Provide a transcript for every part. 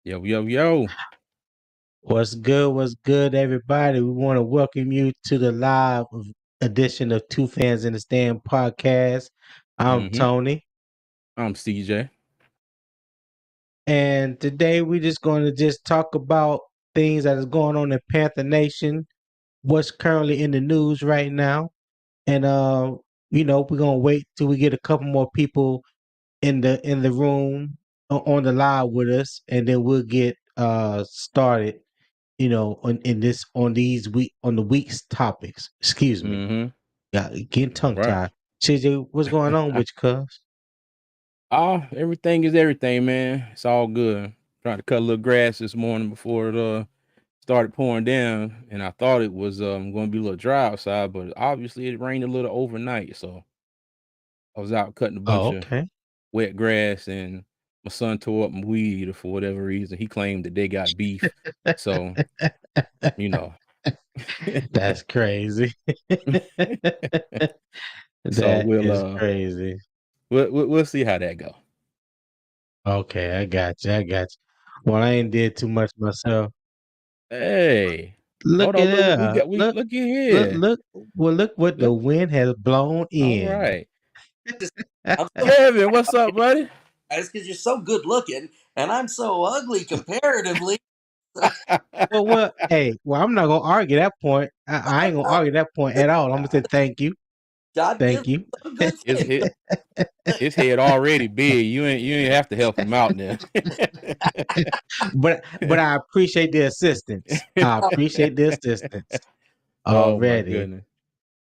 Yo, yo, yo. What's good, everybody? We want to welcome you to the live edition of Two Fans in the Stand podcast. I'm Mm-hmm. Tony, I'm CJ. and today we're just going to talk about things that is going on in Panther Nation, what's currently in the news right now, and we're gonna wait till we get a couple more people in the room on the live with us, and then we'll get started in this on these week on the week's topics. Excuse me. Mm-hmm. Yeah, getting tongue Right. tied. CJ, what's going on with you, cuz? Everything is everything, man. It's all good. Trying to cut a little grass this morning before it started pouring down, and I thought it was going to be a little dry outside, but obviously it rained a little overnight, so I was out cutting a bunch Oh, of okay. wet grass, and my son tore up my weed eater for whatever reason. He claimed that they got beef, so you know. That's crazy. So That is crazy. we'll see how that go. Okay, I got you. I got you. Well, I ain't did too much myself. Hey, hold Look on. at Look what we that. got. We look in Look, here. look. Well, look what the Look. wind has blown All in. right, Just I'm so Kevin. What's up, buddy? guys because you're so good looking and I'm so ugly comparatively. So I'm not gonna argue that point. I ain't gonna argue that point at all. I'm gonna say thank you, God gives thank you. some good his things. head, his head already big. You ain't have to help him out now. But I appreciate the assistance. I appreciate the assistance Oh my already. goodness.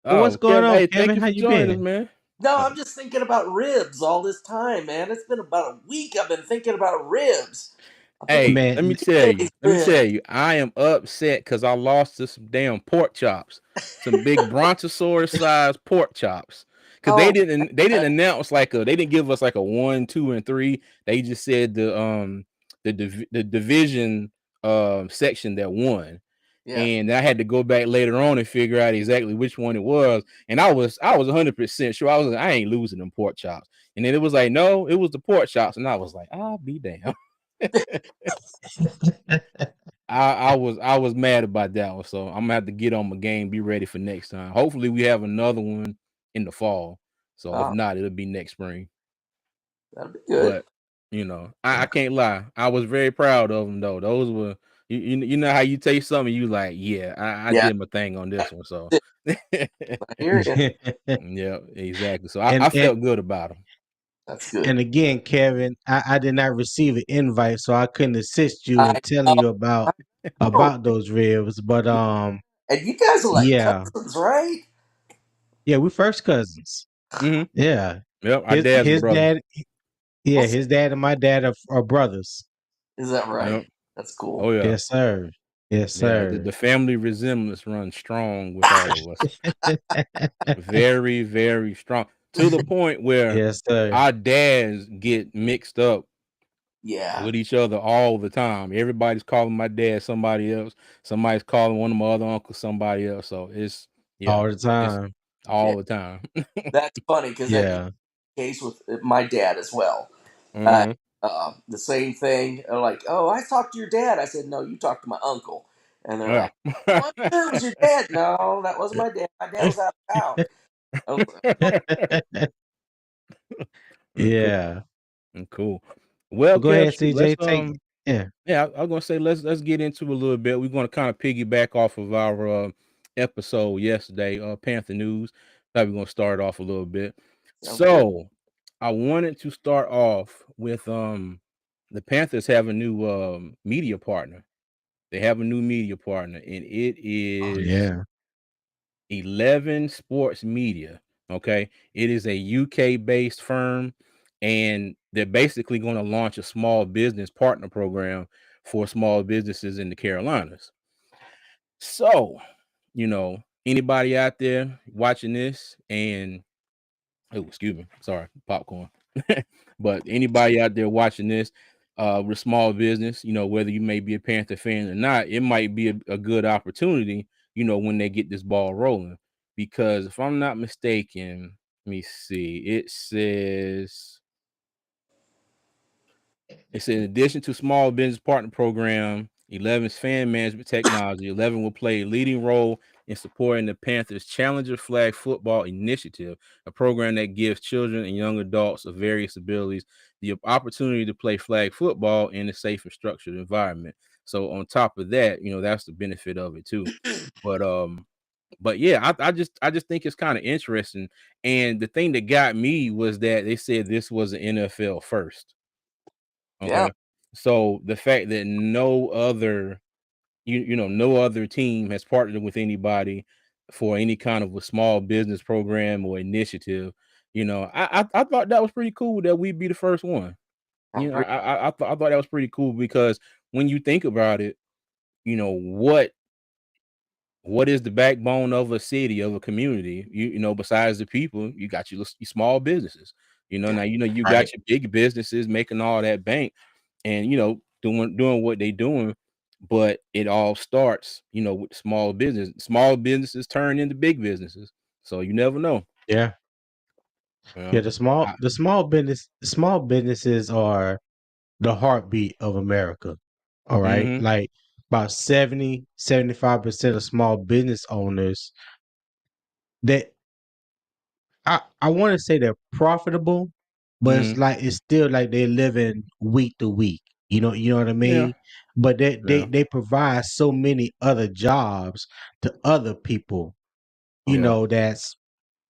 Well, what's Oh, going Kevin. on, Hey, thank Kevin? you How for you joining us, been? man. No, Oh, I'm just thinking about ribs all this time, man. It's been about a week I've been thinking about ribs. I'm thinking hey, Man, let me tell you. today's Let me tell ribs. you. I am upset because I lost to some damn pork chops, some big brontosaurus sized pork chops. Because they Oh, didn't they didn't announce they didn't give us like a 1, 2, and 3. They just said the division section that won. yeah. And I had to go back later on and figure out exactly which one it was. And I was 100% sure. I was like, I ain't losing them pork chops. And then it was like, no, it was the pork chops. And I was like, I'll be damn. I was mad about that one, so I'm gonna have to get on my game, be ready for next time. Hopefully, we have another one in the fall. So if Oh, not, it'll be next spring. that'll be good. But I can't lie. I was very proud of them though. Those were you know how you taste something, you like, yeah, I Yeah, did my thing on this one. So I hear you. yeah, exactly. So and I and felt good about them. That's good. and again, Kevin, I did not receive an invite, so I couldn't assist you in I telling know. you I know. about those ribs. But Yeah. And you guys are like yeah, cousins, right? yeah, we first cousins. Hmm. Yeah, Yep, our his dad's a his brother. dad, yeah, What's his dad and my dad are brothers. is that right? Yep. That's cool. Oh yeah. Yes, sir. Yes, Yeah, the, sir. the family resemblance runs strong with all of us. Very, very strong. To the point where Yes, sir. our dads get mixed up Yeah. with each other all the time. Everybody's calling my dad somebody else. Somebody's calling one of my other uncles somebody else. So All the it's time. Yeah. all the time. That's funny because that Yeah. case with my dad as well. Uh, Hmm. the same thing. They're like, "Oh, I talked to your dad." I said, "No, you talked to my uncle." And they're Yeah. like, "Well, I'm sure it was your dad." No, that wasn't my dad. My dad was out of town. I was like, "Oh, Cool. Yeah. Cool. Well, Well, go Kev, ahead, shoot, let's CJ. Take yeah. yeah, I was gonna say let's get into a little bit. We're gonna kind of piggyback off of our episode yesterday, Panther News. Thought we're gonna start off a little bit. sounds good." So I wanted to start off with the Panthers have a new media partner. They have a new media partner, and it Oh is yeah. 11 Sports Media. Okay. It is a UK based firm, and they're basically going to launch a small business partner program for small businesses in the Carolinas. So, anybody out there watching this and oh, excuse me, sorry, popcorn. But anybody out there watching this with small business, whether you may be a Panther fan or not, it might be a good opportunity, when they get this ball rolling. Because if I'm not mistaken, let me see, it says It said, in addition to small business partner program, 11's fan management technology, 11 will play a leading role in supporting the Panthers Challenger Flag Football Initiative, a program that gives children and young adults of various abilities the opportunity to play flag football in a safe and structured environment. So on top of that, that's the benefit of it too. But yeah, I just think it's kind of interesting. And the thing that got me was that they said this was an NFL first. Yeah. Okay. So the fact that no other team has partnered with anybody for any kind of a small business program or initiative, I thought that was pretty cool that we'd be the first one. I thought that was pretty cool because when you think about it, you know what what is the backbone of a city, of a community? Besides the people, you got your small businesses. Yeah. Now you Right. got your big businesses making all that bank, and doing what they doing, but it all starts with small business. Small businesses turn into big businesses, so you never know. Yeah. You Yeah. know, The small businesses are the heartbeat of America. All right. mm-hmm, Like about 70-75% of small business owners that I want to say they're profitable, but mm-hmm, it's still like they're living week to week. You know what I yeah, mean? But yeah, they provide so many other jobs to other people, yeah, that's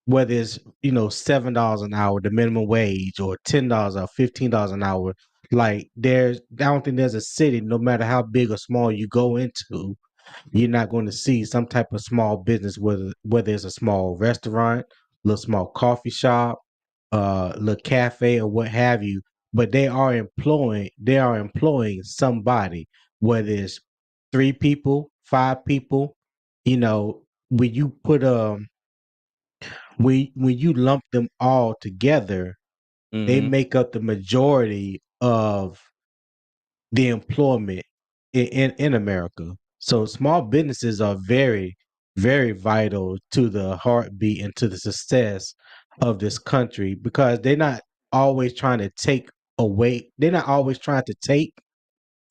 whether it's, $7 an hour, the minimum wage, or $10 or $15 an hour. Like I don't think there's a city, no matter how big or small you go into, you're not going to see some type of small business, whether it's a small restaurant, little small coffee shop, little cafe, or what have you. But they are employing somebody, whether it's 3 people, 5 people. When you put when you lump them all together, they mm-hmm, make up the majority of the employment in America. So small businesses are very, very vital to the heartbeat and to the success of this country, because they're not always trying to take away. They're not always trying to take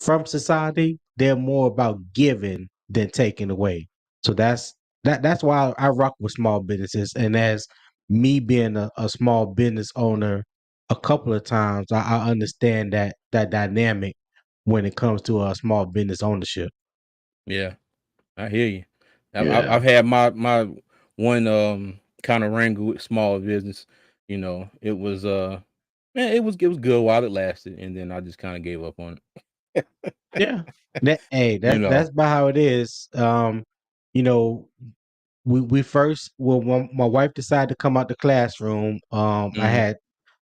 from society. They're more about giving than taking away. So that's why I rock with small businesses. And as me being a small business owner a couple of times, I understand that dynamic when it comes to a small business ownership. yeah. I hear you. I've Yeah. had my one kind of wrangle with small business. It was man, it was good while it lasted, and then I just kind of gave up on it. Yeah. That's you know. about how it is. You know, we first when my wife decided to come out the classroom, Mhm.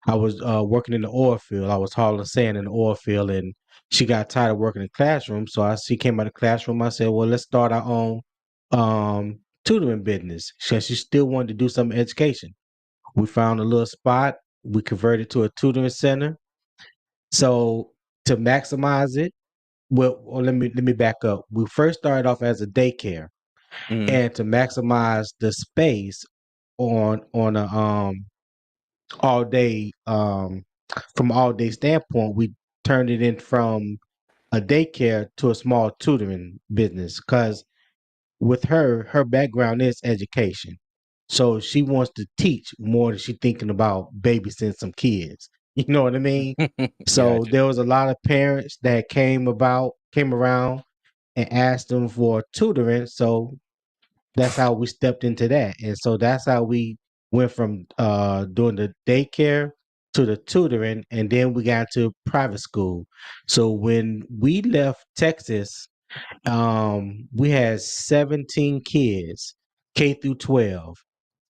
I was working in the oil field. I was hauling sand in the oil field, and she got tired of working in the classroom. So she came out of the classroom. I said, "Well, let's start our own tutoring business." She still wanted to do some education. We found a little spot. We converted to a tutoring center. So to maximize it, well, let me back up. We first started off as a daycare, Mhm. and to maximize the space on a all day from all day standpoint, we turned it in from a daycare to a small tutoring business, because with her background is education, so she wants to teach more than she thinking about babysitting some kids. You know what I mean? So Gotcha. there was a lot of parents that came around and asked them for tutoring. So that's how we stepped into that. And so that's how we went from doing the daycare to the tutoring, and then we got to private school. So when we left Texas, we had 17 kids, K through 12.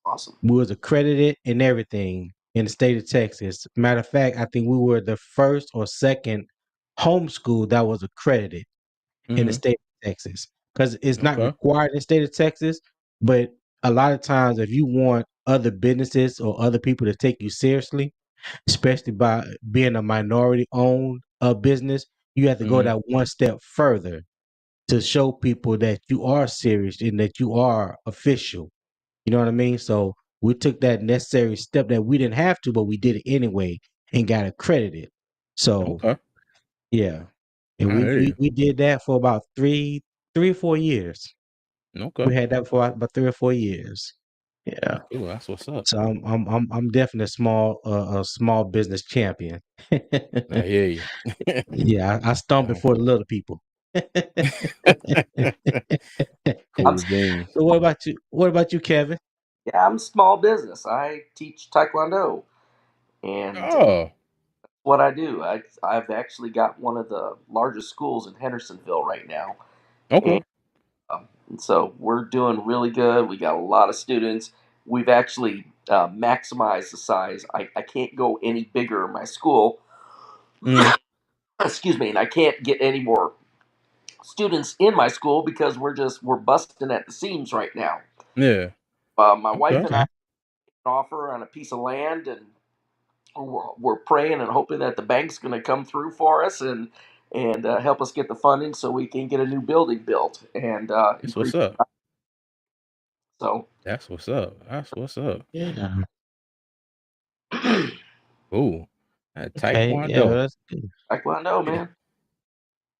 Awesome. We was accredited and everything in the state of Texas. Matter of fact, I think we were the first or second homeschool that was accredited in the Mhm. state of Texas, because it's not Okay. required in the state of Texas. But a lot of times, if you want other businesses or other people to take you seriously, especially by being a minority owned business, you have to go Mhm. that one step further to show people that you are serious and that you are official. You know what I mean? So we took that necessary step that we didn't have to, but we did it anyway and got accredited. So Okay. Yeah. And I we, hear we you. we did that for about 3 or 4 years. Okay. We had that for about 3 or 4 years. Yeah. That's cool. That's what's up. So I'm definitely a small business champion. I hear you. Yeah, I stomp it Oh. for the little people. I'm Cool beans. So what about you? What about you, Kevin? yeah, I'm small business. I teach Taekwondo, and Oh, what I do, I've actually got one of the largest schools in Hendersonville right now, okay. and, and so we're doing really good. We got a lot of students. We've actually maximized the size. I can't go any bigger in my school. Mm, Excuse me, and I can't get any more students in my school because we're busting at the seams right now. yeah. My wife Okay. and I Okay. offer on a piece of land, and we're praying and hoping that the bank's going to come through for us and help us get the funding so we can get a new building built and That's what's increase. up. So, That's what's up. That's what's up. Yeah. Cool. Okay. Yeah, Taekwondo. that's good. Taekwondo, Yeah. man.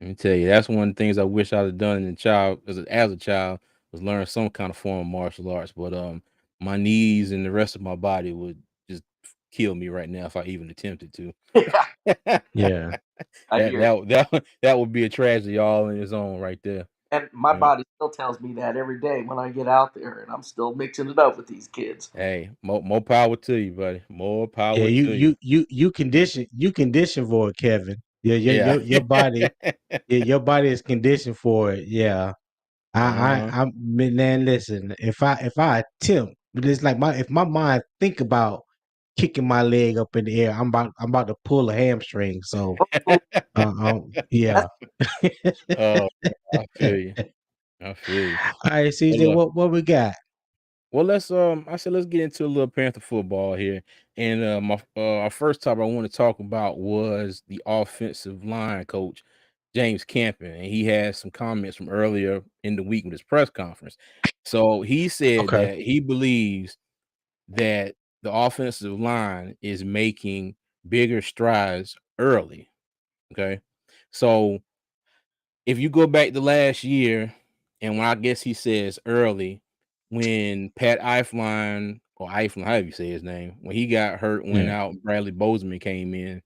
Let me tell you, that's one of the things I wish I'd have done in child as a child was learn some kind of form of martial arts. But my knees and the rest of my body would just kill me right now if I even attempted to. that Yeah. I hear. that would be a tragedy all in its own right there. And my Yeah. body still tells me that every day when I get out there, and I'm still mixing it up with these kids. Hey, more power to you, buddy. More Yeah, power you to you. you you you condition for it, Kevin. Yeah, Yeah. your body is conditioned for it. Yeah. uh-huh. I'm man, listen, if I attempt, but it's like if my mind think about kicking my leg up in the air, I'm about to pull a hamstring. So Oh, yeah. that's Oh, I feel you. I feel you. All right, CJ, Well, what we got? well, let's I said let's get into a little Panther football here. And our first topic I want to talk about was the offensive line coach, James Campen, and he had some comments from earlier in the week with his press conference. So he said Okay. that he believes that the offensive line is making bigger strides early. Okay. So if you go back to last year, and when I guess he says early, when Pat Eifline or Eifline, however you say his name, when he got hurt, went Yeah. out, Bradley Bozeman came in.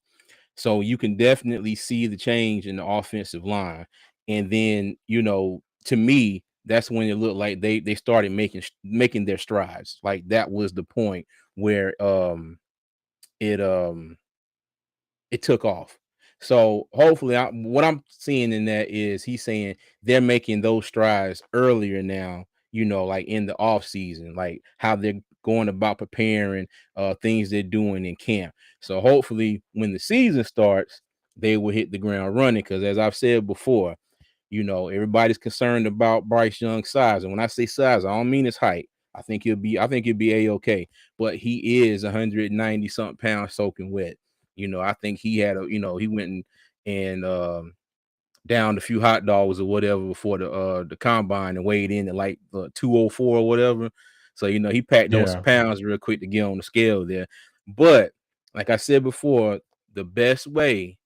So you can definitely see the change in the offensive line. And then, to me, that's when it looked like they started making their strides. Like that was the point where it it took off. So hopefully, what I'm seeing in that is he's saying they're making those strides earlier now. Like in the off season, like how they're going about preparing, things they're doing in camp. So hopefully, when the season starts, they will hit the ground running. Because as I've said before, everybody's concerned about Bryce Young's size, and when I say size, I don't mean his height. I think he'll be a-okay, but he is 190 something pounds soaking wet. I think he had he went and downed a few hot dogs or whatever before the combine and weighed in at like 204 or whatever. So he packed on some Yeah. pounds real quick to get on the scale there. But like I said before, the best way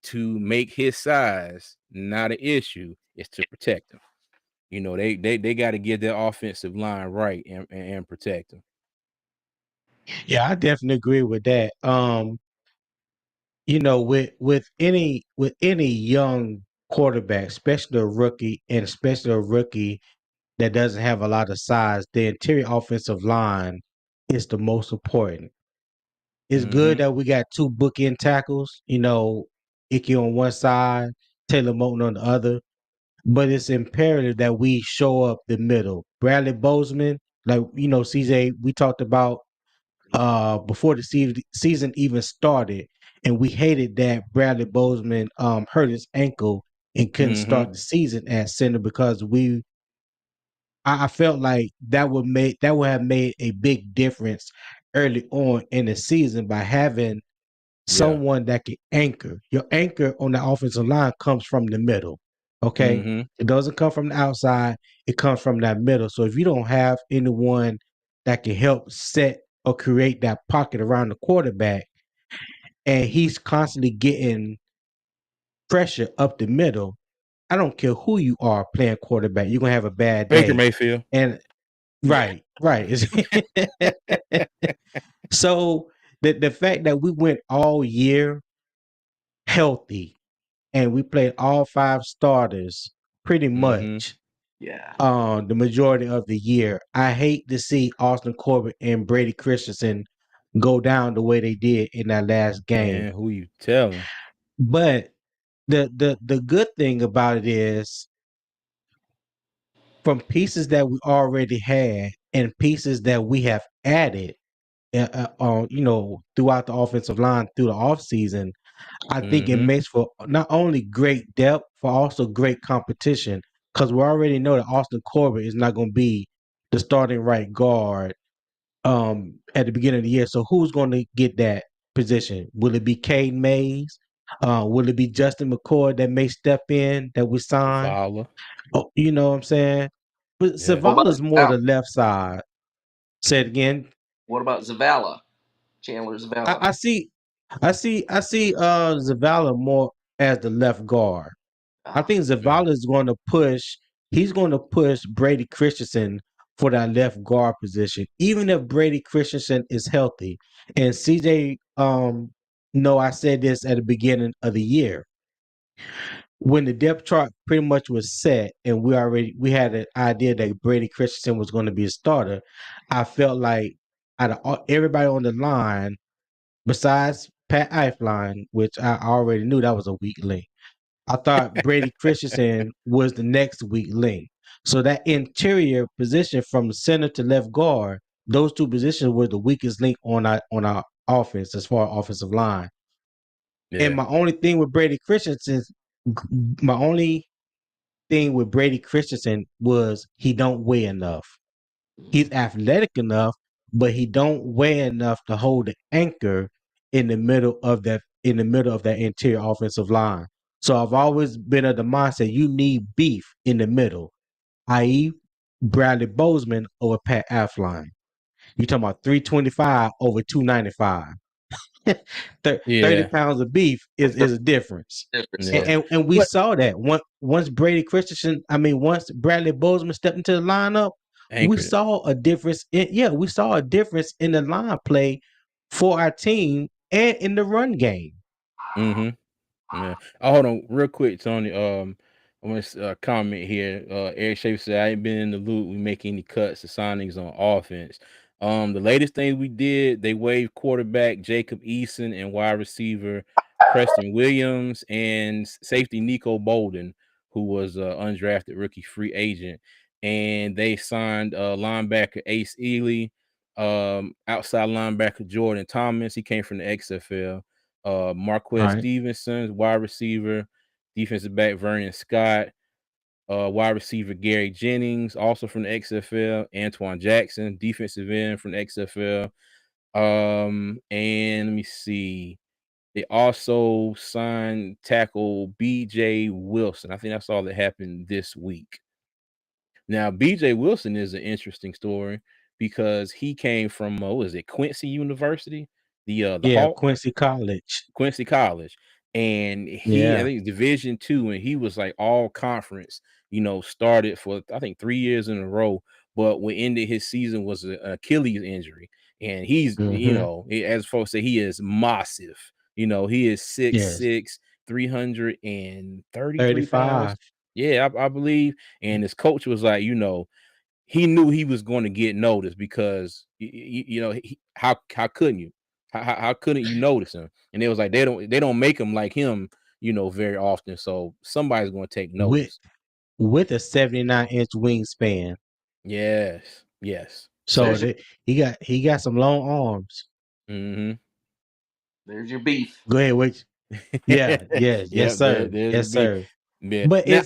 to make his size not an issue is to protect him. They got to get their offensive line right and protect him. Yeah, I definitely agree with that. With any young quarterback, especially a rookie, and especially a rookie that doesn't have a lot of size, the interior offensive line is the most important. It's good Mm-hmm. that we got two bookend tackles, Icky on one side, Taylor Moton on the other. But it's imperative that we show up the middle. Bradley Bozeman, like CJ, we talked about before the season even started, and we hated that Bradley Bozeman hurt his ankle and couldn't Mm-hmm. start the season at center because I felt like that would have made a big difference early on in the season by having Yeah. someone that can anchor. Your anchor on the offensive line comes from the middle. Okay. Mm-hmm. It doesn't come from the outside, it comes from that middle. So if you don't have anyone that can help set or create that pocket around the quarterback, and he's constantly getting pressure up the middle. I don't care who you are playing quarterback, you're gonna have a bad Baker day. Mayfield. And right. So the fact that we went all year healthy and we played all five starters pretty Mm-hmm. much Yeah. the majority of the year. I hate to see Austin Corbett and Brady Christensen go down the way they did in that last game. Man, who you telling? But the good thing about it is from pieces that we already had and pieces that we have added throughout the offensive line through the offseason, I think it Mm-hmm. makes for not only great depth, but also great competition. Because we already know that Austin Corbett is not going to be the starting right guard at the beginning of the year. So who's going to get that position? Will it be Cade Mays? Will it be Justin McCoy that may step in that we sign? Vala. Oh, you know what I'm saying? But Yeah. What about Savala's more Zavala? the left side. Say it again. What about Zavala? Chandler I, Zavala. I see I see Zavala more as the left guard. I Ah, think Mm. Zavala is going to push. He's going to push Brady Christensen for that left guard position, even if Brady Christensen is healthy. And CJ, no, I said this at the beginning of the year when the depth chart pretty much was set, and we had an idea that Brady Christensen was going to be a starter. I felt like out of everybody on the line, besides Pat Eifline, which I already knew that was a weak link. I thought Brady Christensen was the next weak link. So that interior position from center to left guard, those two positions were the weakest link on our offense as far as offensive line. And Yeah. my only thing with Brady Christensen, my only thing with Brady Christensen was he don't weigh enough. He's athletic enough, but he don't weigh enough to hold the anchor in the middle of that interior offensive line. So I've always been of the mindset you need beef in the middle, i.e. Bradley Bozeman over Pat Affline. You talking about 325 over 295. 30 Yeah. pounds of beef is a difference. difference. And, Yeah. Yeah. and we But saw that once Brady Christensen, once Bradley Bozeman stepped into the lineup, we anchored it. saw a difference. We saw a difference in the line play for our team and in the run game. Mm-hmm. Yeah. Oh, hold on, real quick, Tony. I want to comment here. Eric Schaefer said, "I ain't been in the loop. We make any cuts or signings on offense. The latest thing we did, they waived quarterback Jacob Eason and wide receiver Preston Williams and safety Nico Bolden, who was undrafted rookie free agent, and they signed linebacker Ace Ely, outside linebacker Jordan Thomas. He came from the XFL." Marquez Right. Stevenson, wide receiver, defensive back Vernon Scott, wide receiver Gary Jennings, also from the XFL, Antoine Jackson, defensive end from the XFL. And let me see. They also signed tackle BJ Wilson. I think that's all that happened this week. Now, BJ Wilson is an interesting story because he came from what is it, Quincy University, the Yeah, Hawk. Quincy College. Quincy College, and I Yeah. think Division two, and he was like all conference. Started for I think 3 years in a row, but what ended his season was an Achilles injury, and he's Mm-hmm. as folks say, he is massive. He is six Yes. six, 333 pounds. 35. Yeah, I believe. And his coach was like, he knew he was going to get noticed because how couldn't you? How couldn't you notice him? And it was like they don't make him like him, very often. So somebody's going to take With notice. with a 79-inch wingspan. Yes, yes, So There's your sir. he got some long arms. Mm-hmm. there's your beef. Go ahead, wait. Yeah, yes, yes, Yep. sir. There's your Yes, beef. sir. Yeah. But Now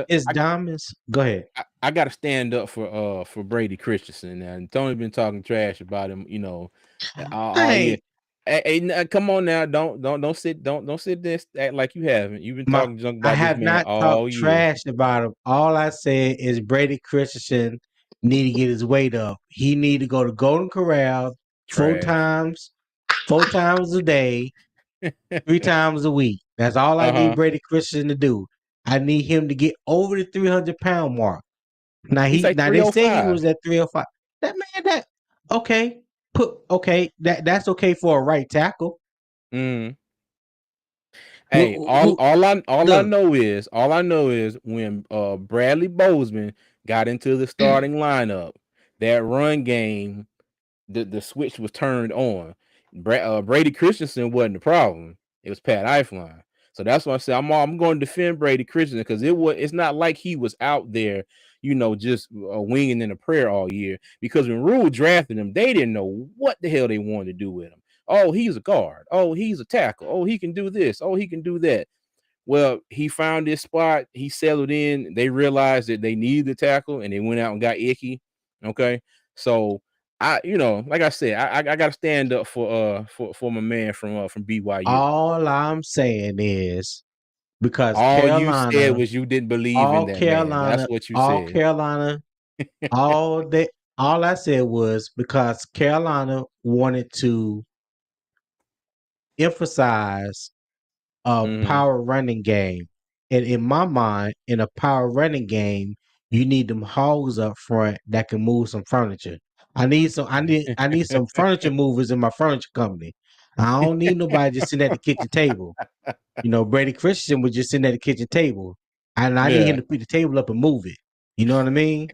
it's diamonds. Go ahead. I gotta stand up for Brady Christensen now. And Tony been talking trash about him, all I year. ain't Hey, come on now, don't sit there act like you haven't. You've been my talking junk I about this have man not all talked year. trash about him. All I said is Brady Christensen need to get his weight up. He need to go to Golden Corral four Trash. times, 4 times a day, 3 times a week. That's all I need Uh-huh. Brady Christian to do. I need him to get over the 300-pound mark. He's like Now they say he 305. was at 305. That man, that okay. That's okay for a right tackle. Mm. Hey, Who look all I know is when Bradley Bozeman got into the starting lineup, that run game, the switch was turned on. Brady Christensen wasn't the problem. It was Pat Eifline. So that's why I said I'm going to defend Brady Christensen because it's not like he was out there, just winging in a prayer all year. Because when Rule drafted him, they didn't know what the hell they wanted to do with him. Oh, he's a guard. Oh, he's a tackle. Oh, he can do this. Oh, he can do that. Well, he found this spot. He settled in. They realized that they needed the tackle, and they went out and got Icky. Okay, so like I said, I got to stand up for my man from BYU. all I'm saying is because All you said was you didn't believe in that man. That's what you All said. Carolina, all that, all I said was because Carolina wanted to emphasize a Hmm. power running game. And in my mind, in a power running game, you need them hogs up front that can move some furniture. I need some furniture movers in my furniture company. I don't need nobody just sitting at the kitchen table. Brady Christian was just sitting at the kitchen table. And I need him Yeah. to pick the table up and move it. You know what I mean?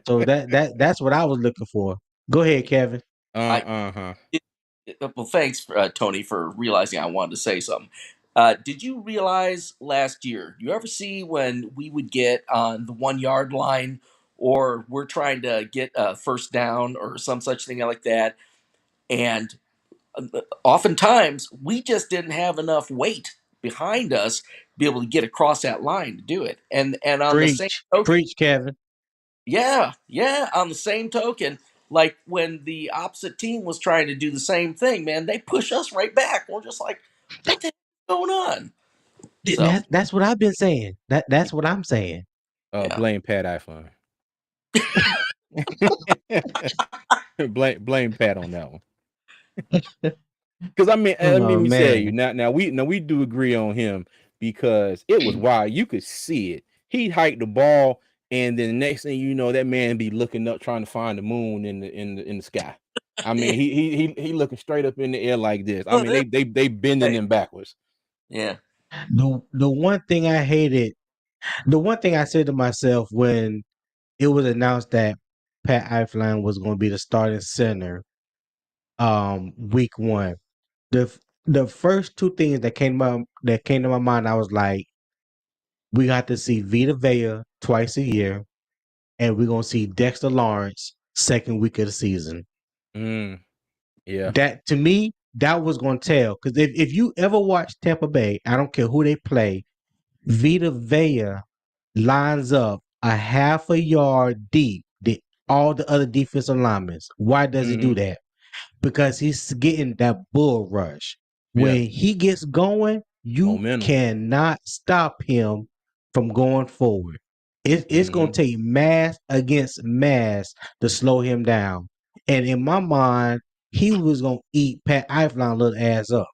So that's what I was looking for. Go ahead, Kevin. I Uh-huh. Well, thanks, Tony, for realizing I wanted to say something. Did you realize last year? You ever see when we would get on the 1 yard line, or we're trying to get a first down or some such thing like that, and oftentimes we just didn't have enough weight behind us to be able to get across that line to do it. And on the same token, Preach, Kevin. yeah, yeah. On the same token, like when the opposite team was trying to do the same thing, man, they push us right back. We're just like, what the heck is going on? So That's what I've been saying. That's what I'm saying. yeah, Blame Pat iPhone. blame Pat on that one. Because let Oh me tell you man. now we do agree on him because it was wild. You could see it. He hiked the ball, and then the next thing you know, that man be looking up trying to find the moon in the sky. I mean, he looking straight up in the air like this. I mean, they bending hey, him backwards. yeah, The one thing I hated, the one thing I said to myself when it was announced that Pat Eifline was going to be the starting center week one. The first two things that came to my mind, I was like, we got to see Vita Vea twice a year, and we're gonna see Dexter Lawrence second week of the season. Mm, yeah. That to me, that was gonna tell. Because if you ever watch Tampa Bay, I don't care who they play, Vita Vea lines up a half a yard deep all the other defensive linemen. Why does he do Hmm. that? Because he's getting that bull rush. Yeah. When he gets going, you Momentum. cannot stop him from going forward. It's going Hmm. to take mass against mass to slow him down. And in my mind, he was going to eat Pat Eifline little ass up.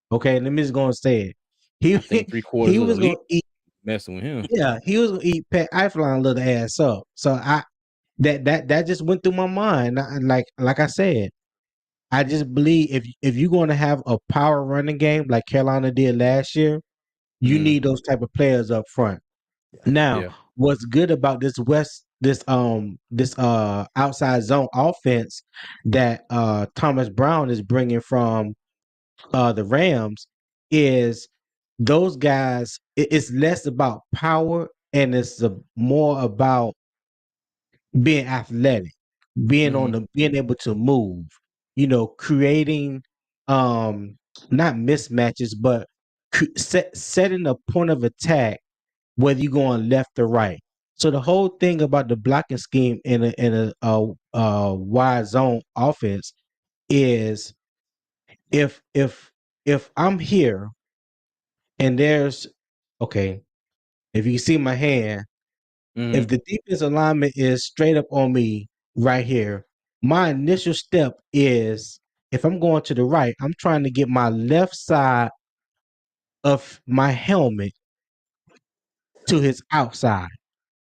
Okay, let me just go and say it. I think He three quarters he of the was going league to eat. messing with him. Yeah, he was going to eat Pat Eifline little ass up. So that just went through my mind. Like I said, I just believe if you're going to have a power running game like Carolina did last year, you Mm, need those type of players up front. Now, yeah. what's good about this outside zone offense that Thomas Brown is bringing from the Rams is those guys. It's less about power and it's more about being athletic, Hmm. being able to move, creating not mismatches, but setting a point of attack whether you're going left or right. So the whole thing about the blocking scheme in a wide zone offense is if I'm here and there's okay, if you see my hand, Hmm. if the defense alignment is straight up on me right here, my initial step is if I'm going to the right, I'm trying to get my left side of my helmet to his outside.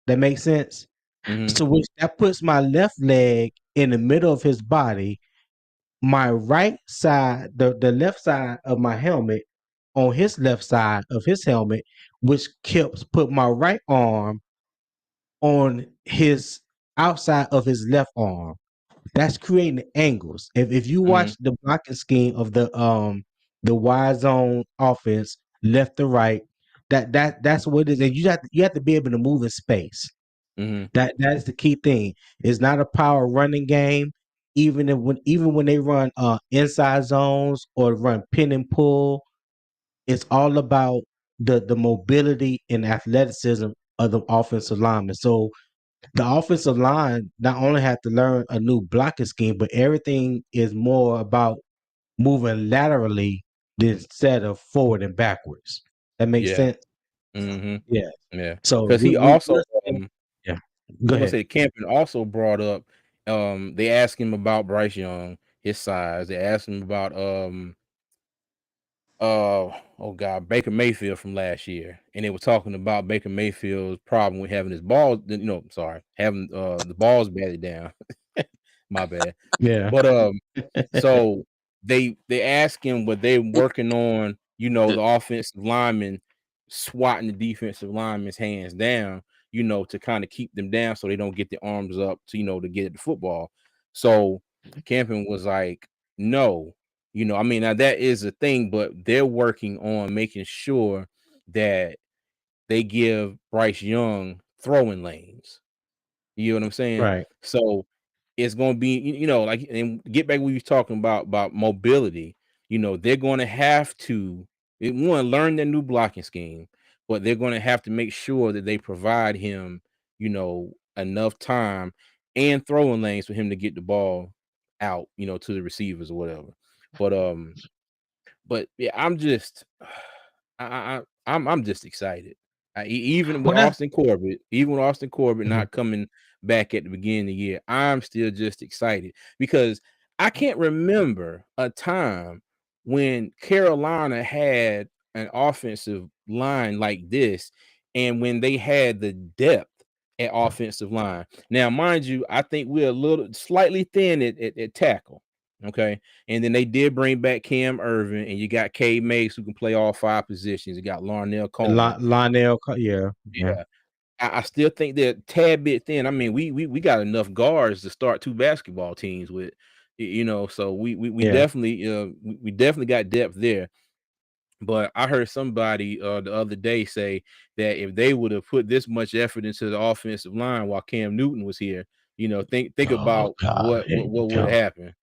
That makes sense. Mm-hmm. So which that puts my left leg in the middle of his body, my right side, the left side of my helmet on his left side of his helmet, which kept put my right arm on his outside of his left arm. That's creating angles. If you Mm-hmm. watch the blocking scheme of the wide zone offense, left to right, that's what it is. And you have to be able to move in space. Mm-hmm. That is the key thing. It's not a power running game. Even when they run inside zones or run pin and pull, it's all about the mobility and athleticism of the offensive lineman. So the offensive line not only have to learn a new blocking scheme, but everything is more about moving laterally instead of forward and backwards. That makes Yeah. sense. Mm-hmm. Yeah. Yeah. So Because he also we're seeing, yeah. I Go was gonna ahead. say Campen also brought up they asked him about Bryce Young, his size. They asked him about oh god, Baker Mayfield from last year. And they were talking about Baker Mayfield's problem with having his balls, sorry, having the balls batted down. My bad. Yeah. But so they ask him what they working on, the offensive lineman swatting the defensive lineman's hands down, to kind of keep them down so they don't get their arms up to, to get at the football. So Campen was like, no, I mean, now that is a thing, but they're working on making sure that they give Bryce Young throwing lanes. You know what I'm saying? Right. So it's gonna be, like, and get back what we was talking about mobility. They're gonna have to one learn their new blocking scheme, but they're gonna have to make sure that they provide him, enough time and throwing lanes for him to get the ball out, to the receivers or whatever. But yeah, I'm just I'm just excited. Well, that's Even with Austin Corbett mhm. not coming back at the beginning of the year, I'm still just excited because I can't remember a time when Carolina had an offensive line like this, and when they had the depth at offensive line. Now, mind you, I think we're a little slightly thin at tackle. Okay. And then they did bring back Cam Irvin, and you got K Mace who can play all five positions. You got Larnell Coleman. Yeah, yeah, Yeah. I still think they're a tad bit thin. I mean, we got enough guards to start two basketball teams with, so we yeah. definitely we definitely got depth there. But I heard somebody the other day say that if they would have put this much effort into the offensive line while Cam Newton was here, think Oh about God, here you what would go. happen.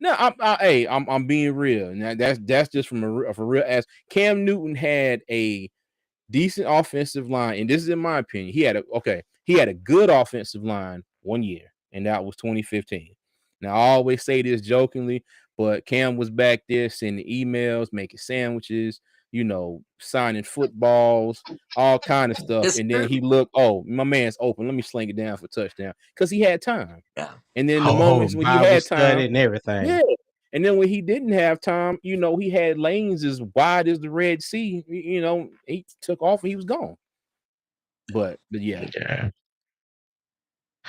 No, I'm being real. Now that's just from for real. As Cam Newton had a decent offensive line, and this is in my opinion, he had a good offensive line 1 year, and that was 2015. Now I always say this jokingly, but Cam was back there sending emails, making sandwiches, signing footballs, all kind of stuff. And then Mister. he looked, oh, my man's open. Let me sling it down for touchdown because he had time. Yeah. And then the Oh, moments when he Bible had study time, and everything. yeah. And then when he didn't have time, he had lanes as wide as the Red Sea. He took off and he was gone. But yeah, Yeah.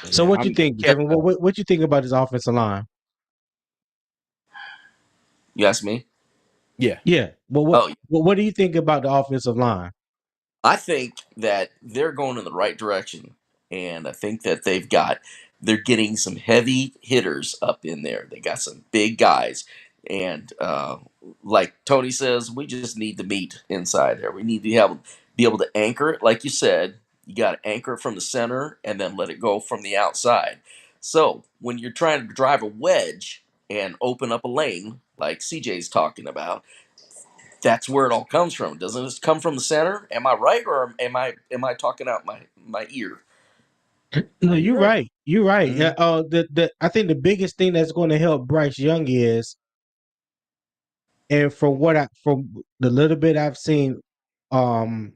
So yeah. what you I'm think, Kevin? What you think about this offensive line? You ask me? yeah. Yeah. Well, Oh, what do you think about the offensive line? I think that they're going in the right direction, and I think that they're getting some heavy hitters up in there. They got some big guys, and like Tony says, we just need the meat inside there. We need to be able to anchor it, like you said. You got to anchor it from the center and then let it go from the outside. So when you're trying to drive a wedge and open up a lane, like CJ's talking about, that's where it all comes from. Doesn't it come from the center? Am I right, or am I talking out my ear? No, You're you're right. right. You're right. Mhm. The I think the biggest thing that's going to help Bryce Young is, and from the little bit I've seen, um,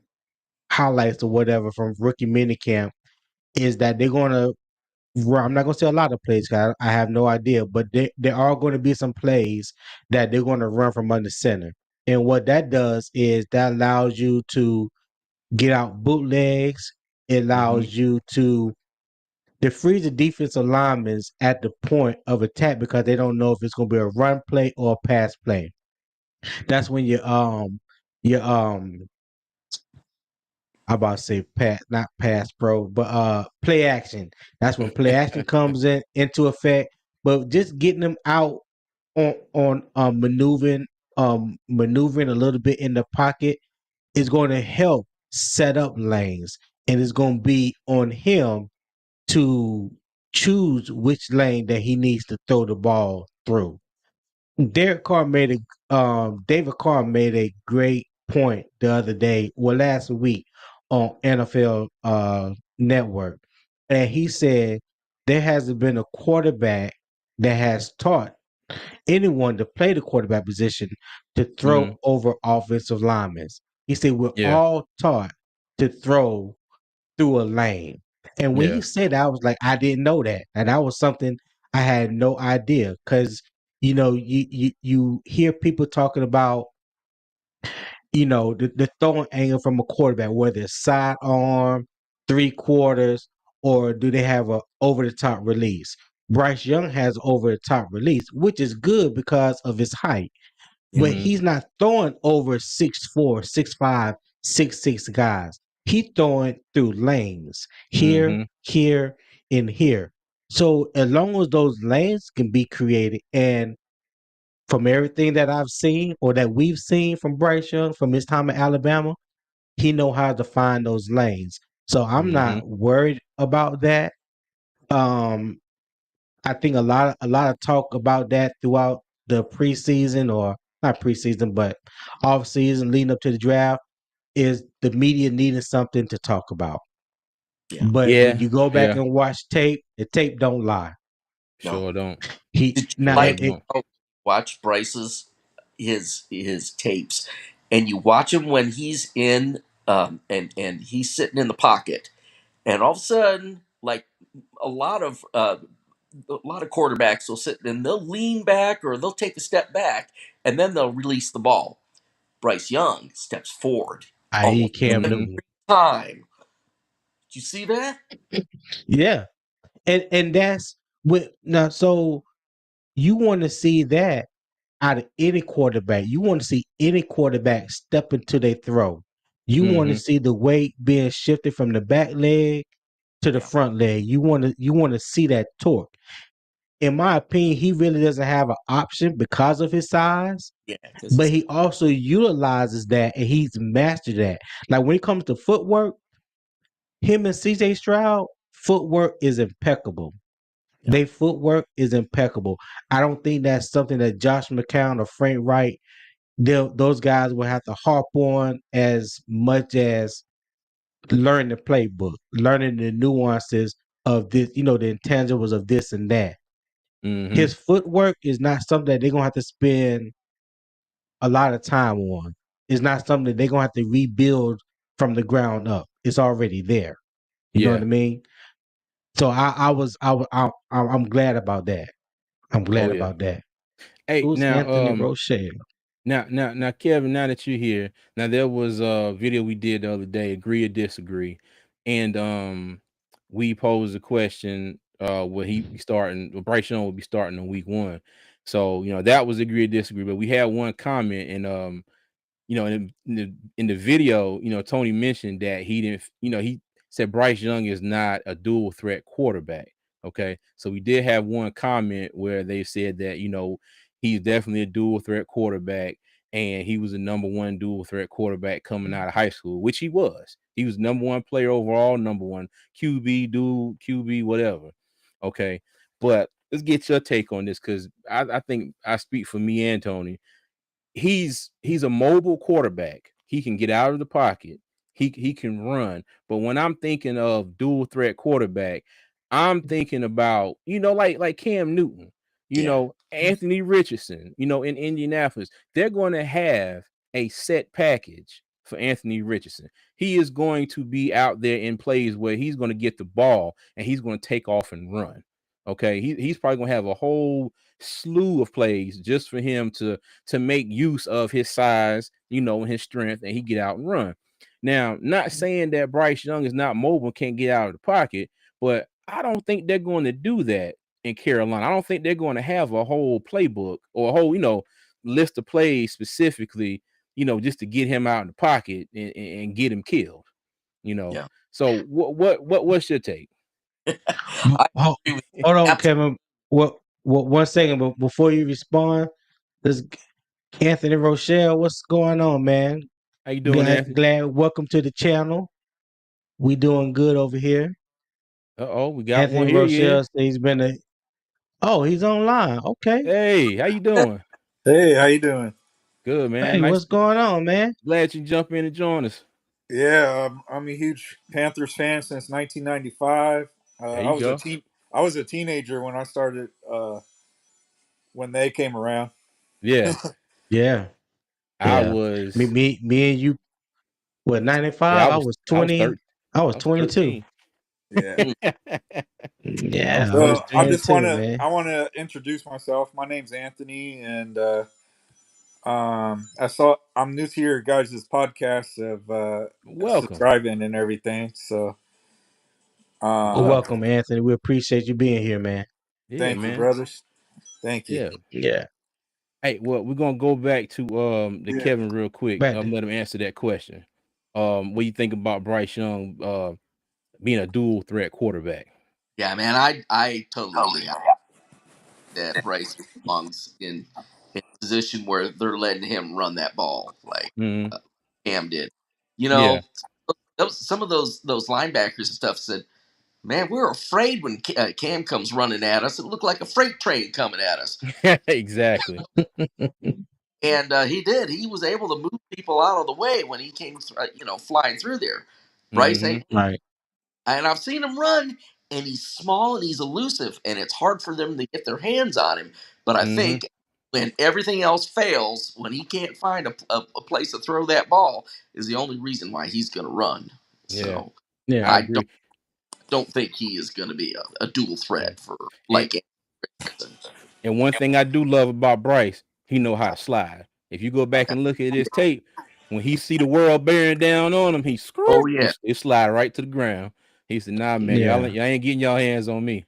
highlights or whatever from rookie minicamp, is that they're going to. I'm not going to say a lot of plays. 'Cause I have no idea, but there are going to be some plays that they're going to run from under center. And what that does is that allows you to get out bootlegs. It Mm-hmm. allows you to freeze the defensive linemen at the point of attack because they don't know if it's going to be a run play or a pass play. That's when your I about to say not pass bro, but play action. That's when play action comes into effect. But just getting them out on maneuvering a little bit in the pocket is going to help set up lanes, and it's going to be on him to choose which lane that he needs to throw the ball through. David Carr made a great point the other day, well, last week on NFL Network, and he said there hasn't been a quarterback that has taught anyone to play the quarterback position to throw Mm-hmm. over offensive linemen. He said we're Yeah. all taught to throw through a lane. And when he Yeah. said that, I was like, I didn't know that. And that was something I had no idea. Cause, you hear people talking about, the throwing angle from a quarterback, whether it's sidearm, three quarters, or do they have a over the top release? Bryce Young has over the top release, which is good because of his height, Yeah. but Mm-hmm. he's not throwing over 6'4", 6'5", 6'6" guys. He throwing through lanes here, Mm-hmm. here, and here. So as long as those lanes can be created, and from everything that I've seen or that we've seen from Bryce Young from his time at Alabama, he know how to find those lanes. So I'm Mm-hmm. not worried about that. Um, I think a lot of talk about that throughout the preseason, or not preseason, but off season leading up to the draft, is the media needing something to talk about. Yeah. But when Yeah. you go back Yeah. and watch tape, the tape don't lie. No. Sure don't. He Did you now Sure like don't. watch Bryce's his tapes, and you watch him when he's in and he's sitting in the pocket, and all of a sudden, like a lot of uh, a lot of quarterbacks will sit and they'll lean back or they'll take a step back and then they'll release the ball. Bryce Young steps forward i.e. almost Cam Mm-hmm. Newton. time. Did you see that? Yeah. And that's what now, so you want to see that out of any quarterback. You want to see any quarterback step into their throw. You want to Mm-hmm. see the weight being shifted from the back leg to the Yeah. front leg. You want to see that torque. In my opinion, he really doesn't have an option because of his size, Yeah, because but he's he also utilizes that and he's mastered that. Like when it comes to footwork, him and CJ Stroud, footwork is impeccable. yeah. Their footwork is impeccable. I don't think that's something that Josh McCown or Frank Wright, those guys will have to harp on as much as learning the playbook, learning the nuances of this, the intangibles of this and that. Mm-hmm. His footwork is not something that they're gonna have to spend a lot of time on. It's not something that they're gonna have to rebuild from the ground up. It's already there. You know what Yeah. I mean? So I'm glad about that. I'm Oh glad yeah. about that. Hey, Who's now Anthony Rochelle? now Kevin, now that you're here, now there was a video we did the other day, agree or disagree. And we posed a question, will he be starting, Bryce Young will be starting on week 1. So, that was agree or disagree, but we had one comment, and in the video, Tony mentioned that he didn't, he said Bryce Young is not a dual threat quarterback. Okay. So we did have one comment where they said that, he's definitely a dual threat quarterback, and he was the number one dual threat quarterback coming out of high school, which he was. He was number one player overall, number one QB, dual QB, whatever. Okay. But let's get your take on this, because I think I speak for me and Tony. He's a mobile quarterback. He can get out of the pocket. He can run. But when I'm thinking of dual threat quarterback, I'm thinking about, like Cam Newton, Yeah. Anthony Richardson, in Indianapolis. They're going to have a set package for Anthony Richardson. He is going to be out there in plays where he's going to get the ball and he's going to take off and run. Okay, he's probably gonna have a whole slew of plays just for him to make use of his size, and his strength, and he get out and run. Now, not saying that Bryce Young is not mobile, can't get out of the pocket, but I don't think they're going to do that in Carolina. I don't think they're going to have a whole playbook or a whole, list of plays specifically, just to get him out in the pocket and get him killed. You know. Yeah. So what's your take? I Hold, agree with hold on, absolutely. Kevin. What? 1 second, but before you respond, this Anthony Rochelle, what's going on, man? How you doing, Glad, Anthony? glad. Welcome to the channel. We doing good over here. Uh-oh, we got one. Anthony Here he is. Rochelle, he's been a. Oh, he's online. Okay. Hey, how you doing? Hey, how you doing? Good, man. Hey, Nice. what's going on, man? Glad you jump in and join us. Yeah, I'm a huge Panthers fan since 1995. There I you was a go. teen. I was a teenager when I started. When they came around. Yeah, Yeah, I yeah. Me, was. me, me, and you. What? Yeah, 95. I I was. was I was 20. 13. I was I was 22. 13. Yeah. Mm. I was Yeah, I was So I 13. just 22, man. want to introduce myself. My name's Anthony, and I'm new to your guys' podcast of Welcome. subscribing and everything. So Well, um, Welcome. welcome, Anthony. We appreciate you being here, man. Yeah, thank you, man. brothers. Thank you. Yeah. Yeah. Hey, well, we're gonna go back to the Yeah. Kevin real quick. Back to Let him answer that question. What do you think about Bryce Young being a dual threat quarterback? Yeah, man, I totally agree that Bryce belongs in a position where they're letting him run that ball like Hmm. uh, Cam did. You Yeah. know, some of those linebackers and stuff said, "Man, we're afraid when Cam comes running at us. It looked like a freight train coming at us." Exactly. And he did. He was able to move people out of the way when he came, flying through there. Bryce Hmm. ain't, right. and I've seen him run, and he's small and he's elusive, and it's hard for them to get their hands on him. But I Hmm. think when everything else fails, when he can't find a place to throw that ball, is the only reason why he's going to run. Yeah, So I Yeah. I agree. don't think he is going to be a dual Yeah. threat for And, like Anderson. and one thing I do love about Bryce, he know how to slide. If you go back and look at his tape, when he see the world bearing down on him, he screw, Oh yeah, he slide right to the ground. He said, "Nah, man, Yeah. y'all ain't getting y'all hands on me."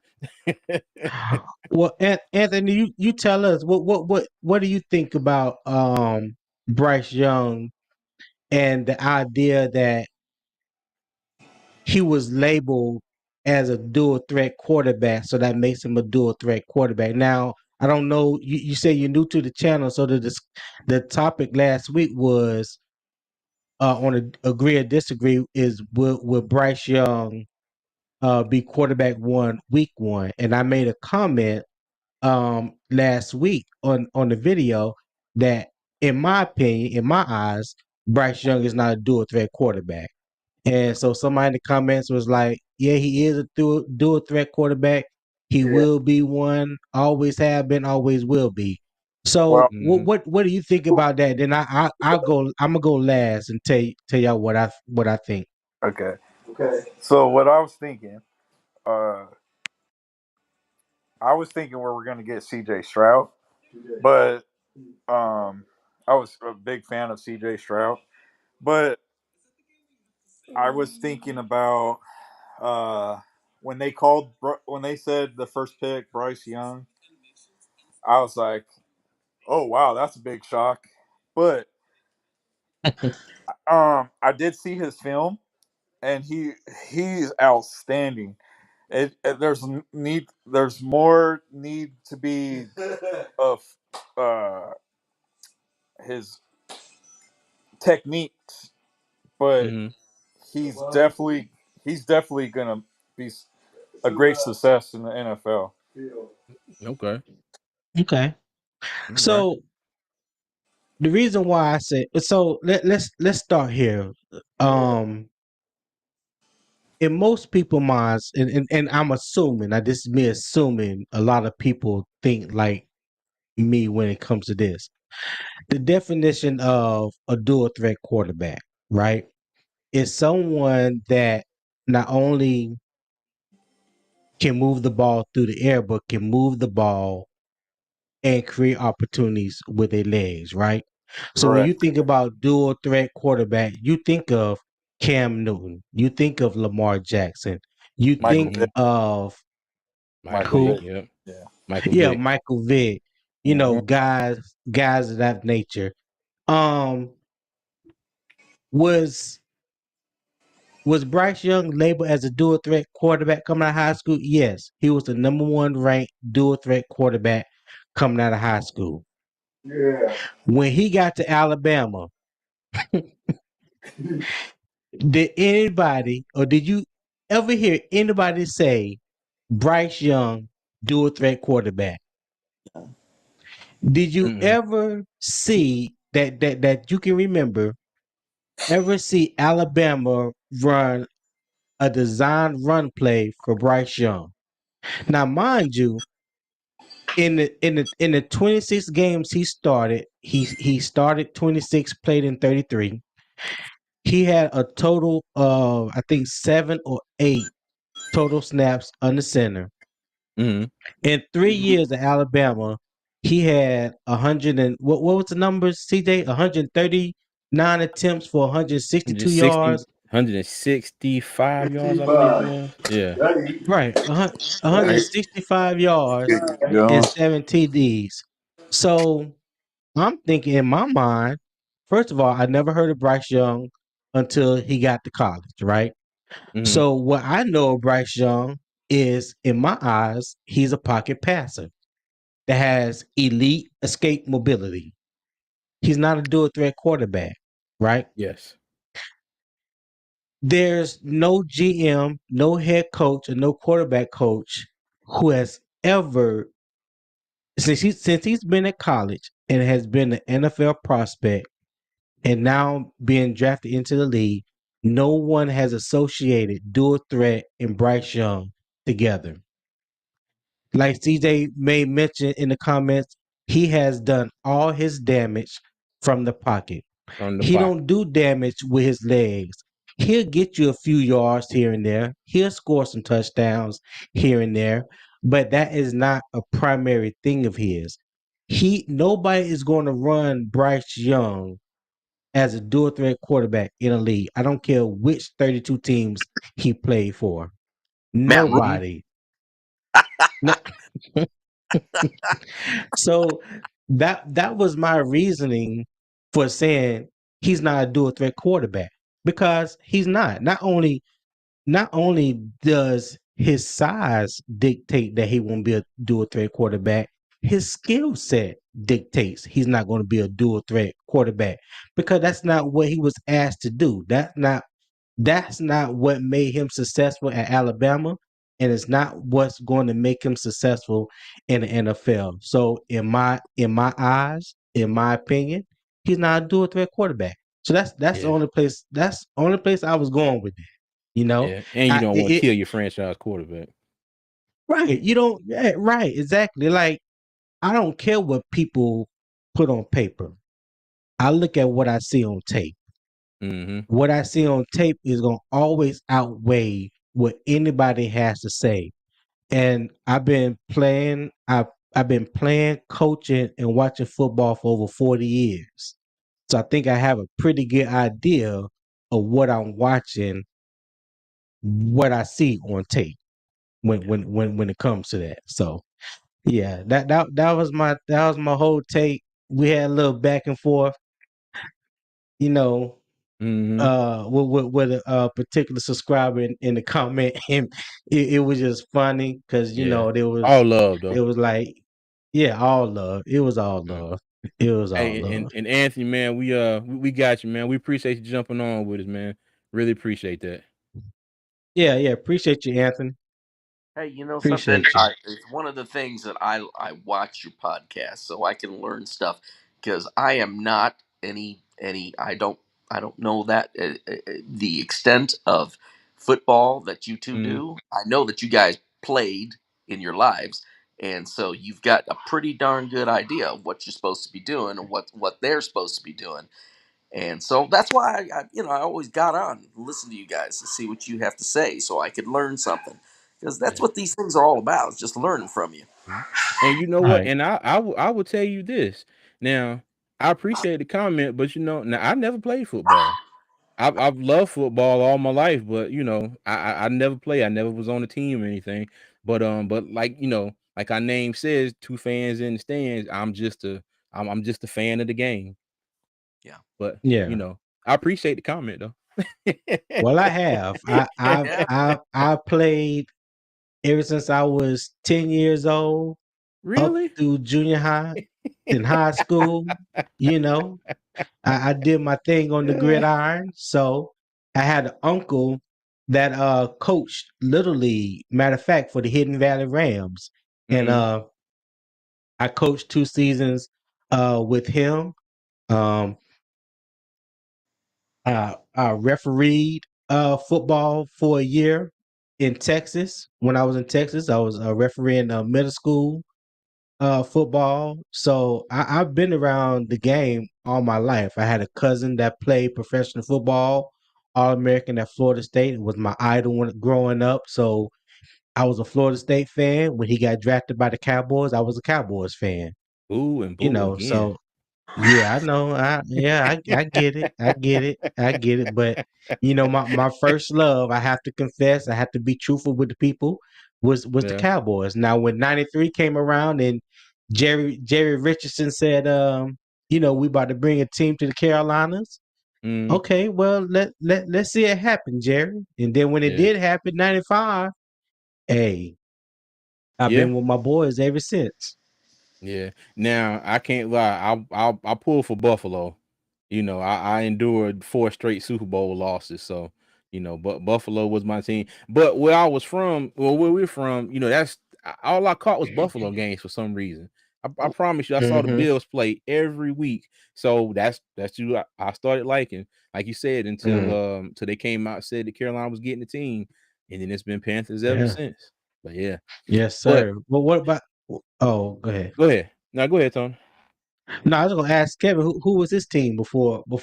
Well, Anthony, you tell us what do you think about Bryce Young and the idea that he was labeled as a dual threat quarterback, so that makes him a dual threat quarterback. Now, I don't know. You say you're new to the channel, so the topic last week was on a agree or disagree is will Bryce Young be quarterback one week one, and I made a comment last week on the video that in my opinion, in my eyes, Bryce Young is not a dual threat quarterback. And so somebody in the comments was like, yeah, he is a dual threat quarterback. He Yeah. will be one, always have been, always will be. So Well. Hmm. what do you think about that? Then I'll go, I'm gonna go last and tell y'all what I think. Okay. Okay. So what I was thinking, uh, I was thinking we were going to get C.J. Stroud, but I was a big fan of C.J. Stroud, but I was thinking about uh, when they said the first pick Bryce Young. I was like, oh wow, that's a big shock. But I did see his film, and he's outstanding. There's more need to be of uh, his techniques, but Hmm. he's definitely he's definitely gonna be a great success in the NFL. Okay. Okay. All right. So the reason why I said so let's start here. Um in most people minds, and I'm assuming, now this is me assuming a lot of people think like me when it comes to this. The definition of a dual threat quarterback, right, is someone that not only can move the ball through the air, but can move the ball and create opportunities with their legs, right? So when Right. you think about dual threat quarterback, you think of Cam Newton, you think of Lamar Jackson, you Michael think Mm-hmm. Vick. of Michael Michael who? Vick. Vick. Yep. Yeah. Michael Yeah, Vick. Michael Vick. You know, Hmm. guys of that nature. Um, was was Bryce Young labeled as a dual threat quarterback coming out of high school? Yes, he was the number one ranked dual threat quarterback coming out of high school. Yeah. When he got to Alabama, did anybody or did you ever hear anybody say Bryce Young dual threat quarterback? Did you Mm-hmm. ever see that you can remember ever see Alabama run a design run play for Bryce Young? Now, mind you, in the 26 games he started, he started 26, played in 33. He had a total of I think 7 or 8 total snaps under center. Mm-hmm. In 3 years at Alabama, he had 100 and what was the numbers, CJ? 139 attempts for 162 160, yards. 165 yards, I believe it 65. was. Yeah. Right, Right. 165 yards and Going. 7 TDs. So I'm thinking in my mind, first of all, I never heard of Bryce Young until he got to college, right? Mm-hmm. So what I know of Bryce Young is, in my eyes, he's a pocket passer that has elite escape mobility. He's not a dual threat quarterback, right? Yes. There's no GM, no head coach, or no quarterback coach who has ever, since he's been at college and has been an NFL prospect and now being drafted into the league, no one has associated dual threat and Bryce Young together. Like CJ may mention in the comments, he has done all his damage from the pocket. From the He pocket. don't do damage with his legs. He'll get you a few yards here and there. He'll score some touchdowns here and there, but that is not a primary thing of his. Nobody is going to run Bryce Young as a dual threat quarterback in a league. I don't care which 32 teams he played for. Matt Rule. Mm-hmm. Nobody. No. So that was my reasoning for saying he's not a dual threat quarterback, because he's not. Not only does his size dictate that he won't be a dual threat quarterback, his skill set dictates he's not going to be a dual threat quarterback, because that's not what he was asked to do. That's not what made him successful at Alabama, and it's not what's going to make him successful in the NFL. So in my eyes, in my opinion, he's not a dual threat quarterback. So that's the Yeah. only place I was going with it. You know, Yeah. And you I don't want to it, kill your franchise quarterback. right. You don't, yeah, right, exactly. Like, I don't care what people put on paper. I look at what I see on tape. Mm-hmm. What I see on tape is going to always outweigh what anybody has to say. And I've been playing, coaching, and watching football for over 40 years. So I think I have a pretty good idea of what I'm watching, what I see on tape when it comes to that. So yeah, that was my whole take. We had a little back and forth, you know, Mm-hmm. with a particular subscriber in the comment, and it was just funny because Yeah. there was All love it though. was like, yeah, all love. It was all Mm. love. It was all Hey, love. and Anthony, man, we got you, man. We appreciate you jumping on with us, man. Really appreciate that. Yeah, yeah. Appreciate you, Anthony. Hey, you know something? Appreciate you. It's one of the things that I watch your podcast so I can learn stuff, because I am not any I don't know that the extent of football that you two Mm. do. I know that you guys played in your lives, and so you've got a pretty darn good idea of what you're supposed to be doing and what they're supposed to be doing. And so that's why I always got on and listened to you guys to see what you have to say so I could learn something. because that's Yeah. what these things are all about. It's just learning from you. Mhm. And you know what? Right. And I will tell you this. Now, I appreciate the comment, but now I never played football. I've loved football all my life, but I never played. I never was on a team or anything. But like like our name says, two fans in the stands. I'm just a fan of the game. Yeah. But Yeah. I appreciate the comment though. Well, I have. Yeah. I played ever since I was 10 years old up Really? through junior high and high school. You know, I did my thing on the Yeah. gridiron. So I had an uncle that coached Little League, matter of fact, for the Hidden Valley Rams. And Mm, I coached 2 seasons with him. Um, I refereed football for a year in Texas. When I was in Texas, I was refereeing middle school football. So I've been around the game all my life. I had a cousin that played professional football, All American at Florida State. It was my idol when growing up. So I was a Florida State fan. When he got drafted by the Cowboys, I was a Cowboys fan. boo and You boo know, again. so yeah, I know. I get it. I get it. I get it. But my first love, I have to confess, I have to be truthful with the people, was the Yeah. Cowboys. Now when '93 came around and Jerry Richardson said, we about to bring a team to the Carolinas. Mm, Okay, well let's see it happen, Jerry. And then when it yeah. did happen, '95, hey, I've Yeah. been with my boys ever since. Yeah. Now I can't lie. I pull for Buffalo. I endured 4 straight Super Bowl losses. So, but Buffalo was my team. But where I was from, well, where we're from, that's all I caught was Buffalo games for some reason. I promise you, I saw the Mm-hmm. Bills play every week. So that's who I started liking, like you said, Mm. until they came out and said that Carolina was getting the team, and then it's been Panthers ever Yeah. since. But yeah. Yes, But sir. Well, what about? Oh, go ahead. go ahead. Now go ahead, Tony. No, I was gonna ask Kevin who was his team before the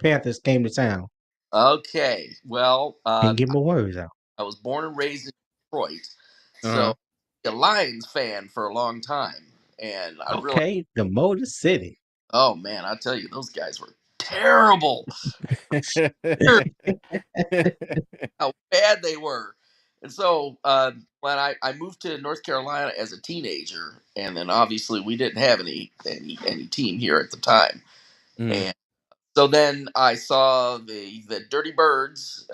Panthers came to town Okay. Well, and get my words out. I was born and raised in Detroit, Uh-huh. so a Lions fan for a long time, and I realized, Okay, the Motor City. oh man, I tell you, those guys were terrible. Terrible how bad they were. And so when I moved to North Carolina as a teenager, and then obviously we didn't have any team here at the time, Mm, and so then I saw the Dirty Birds.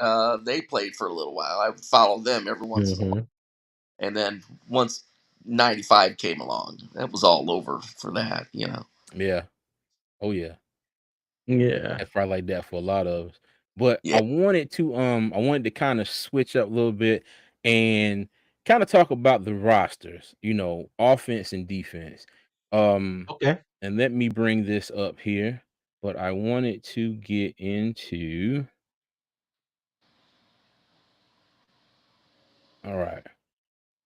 They played for a little while. I would follow them every once in a while, Mm-hmm. and then once '95 came along, that was all over for that. yeah. Oh yeah. Yeah. That's probably like that for a lot of us. But Yeah. I wanted to kind of switch up a little bit and kind of talk about the rosters, offense and defense. Um, Okay. and let me bring this up here. But I wanted to get into all right.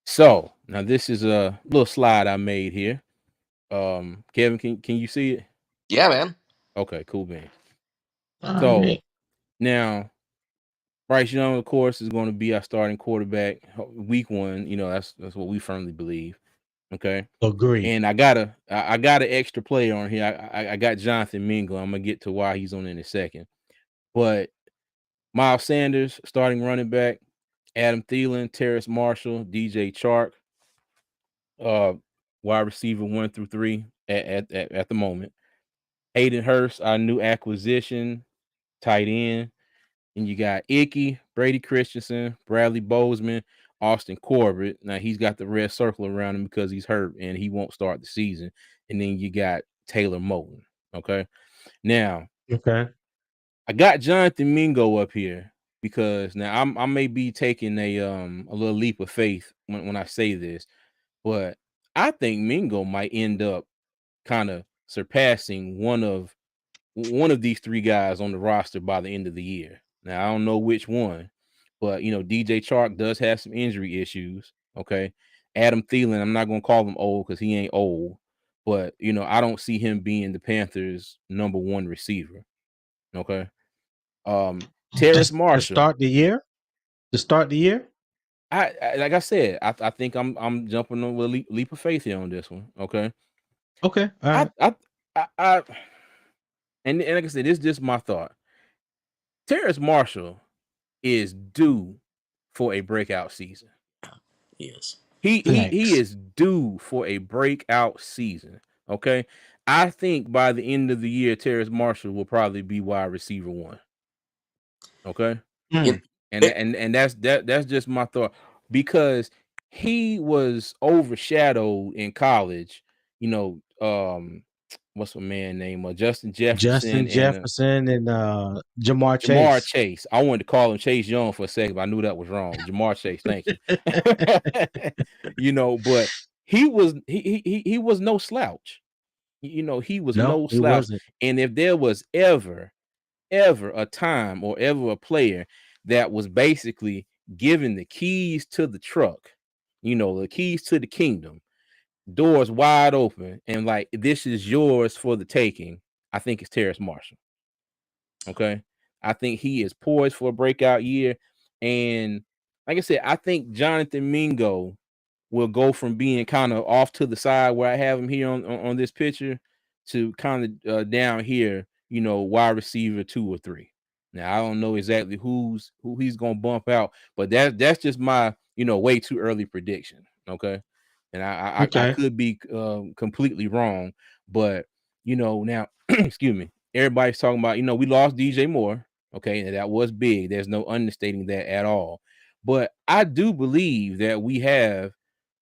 So now this is a little slide I made here. Kevin, can you see it? Yeah, man. Okay, cool, man. All So right. now Bryce Young, of course, is going to be our starting quarterback week 1. That's what we firmly believe. Okay, Agree. and I got an extra player on here. I got Jonathan Mingo. I'm gonna get to why he's on in a second. But Miles Sanders, starting running back, Adam Thielen, Terrace Marshall, DJ Chark, uh, wide receiver 1 through 3 at the moment. Hayden Hurst, our new acquisition, tight end. And you got Icky, Brady Christensen, Bradley Bozeman, Austin Corbett. Now he's got the red circle around him because he's hurt and he won't start the season. And then you got Taylor Moton. Okay. Now Okay. I got Jonathan Mingo up here because now I may be taking a little leap of faith when I say this, but I think Mingo might end up kind of surpassing one of these 3 guys on the roster by the end of the year. Now, I don't know which one, but DJ Chark does have some injury issues. Okay. Adam Thielen, I'm not gonna call him old because he ain't old, but I don't see him being the Panthers' number 1 receiver. Okay. Terrace To Marshall. start the year. to start the year? I like I said, I think I'm jumping on a leap of faith here on this one. Okay. Okay, all I right. I I and like I said, this is just my thought. Terrace Marshall is due for a breakout season. Yes. He Thanks. is due for a breakout season. Okay. I think by the end of the year, Terrace Marshall will probably be wide receiver one. Okay. In, Mm, And that's just my thought because he was overshadowed in college, you know, what's my man name? Justin Justin Jefferson and Jefferson and Jamar Jamar Chase. Chase. I wanted to call him Chase Young for a second, but I knew that was wrong. Jamar Chase, thank you. But he was no slouch. He was No, no he slouch. wasn't. And if there was ever a time or ever a player that was basically given the keys to the truck, the keys to the kingdom, doors wide open, and like this is yours for the taking. I think it's Terrace Marshall. Okay. I think he is poised for a breakout year. And like I said, I think Jonathan Mingo will go from being kind of off to the side where I have him here on this picture to kind of down here, wide receiver 2 or 3. Now I don't know exactly who he's gonna bump out, but that's just my way too early prediction. Okay. And I Okay. could be completely wrong, but now excuse me, everybody's talking about, we lost DJ Moore. Okay, and that was big. There's no understating that at all. But I do believe that we have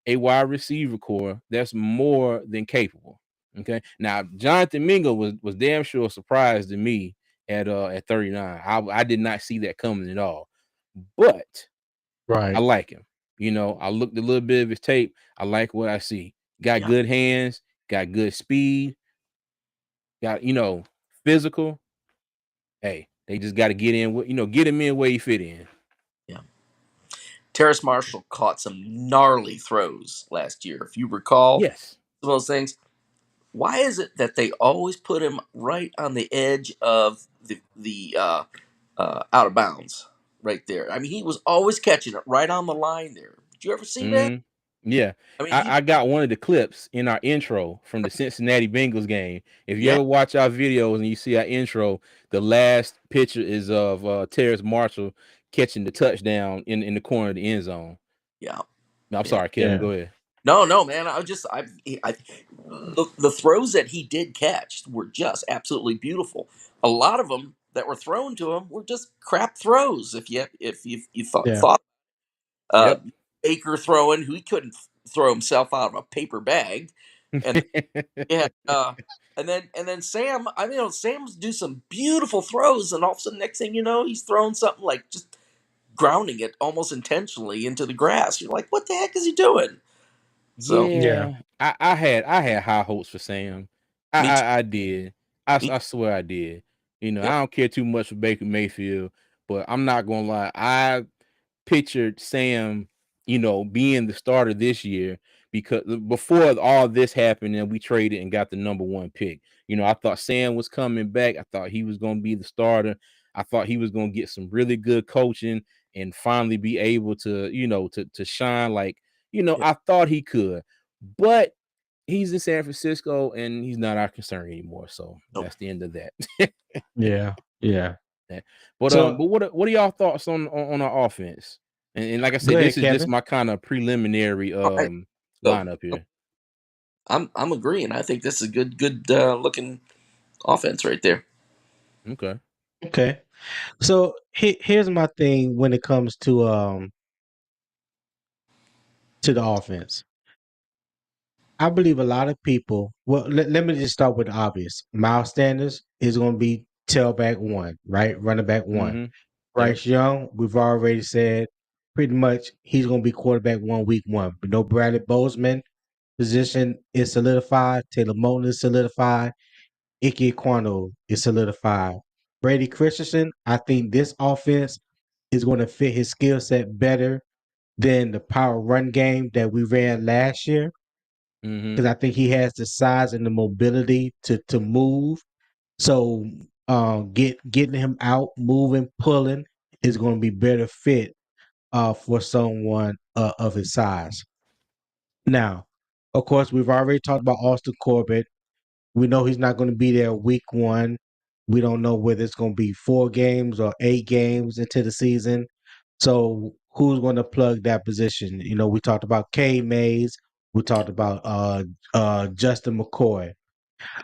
a wide receiver core that's more than capable. Okay. Now Jonathan Mingo was damn sure a surprise to me at 39. I did not see that coming at all. But I Right. like him. I looked a little bit of his tape. I like what I see. Got yeah. good hands, got good speed, got physical. Hey, they just got to get in, get him in where he fit in. Yeah. Terrace Marshall caught some gnarly throws last year. If you recall Yes. some of those things, why is it that they always put him right on the edge of the out of bounds right there? I mean, he was always catching it right on the line there. Did you ever see that? Mhm. Yeah. I mean, I got one of the clips in our intro from the Cincinnati Bengals game. If you yeah, ever watch our videos and you see our intro, the last picture is of Terrace Marshall catching the touchdown in the corner of the end zone. yeah, I'm yeah. sorry, Kevin. Yeah. Go ahead. No, no, man. The throws that he did catch were just absolutely beautiful. A lot of them that were thrown to him were just crap throws. If you Yeah. thought uh, Yep. Baker throwing, who he couldn't throw himself out of a paper bag, and yeah, and then Sam. I mean, Sam's do some beautiful throws, and all of a sudden, next thing you know, he's throwing something like just grounding it almost intentionally into the grass. You're like, what the heck is he doing? So Yeah. Yeah, I had high hopes for Sam. I me too. I, I did. Me, I swear I did. yep, I don't care too much for Baker Mayfield, but I'm not gonna lie. I pictured Sam, being the starter this year because before all this happened and we traded and got the number 1 pick. I thought Sam was coming back. I thought he was gonna be the starter. I thought he was gonna get some really good coaching and finally be able to, to shine like yep. I thought he could, but he's in San Francisco and he's not our concern anymore. So Nope. that's the end of that. Yeah. Yeah. Yeah. But So what are y'all thoughts on our offense? And like I go said, this ahead, is just Kevin. my kind of preliminary All right. So lineup here. I'm agreeing. I think this is a good looking offense right there. Okay. Okay. So here's my thing when it comes to the offense. I believe a lot of people. Well, let me just start with the obvious. Miles Sanders is going to be tailback one, right? Running back one. Mm-hmm. Yep. Bryce Young, we've already said pretty much he's going to be quarterback one week one. But no Bradley Bozeman position is solidified. Taylor Moton is solidified. Ike Quano is solidified. Brady Christensen, I think this offense is going to fit his skill set better than the power run game that we ran last year Mm-hmm. because I think he has the size and the mobility to move. So getting him out, moving, pulling is going to be better fit for someone of his size. Now, of course, we've already talked about Austin Corbett. We know he's not going to be there week 1. We don't know whether it's going to be 4 games or 8 games into the season. So who's going to plug that position? We talked about K Mays. We talked about Justin McCoy.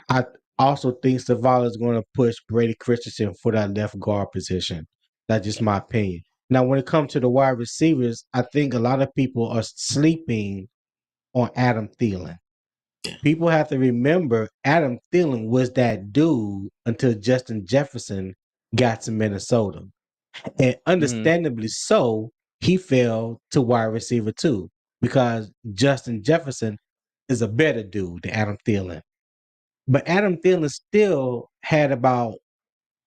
I also think Zavala is going to push Brady Christensen for that left guard position. That's just my opinion. Now, when it comes to the wide receivers, I think a lot of people are sleeping on Adam Thielen. People have to remember Adam Thielen was that dude until Justin Jefferson got to Minnesota. And Mm-hmm. understandably so, he fell to wide receiver too, because Justin Jefferson is a better dude than Adam Thielen. But Adam Thielen still had about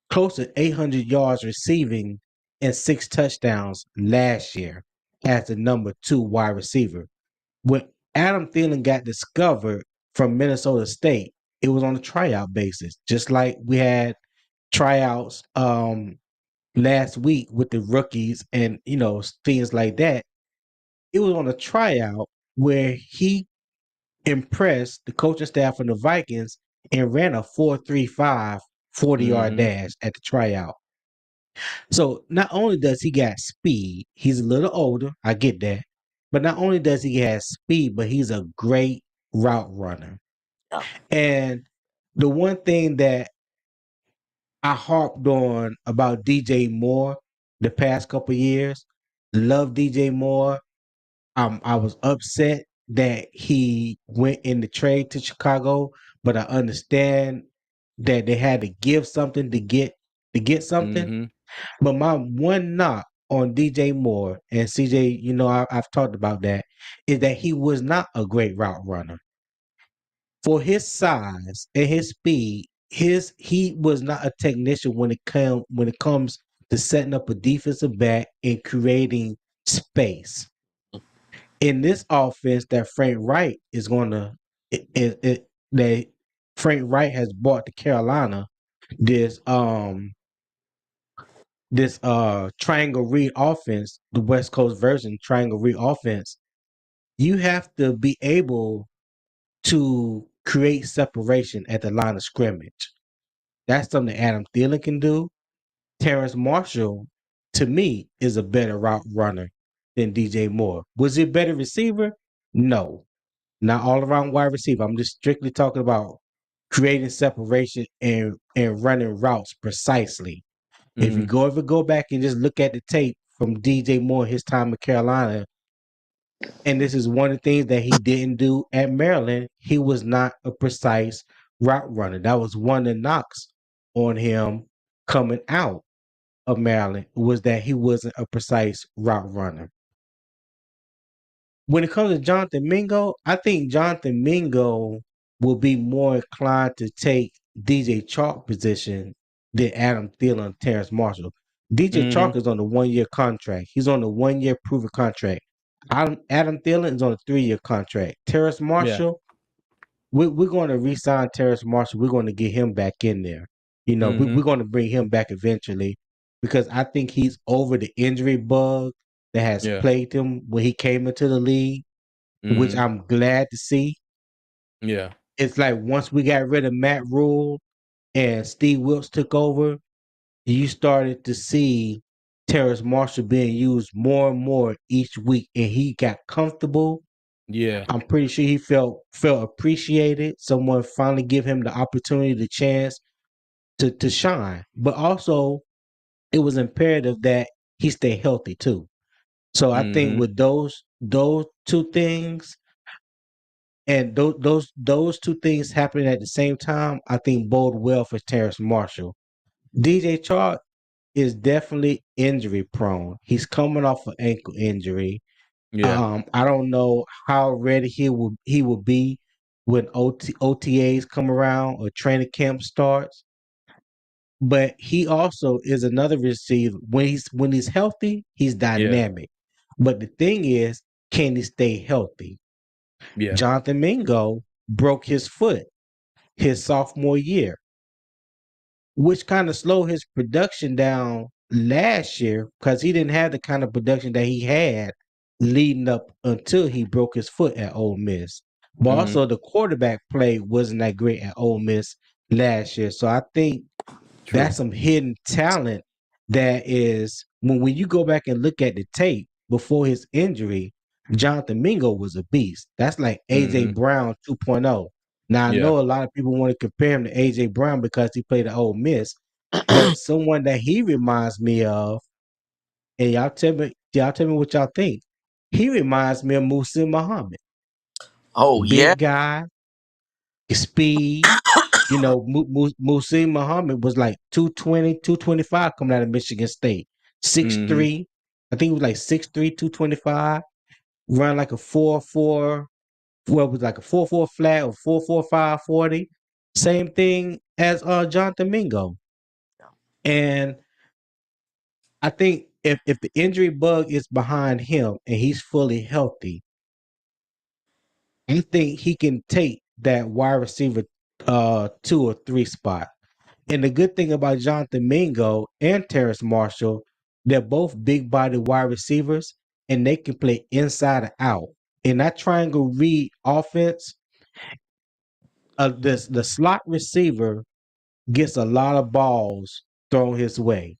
close to 800 yards receiving and 6 touchdowns last year as the number 2 wide receiver. When Adam Thielen got discovered from Minnesota State, it was on a tryout basis, just like we had tryouts last week with the rookies and things like that. It was on a tryout where he impressed the coaching staff from the Vikings and ran a 4.35 40-yard Mm-hmm. dash at the tryout. So not only does he got speed, he's a little older, I get that. But not only does he have speed, but he's a great route runner. Yeah. And the one thing that I harped on about DJ Moore the past couple years, love DJ Moore. I was upset that he went in the trade to Chicago, but I understand that they had to give something to get something. Mm-hmm. But my one knock on DJ Moore and CJ, I've talked about that, is that he was not a great route runner. For his size and his speed, he was not a technician when it comes to setting up a defensive back and creating space. In this offense that Frank Wright is going to that Frank Wright has brought to Carolina, this triangle read offense, the West Coast version triangle read offense, you have to be able to create separation at the line of scrimmage. That's something Adam Thielen can do. Terrence Marshall, to me, is a better route runner than DJ Moore. Was he a better receiver? No. Not all around wide receiver. I'm just strictly talking about creating separation and running routes precisely. If you Mm-hmm. go back and just look at the tape from DJ Moore his time in Carolina, and this is one of the things that he didn't do at Maryland, he was not a precise route runner. That was one of the knocks on him coming out of Maryland, was that he wasn't a precise route runner. When it comes to Jonathan Mingo, I think Jonathan Mingo will be more inclined to take DJ Chalk position than Adam Thielen and Terrence Marshall. DJ Mm-hmm. Chalk is on a 1-year contract. He's on a 1-year proven contract. Adam Thielen is on a 3-year contract. Terrence Yeah. Marshall, we're going to re-sign Terrence Marshall. We're going to get him back in there. Mm-hmm. We're going to bring him back eventually, because I think he's over the injury bug that has Yeah. plagued him when he came into the league, which Mm-hmm. I'm glad to see. Yeah. It's like once we got rid of Matt Rule and Steve Wilkes took over, you started to see Terrace Marshall being used more and more each week, and he got comfortable. Yeah. I'm pretty sure he felt appreciated. Someone finally give him the opportunity, the chance to shine. But also, it was imperative that he stay healthy too. So I think Mm-hmm. with those two things, and those two things happening at the same time, I think bode well for Terrace Marshall. DJ Chark is definitely injury prone. He's coming off an ankle injury. Yeah. I don't know how ready he will be when OTAs come around or training camp starts. But he also is another receiver. When he's healthy, he's Yeah. dynamic. But the thing is, can he stay healthy? Yeah. Jonathan Mingo broke his foot his sophomore year, which kind of slowed his production down last year because he didn't have the kind of production that he had leading up until he broke his foot at Ole Miss. But Mhm. also the quarterback play wasn't that great at Ole Miss last year. So I think True. that's some hidden talent that is when you go back and look at the tape before his injury, Jonathan Mingo was a beast. That's like AJ Mhm. Brown 2.0. Now I Yeah. know a lot of people want to compare him to AJ Brown because he played at Ole Miss, but someone that he reminds me of, and y'all tell me what y'all think. He reminds me of Musin Muhammad. Oh yeah. Big guy, speed. You know, Musin Muhammad was like 220, 225 coming out of Michigan State. Six Mhm. three, I think he was like 6'3", 225. Run like a 4.4, what was like a 4.4 flat or 4.45 40. Same thing as Jonathan Mingo. And I think if the injury bug is behind him and he's fully healthy, I think he can take that wide receiver 2 or 3 spot. And the good thing about Jonathan Mingo and Terrace Marshall, they're both big body wide receivers and they can play inside and out. In that triangle read offense, the slot receiver gets a lot of balls thrown his way.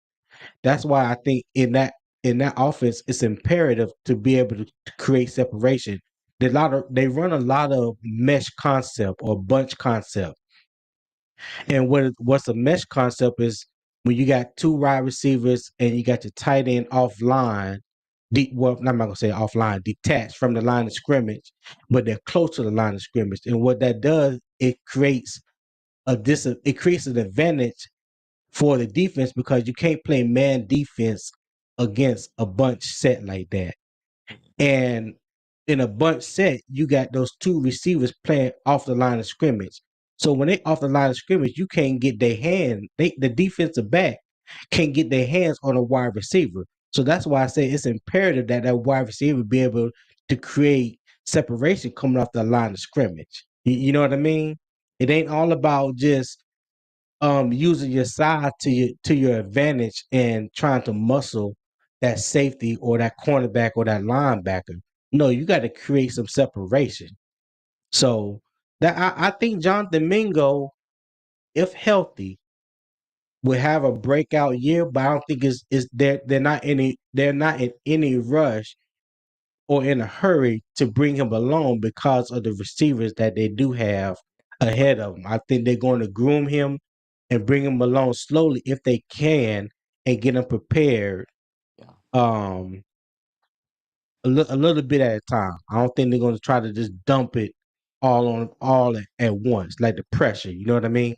That's why I think in that offense, it's imperative to be able to create separation. They run a lot of mesh concept or bunch concept. And what's a mesh concept is when you got two wide receivers and you got your tight end offline, well, I'm not gonna say offline, detached from the line of scrimmage, but they're close to the line of scrimmage. And what that does, it creates an advantage for the defense because you can't play man defense against a bunch set like that. And in a bunch set, you got those two receivers playing off the line of scrimmage. So when they off the line of scrimmage, you can't get their hand. The defensive back can't get their hands on a wide receiver. So that's why I say it's imperative that that wide receiver be able to create separation coming off the line of scrimmage. You know what I mean? It ain't all about just using your side to your advantage and trying to muscle that safety or that cornerback or that linebacker. No, you got to create some separation. So that I think Jonathan Mingo, if healthy, will have a breakout year, but I don't think is they're not in any rush or in a hurry to bring him along because of the receivers that they do have ahead of him. I think they're going to groom him and bring him along slowly if they can and get him prepared Yeah. um a little bit at a time. I don't think they're going to try to just dump it all at once, like the pressure. You know what I mean?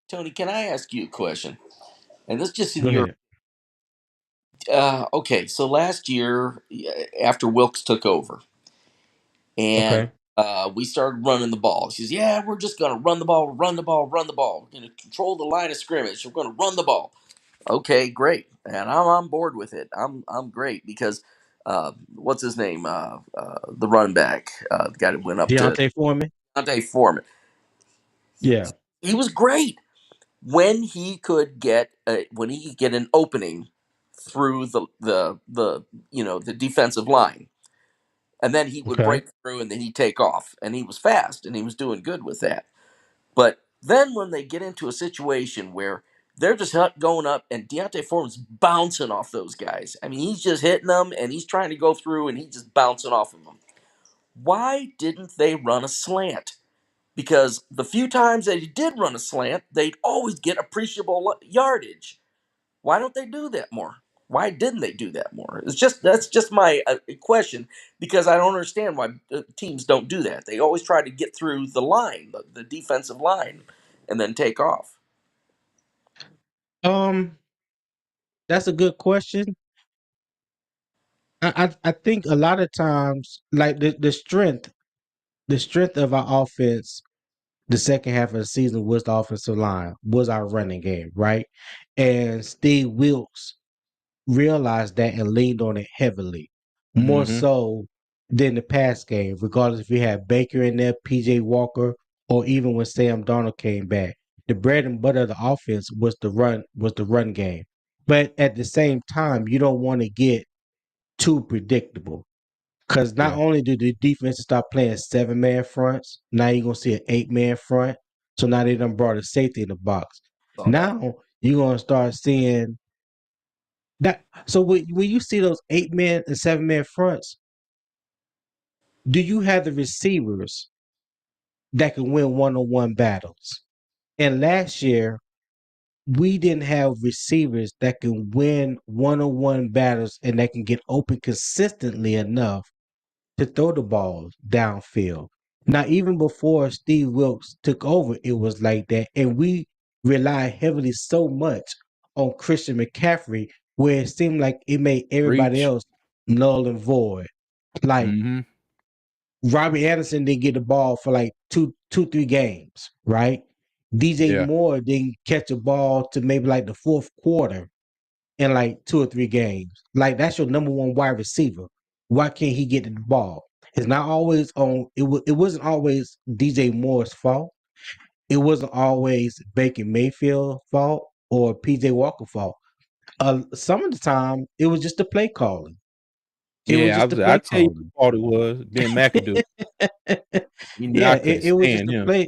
Tony, can I ask you a question? And this just in Go your ahead. okay. So last year, after Wilkes took over, and Okay. we started running the ball. She says, "Yeah, we're just going to run the ball, run the ball, run the ball. We're going to control the line of scrimmage. We're going to run the ball." Okay, great, and I'm on board with it. I'm great because what's his name? The running back, the guy that went up to Deontay Foreman. Dante Foreman. Yeah. He was great when he could get an opening through the defensive line, and then he would Okay. break through and then he'd take off, and he was fast and he was doing good with that. But then when they get into a situation where they're just going up and Deontay Foreman's bouncing off those guys. I mean, he's just hitting them and he's trying to go through and he's just bouncing off of them. Why didn't they run a slant? Because the few times that he did run a slant, they'd always get appreciable yardage. Why don't they do that more? Why didn't they do that more? That's just my question because I don't understand why teams don't do that. They always try to get through the line, the defensive line, and then take off. Um, that's a good question. I think a lot of times, like the strength of our offense, the second half of the season was the offensive line, was our running game, right? And Steve Wilkes realized that and leaned on it heavily, more Mhm. so than the pass game, regardless if you had Baker in there, PJ Walker, or even when Sam Darnold came back. The bread and butter of the offense was the run game. but at the same time, you don't want to get too predictable. Because not Yeah. only do the defenses start playing 7-man fronts, now you're gonna see an 8-man front. So now they done brought a safety in the box. Saw that. Now you're gonna start seeing that. So when you see those 8-man and 7-man fronts, do you have the receivers that can win one-on-one battles? And last year, we didn't have receivers that can win one-on-one battles and that can get open consistently enough to throw the ball downfield. Now, even before Steve Wilkes took over, it was like that. And we rely heavily so much on Christian McCaffrey, where it seemed like it made everybody Reach. else null and void. Like Mm-hmm. Robbie Anderson didn't get the ball for like 3 games, right? DJ Yeah. Moore didn't catch a ball to maybe like the fourth quarter in like 2 or 3 games. Like that's your number one wide receiver. Why can't he get the ball? It's not always on. It wasn't always DJ Moore's fault. It wasn't always Baker Mayfield's fault or PJ Walker's fault. Some of the time, it was just the play calling. It was Yeah, just the I play tell you calling. what thought it was. Ben McAdoo. You know, Yeah, I couldn't it was just stand the him. play.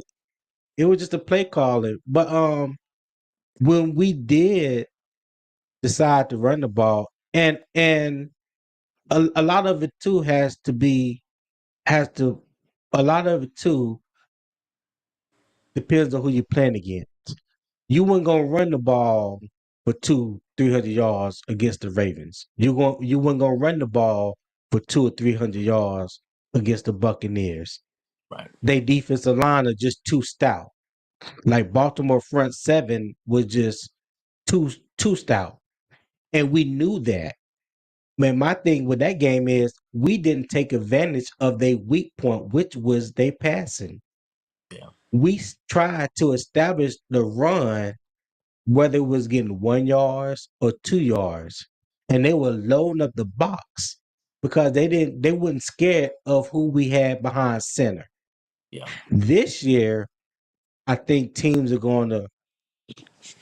It was just the play calling. But when we did decide to run the ball, and a lot of it too has to a lot of it too depends on who you're playing against. You weren't gonna run the ball for 300 yards against the Ravens. You weren't gonna run the ball for 2 or 300 yards against the Buccaneers. Right. They defensive line are just too stout. Like Baltimore front seven was just too stout. And we knew that. Man, my thing with that game is we didn't take advantage of their weak point, which was they passing. Yeah. Tried to establish the run, whether it was getting 1 yards or 2 yards, and they were loading up the box because they weren't scared of who we had behind center. Yeah. This year, I think teams are going to.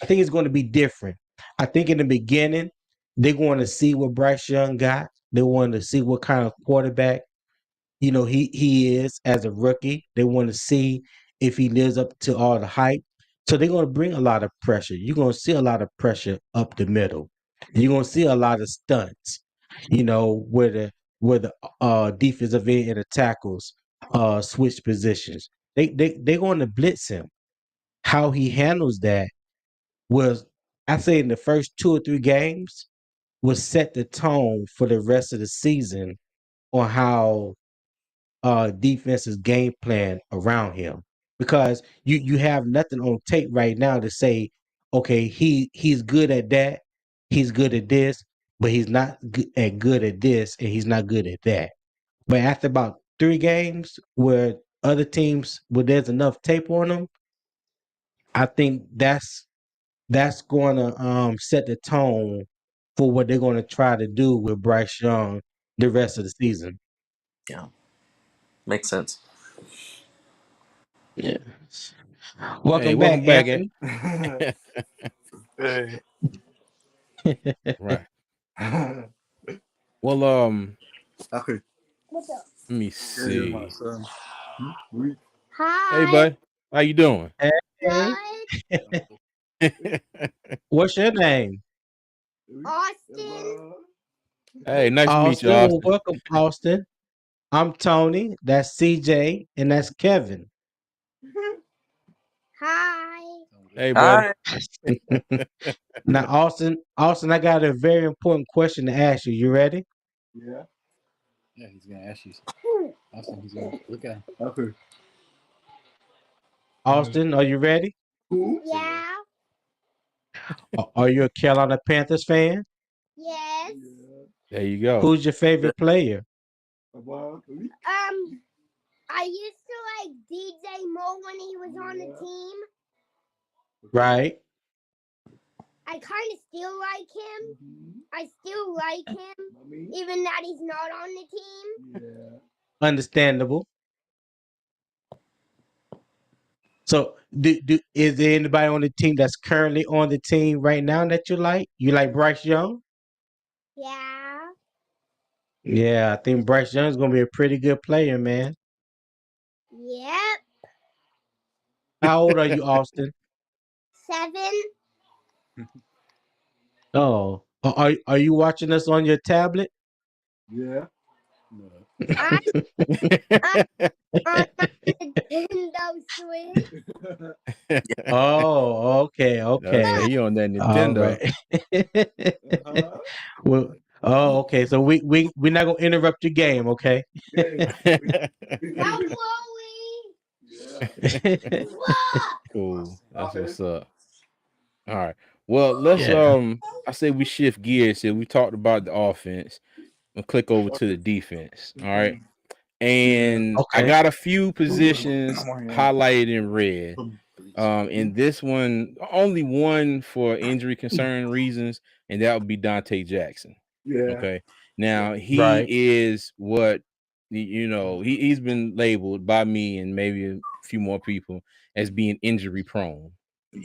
I think it's going to be different. I think in the beginning, they're going to see what Bryce Young got. They want to see what kind of quarterback he is as a rookie. They want to see if he lives up to all the hype. So they're going to bring a lot of pressure. You're going to see a lot of pressure up the middle. You're going to see a lot of stunts. Where the defensive end and the tackles switch positions. They're going to blitz him. How he handles that was, I say, in the first 2 or 3 games, will set the tone for the rest of the season on how defense's game plan around him, because you have nothing on tape right now to say, okay, he's good at that, he's good at this, but he's not good at this, and he's not good at that. But after about 3 games, where other teams, where there's enough tape on them, I think that's going to set the tone for what they're going to try to do with Bryce Young the rest of the season. Yeah. Makes sense. Yeah. Hey, Welcome back, welcome back. Anthony. Hey. Right. Well, Okay. let me Yeah, you're my see. son. Hey, Hi. bud, how you doing? Hey, Good. what's your name? Austin. Hey, nice to meet you, Austin. Well, Austin. welcome, Austin. I'm Tony. That's CJ, and that's Kevin. Hi. Hey, buddy. Hi. Now, Austin, I got a very important question to ask you. You ready? Yeah. Yeah, he's gonna ask you. Austin, he's gonna look at him. Okay. Austin, are you ready? Who? Yeah. Are you a Carolina Panthers fan? Yes. There you go. Who's your favorite player? I used to like DJ Mo when he was on the team. Right? I kind of still like him. I still like him, even that he's not on the team. Understandable. So, is there anybody on the team that's currently on the team right now that you like? You like Bryce Young? Yeah. Yeah, I think Bryce Young's gonna be a pretty good player, man. Yep. How old are you, Austin? 7. Oh, are you watching us on your tablet? Yeah. I on my Nintendo Switch. Oh, okay, Oh yeah, okay. he on that All Nintendo. right. Uh-huh. Well, oh, okay. So we're not gonna interrupt your game, okay? Yeah. Now, Chloe. Yeah. What? Cool. That's Okay. what's up. All right. Well, let's Yeah. I say we shift gears here. We talked about the offense and click over to the defense. All right. Yeah. And I Okay. got a few positions I'm on here. highlighted in red. In this one, only one for injury concern reasons, and that would be Dante Jackson. Yeah. Okay. Now he Right. is what he's been labeled by me and maybe a few more people as being injury prone.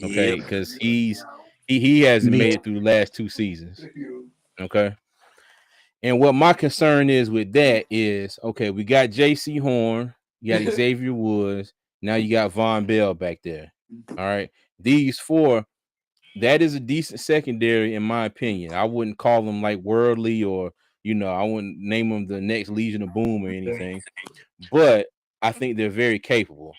Okay, Yep. because he hasn't Me. made it through the last 2 seasons. Okay. And what my concern is with that is, okay, we got J.C. Horn, you got Xavier Woods, now you got Von Bell back there. All right. These four, that is a decent secondary, in my opinion. I wouldn't call them like worldly or, I wouldn't name them the next Legion of Boom or anything, but I think they're very capable.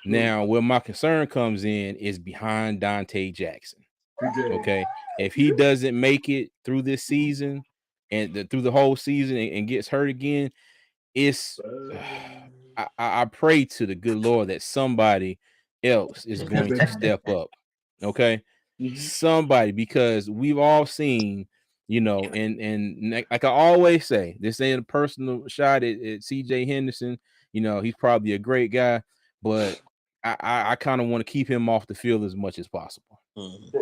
Now, where my concern comes in is behind Dante Jackson. Okay. If he doesn't make it through this season and through the whole season and gets hurt again, it's I pray to the good Lord that somebody else is going to step up. Okay. Somebody, because we've all seen, and like I always say, this ain't a personal shot at CJ Henderson. He's probably a great guy, but I kind of want to keep him off the field as much as possible.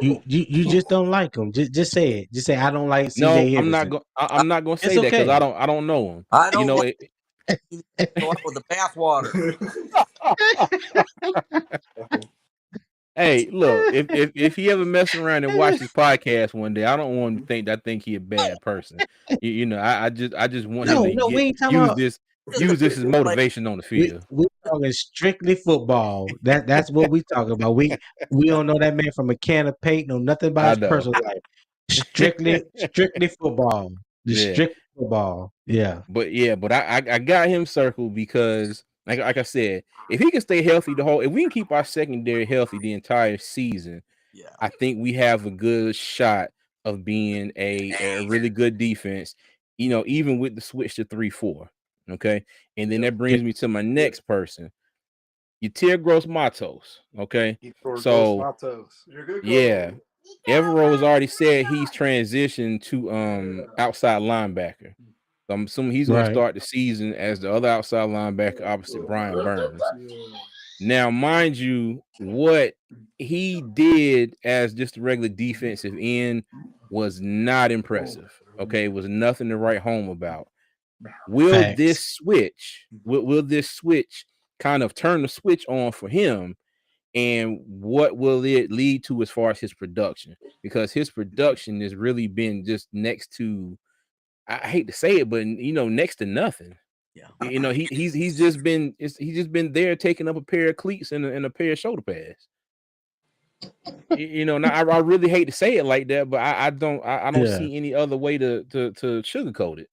You just don't like him. Just say it. Just say I don't like No, CJ I'm not Henderson. going. I, I'm not going to It's say that because okay. I don't know him. I You don't know like it. to go out with the bathwater. Hey, look, if he ever mess around and watch this podcast one day, I don't want him to think that I think he a bad person. I just want him No, to no, we get ain't talking about. Just a use this as like motivation on the field. We talking strictly football. That's what we talking about. We don't know that man from a can of paint. Know nothing about I his know. personal life. Strictly football. The Yeah, strict football. Yeah. but I got him circled because like I said, if he can stay healthy if we can keep our secondary healthy the entire season, yeah. I think we have a good shot of being a really good defense, even with the switch to 3-4. Okay. And then that Yeah. brings me to my next person, Yatir Gross Matos. Okay. Igor Dos So Matos. You're a good yeah, goal. Evero has already said he's transitioned to outside linebacker. So I'm assuming he's gonna Right. start the season as the other outside linebacker opposite Brian Burns. Yeah. Now, mind you, what he did as just a regular defensive end was not impressive. Okay, it was nothing to write home about. Will this Facts. switch? Will this switch kind of turn the switch on for him? And what will it lead to as far as his production? Because his production has really been just next to, I hate to say it, but next to nothing. Yeah. He's just been there taking up a pair of cleats and a pair of shoulder pads. Now I really hate to say it like that, but I don't Yeah. see any other way to sugarcoat it.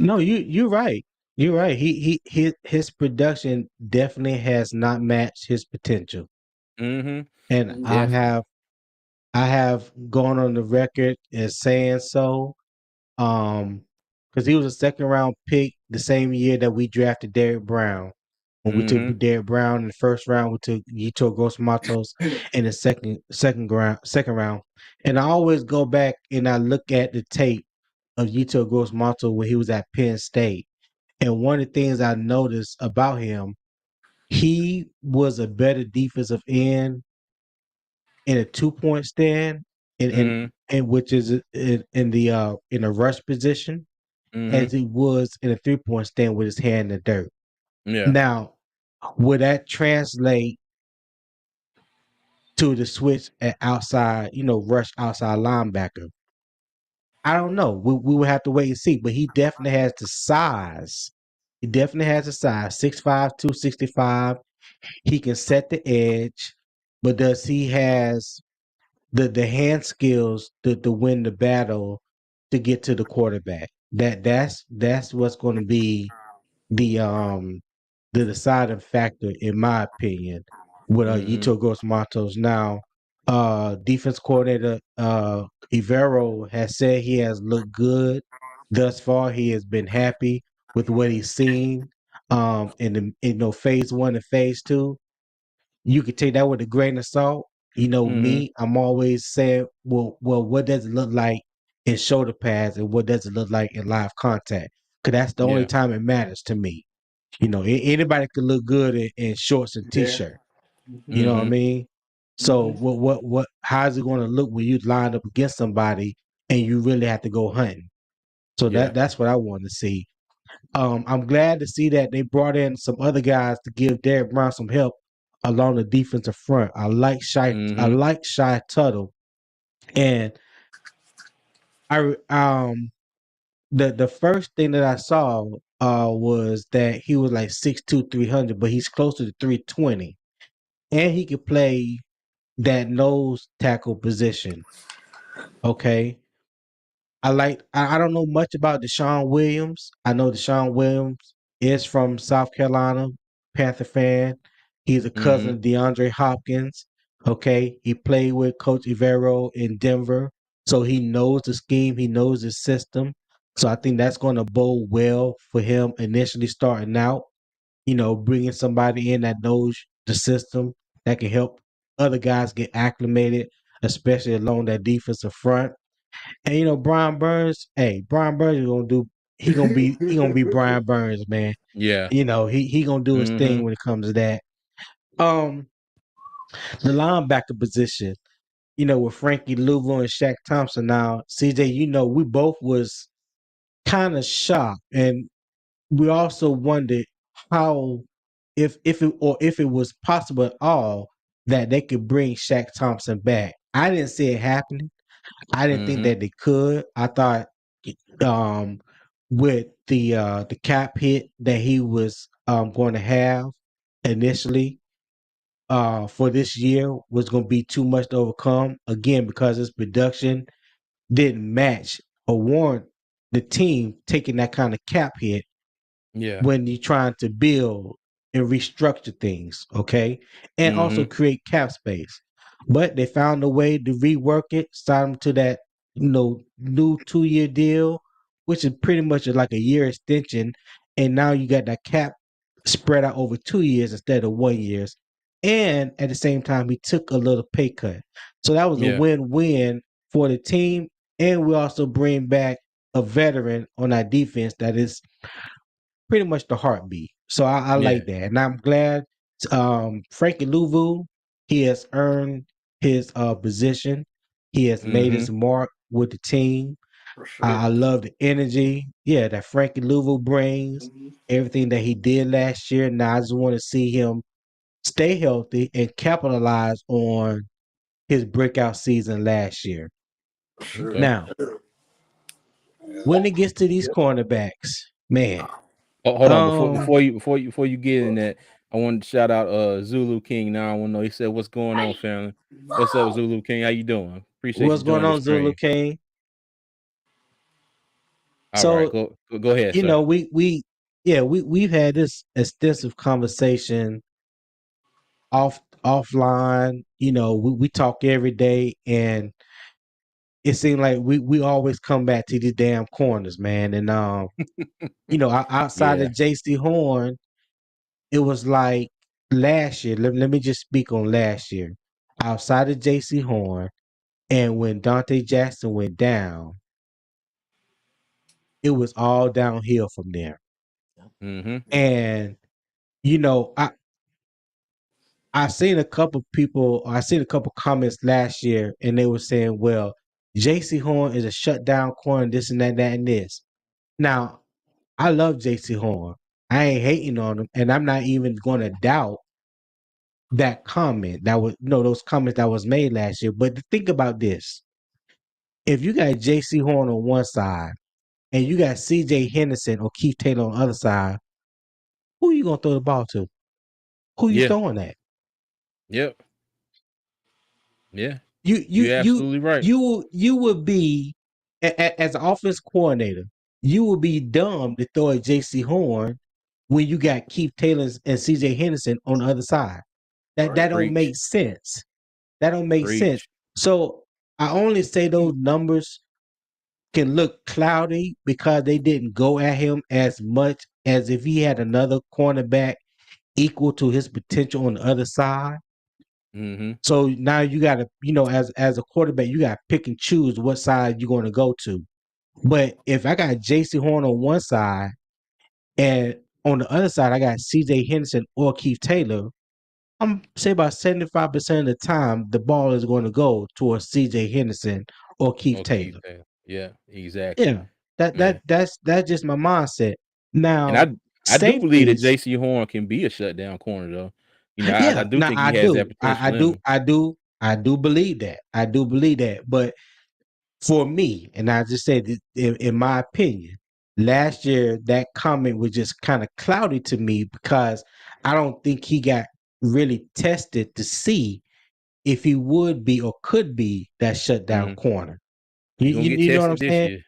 No, you're right. You're right. His production definitely has not matched his potential. Mm-hmm. And Definitely. I have gone on the record as saying so. Because he was a second round pick the same year that we drafted Derrick Brown. When we took Mm-hmm. Derrick Brown in the first round, we took Yito Gross Matos in the second round. And I always go back and I look at the tape of Yito Gross Matos when he was at Penn State. And one of the things I noticed about him, he was a better defensive end in a 2-point stand, Mm-hmm. and which is in a rush position, Mm-hmm. as he was in a 3-point stand with his hand in the dirt. Yeah. Now, would that translate to the switch at outside, rush outside linebacker. I don't know. We will have to wait and see, but he definitely has the size. He definitely has the size. 6'5", 265. He can set the edge, but does he has the hand skills to win the battle to get to the quarterback? That's what's going to be the um the deciding factor, in my opinion, with Mm-hmm. Yito Gross Matos. Now, defense coordinator Ivero has said he has looked good thus far. He has been happy with what he's seen in the phase one and phase two. You could take that with a grain of salt. Mm-hmm. Me, I'm always saying, well, what does it look like in shoulder pads, and what does it look like in live contact? Because that's the only Yeah. time it matters to me. Anybody could look good in shorts and Yeah. t-shirt. You know what I Mm-hmm. mean? So what how's it going to look when you lined up against somebody and you really have to go hunting? So Yeah. that's what I want to see. I'm glad to see that they brought in some other guys to give Derek Brown some help along the defensive front. I Mm-hmm. like Shy Tuttle, and the first thing that I saw was that he was like 6'2", 300, but he's closer to 320, and he could play that nose tackle position. Okay, I don't know much about Deshaun Williams. I know Deshaun Williams is from South Carolina, Panther fan. He's a cousin Mm-hmm. of DeAndre Hopkins. Okay. He played with Coach Ivero in Denver. So he knows the scheme, he knows the system. So I think that's going to bode well for him initially starting out, bringing somebody in that knows the system that can help other guys get acclimated, especially along that defensive front. And Brian Burns, hey, Brian Burns is gonna do. He gonna be Brian Burns, man. Yeah. He gonna do his Mm-hmm. thing when it comes to that. Um, the linebacker position, with Frankie Louvo and Shaq Thompson. Now, CJ, we both was kind of shocked, and we also wondered how, if it was possible at all that they could bring Shaq Thompson back. I didn't see it happening. I didn't think Mm-hmm. that they could. I thought um with the cap hit that he was going to have initially for this year was going to be too much to overcome, again, because his production didn't match or warrant the team taking that kind of cap hit Yeah. when you're trying to build and restructure things, okay, and also Mm-hmm. create cap space. But they found a way to rework it, sign them to that new 2-year deal, which is pretty much like a year extension, and now you got that cap spread out over 2 years instead of 1 year. And at the same time, he took a little pay cut, so that was a Yeah. win-win for the team. And we also bring back a veteran on our defense that is pretty much the heartbeat. So I Yeah. like that, and I'm glad. Frankie Louvu, he has earned his position. He has made Mm-hmm. his mark with the team. For sure. I love the energy, yeah, that Frankie Louvu brings. Everything that he did last year. Now I just want to see him stay healthy and capitalize on his breakout season last year. For sure. Okay. Now, when it gets to these cornerbacks, man, Oh, hold on. Before um, before you before you before you get in that, I wanted to shout out Zulu King. Now I want to know. He said, "What's going on, family? What's up, Zulu King? How you doing? Appreciate you what's going joining the on, Zulu stream. King? All right, So go ahead, sir. we've had this extensive conversation offline. We talk every day, and it seemed like we always come back to these damn corners, man. And outside Yeah. of JC Horn, it was like last year. Let me just speak on last year. Outside of JC Horn, and when Dante Jackson went down, it was all downhill from there. Mm-hmm. And you know, I I seen a couple comments last year, and they were saying, well, JC Horn is a shutdown corner, this and that, and this. Now, I love JC Horn. I ain't hating on him, and I'm not even going to doubt that comment that was those comments that was made last year. But think about this: if you got J.C. Horn on one side and you got C.J. Henderson or Keith Taylor on the other side, who you gonna throw the ball to? Who you Yeah. throwing at? Yep. Yeah. You you You're you absolutely right. you would be as an offense coordinator, you would be dumb to throw at J.C. Horn when you got Keith Taylor and C.J. Henderson on the other side. That Right. don't Preach. make sense. That don't make sense. Preach. So I only say those numbers can look cloudy because they didn't go at him as much as if he had another cornerback equal to his potential on the other side. Mm-hmm. So now you got to, as a quarterback, you got to pick and choose what side you're going to go to. But if I got J.C. Horn on one side and on the other side I got C.J. Henderson or Keith Taylor, I'm say about 75% of the time the ball is going to go towards C.J. Henderson or Keith Or Keith Taylor. Taylor. Yeah, exactly. Yeah, that Yeah. that that's just my mindset. And Now I do believe that safeties, J.C. Horn can be a shutdown corner though. I yeah. do Now think I he has do, that potential in him. I do believe that. I do believe that. But for me, and I just said it, in my opinion, last year that comment was just kind of cloudy to me because I don't think he got really tested to see if he would be or could be that shutdown Mm-hmm. corner. He gonna get You know what I'm tested this saying? year.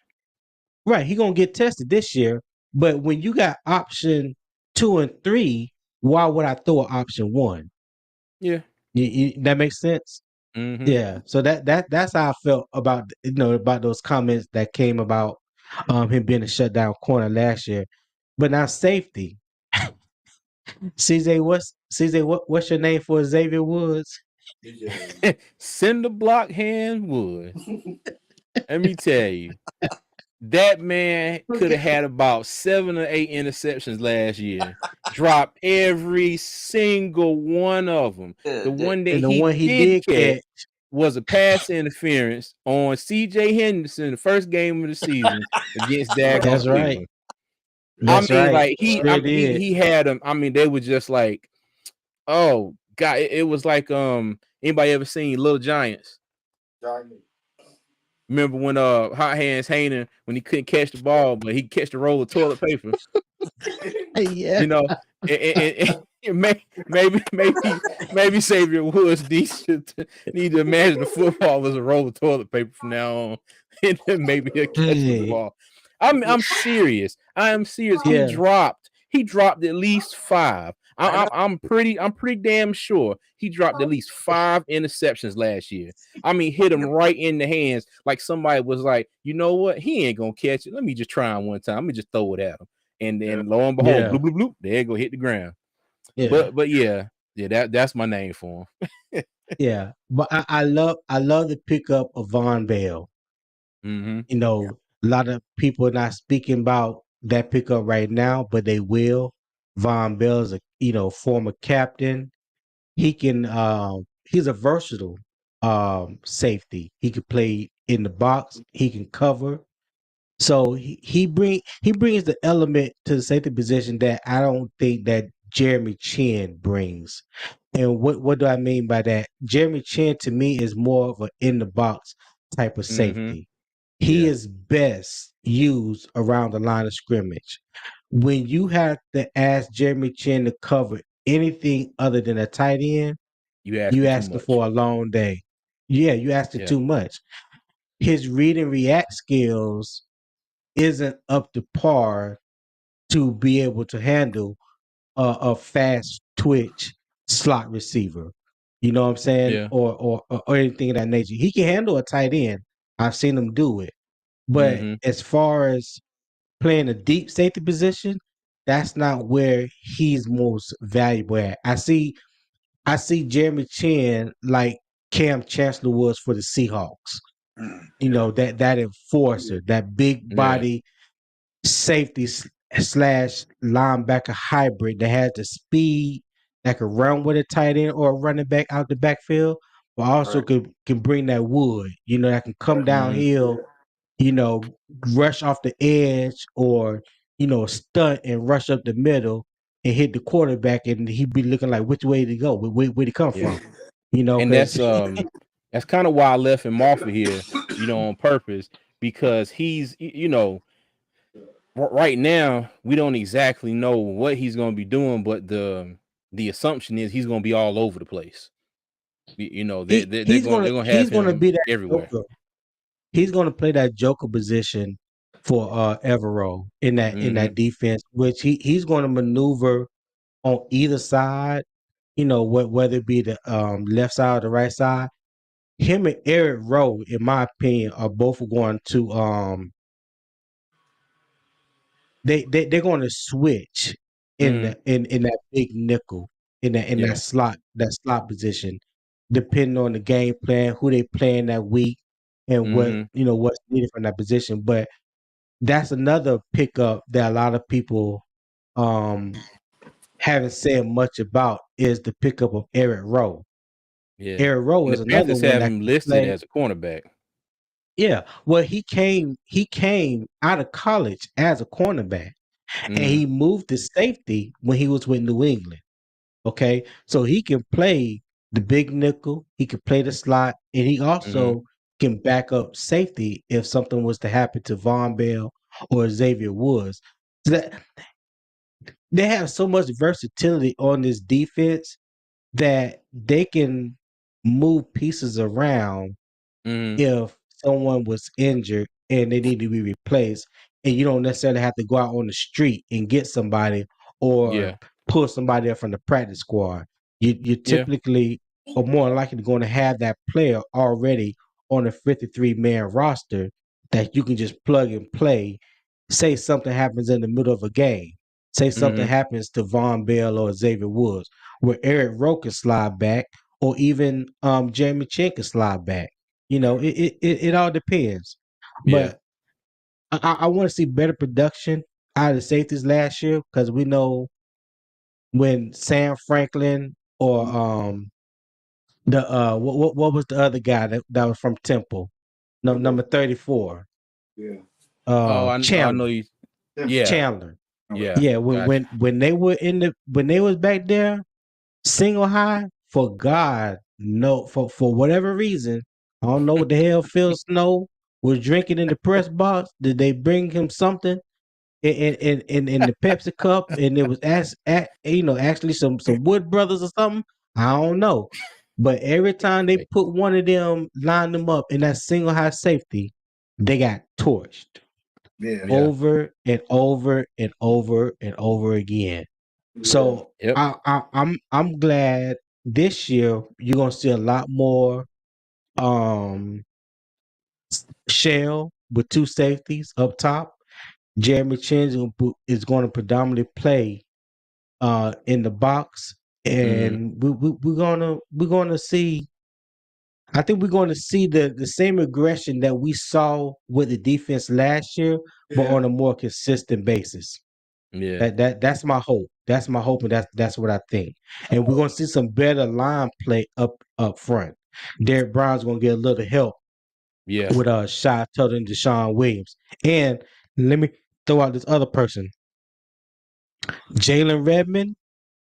Right, he gonna get tested this year. But when you got option 2 and 3, why would I throw an option 1? Yeah. That makes sense. Mm-hmm. Yeah. So that's how I felt about about those comments that came about him being a shutdown corner last year. But now safety, CJ? What's your name for Xavier Woods? DJ. Cinder block hand wood. Let me tell you. That man could have had about 7 or 8 interceptions last year. Dropped every single one of them. The one that And the he one he did did catch catch, was a pass interference on C.J. Henderson, the first game of the season against daggone that's right. Cleveland. I That's mean, right. like Sure did. he had them. I mean, they were just like, oh God, it was like anybody ever seen Little Giants? Johnny. Remember when Hot Hands Hayner when he couldn't catch the ball, but he catch the roll of toilet paper. Yeah. You know, maybe Xavier Woods need to imagine the football as a roll of toilet paper from now on, and then maybe he'll catch the Hey. ball. I'm serious. I am serious. Yeah. He dropped at least 5. I know. I'm pretty damn sure he dropped at least 5 interceptions last year. I mean, hit him right in the hands, like somebody was like, you know what, he ain't gonna catch it. Let me just try him one time. Let me just throw it at him. And Yeah. then lo and behold, Yeah. bloop bloop bloop, there you go, hit the ground. Yeah. But yeah, that's my name for him. Yeah. But I love the pickup of Von Bell. Mm-hmm. A lot of people are not speaking about that pickup right now, but they will. Von Bell is a former captain. He can he's a versatile safety. He can play in the box, he can cover. So he brings the element to the safety position that I don't think that Jeremy Chin brings. And what do I mean by that? Jeremy Chin to me is more of an in the box type of Mm-hmm. safety. He Yeah. is best used around the line of scrimmage. When you have to ask Jeremy Chin to cover anything other than a tight end, You you asking too asking much. for a long day. Yeah, you asking Yeah. too much. His read and react skills isn't up to par to be able to handle a fast twitch slot receiver. You know what I'm saying? Yeah. Or anything of that nature. He can handle a tight end. I've seen him do it. But Mm-hmm. as far as playing a deep safety position, that's not where he's most valuable at. I see Jeremy Chin like Cam Chancellor was for the Seahawks. Yeah. That enforcer, that big Yeah. body safety slash linebacker hybrid that has the speed that can run with a tight end or a running back out the backfield, but also Right. can bring that wood, that can come Mm-hmm. downhill, you know, rush off the edge or, stunt and rush up the middle and hit the quarterback, and he'd be looking like which way to go, where'd he come Yeah. from, you know? And Because that's kind of why I left him off of here, on purpose, because he's right now we don't exactly know what he's going to be doing, but the assumption is he's going to be all over the place. They're going to have he's gonna him be that everywhere. joker. He's gonna play that joker position for Evero in Mm-hmm. that defense, which he's gonna maneuver on either side. Whether it be the left side or the right side. Him and Eric Rowe, in my opinion, are both going to they're going to switch in Mm-hmm. in that big nickel in Yeah. that slot position, depending on the game plan, who they playing that week, and Mm-hmm. what's needed from that position. But that's another pickup that a lot of people um haven't said much about is the pickup of Eric Rowe. Yeah. Eric Rowe And is the another Panthers one have that him can listed play. as a cornerback. Yeah, well, he came out of college as a cornerback, and Mm-hmm. he moved to safety when he was with New England. Okay, so he can play the big nickel, he can play the slot, and he Mm-hmm. also can back up safety if something was to happen to Von Bell or Xavier Woods. So that they have so much versatility on this defense that they can move pieces around Mm-hmm. if someone was injured and they need to be replaced, and you don't necessarily have to go out on the street and get somebody or Yeah. pull somebody up from the practice squad. You Yeah. typically are more likely going to have that player already on a 53-man roster that you can just plug and play. Say something happens in the middle of a game. Say something Mm-hmm. happens to Von Bell or Xavier Woods, where Eric Rowe can slide back, or even Jeremy Chin can slide back. It all depends. Yeah. But I want to see better production out of the safeties last year, because we know when Sam Franklin or the what was the other guy that was from Temple? No, number 34. Yeah. Oh, I know Chandler. you. Yeah. Chandler. Yeah. Yeah, Gotcha. when they were when they was back there, single high, for God, no, for whatever reason, I don't know what the hell Phil Snow was drinking in the press box. Did they bring him something in the Pepsi cup, and it was actually some Wood Brothers or something? I don't know. But every time they Hey, put one of them, line them up in that single high safety, they got torched Yeah. yeah. over and over and over and over again. Yeah. So Yep. I'm glad this year you're gonna see a lot more um shell with two safeties up top. Jeremy Chin is going to predominantly play in the box, Mm-hmm. and we're gonna see. I think we're going to see the same aggression that we saw with the defense last year, but Yeah. on a more consistent basis. Yeah. That's my hope. That's my hope, and that's what I think. And we're gonna see some better line play up front. Derek Brown's gonna get a little help Yeah. with Shy Tuttle and Deshaun Williams. And let me throw out this other person, Jalen Redmond,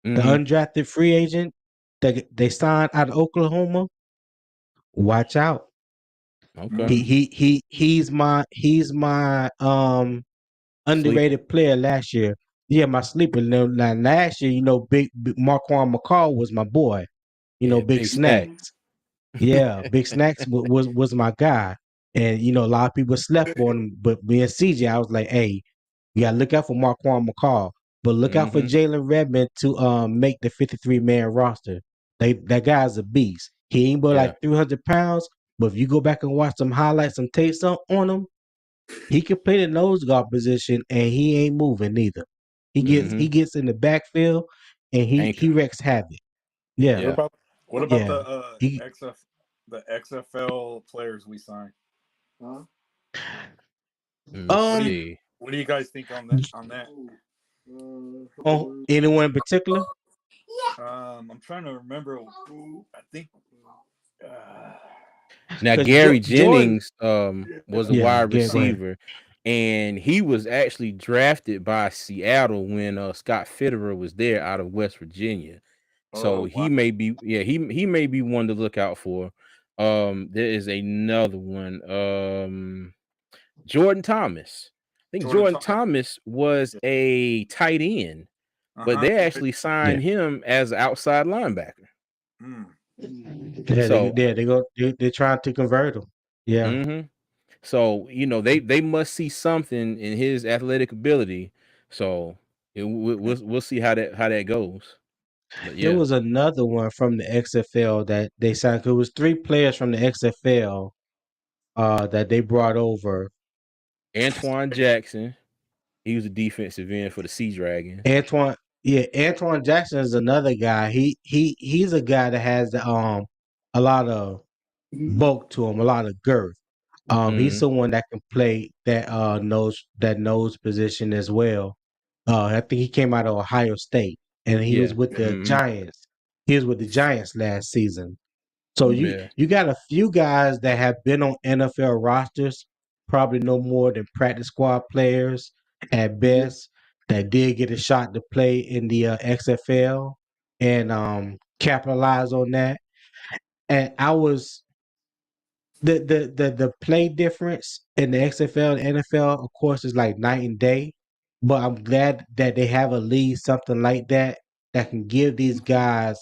the Mm-hmm. undrafted free agent that they signed out of Oklahoma. Watch out. Okay. Mm-hmm. He's my Sleeper. underrated player last year. Yeah, my sleeper. Now last year, big Marquand McCall was my boy. Yeah. Big Big stack. snacks. Yeah, big snacks was my guy. And a lot of people slept on him, but me and CJ, I was like, hey, you gotta look out for Marquand McCall, but look out for Mm-hmm. Jalen Redmond to make the 53-man roster. That guy's a beast. He ain't but Yeah. like 300 pounds, but if you go back and watch some highlights, some tapes on him, he can play the nose guard position, and he ain't moving neither. He gets Mm-hmm. he gets in the backfield, and he Anchor. wreaks havoc. Yeah, What Yeah. about what about yeah. the He XFL players we signed? Huh? Let me What do you um see. What do you guys think on that? On that? on anyone in particular? I'm trying to remember. I think. Uh, Now Because Gary Jordan, Jennings was a yeah, wide Garrett, go ahead. receiver, and he was actually drafted by Seattle when Scott Fitterer was there out of West Virginia. So Oh he wow. may be, yeah, he may be one to look out for. There is another one. Jordan Thomas. I think Jordan. Jordan Thomas was a tight end, Uh but huh. they actually Yeah. signed him as an outside linebacker. Mm. Yeah, So, they're trying to convert him. Yeah. mhm. So they must see something in his athletic ability. So we'll see how that goes. But There yeah, was another one from the XFL that they signed. 'Cause it was three players from the XFL that they brought over. Antoine Jackson, he was a defensive end for the Sea Dragons. Antoine, yeah, Antoine Jackson is another guy. He's a guy that has a lot of bulk to him, a lot of girth. He's Hmm. someone that can play that nose position as well. I think he came out of Ohio State, and he was Yeah. with the Hmm. Giants. He was with the Giants last season. So Yeah. you got a few guys that have been on NFL rosters, probably no more than practice squad players at best, that did get a shot to play in the XFL and capitalize on that. And I was the play difference in the XFL and NFL, of course, is like night and day. But I'm glad that they have a league, something like that, that can give these guys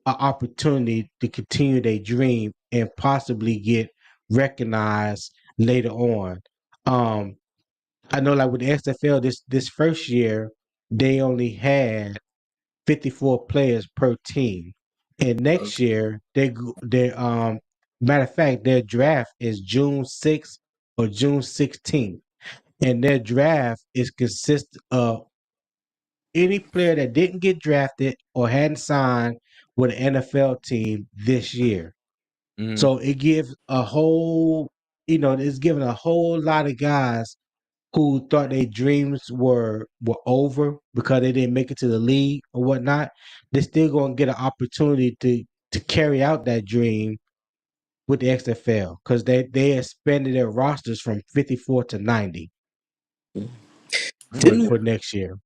an opportunity to continue their dream and possibly get recognized later on. Um, I know, like with the XFL, this first year they only had 54 players per team, and next Okay. year they matter of fact their draft is June 6th or June 16th, and their draft is consist of any player that didn't get drafted or hadn't signed with an NFL team this year. Hmm. So it gives it's giving a whole lot of guys who thought their dreams were over because they didn't make it to the league or whatnot. They're still gonna get an opportunity to carry out that dream with the XFL because they expanded their rosters from 54 to 90 Mm. Didn't for next year.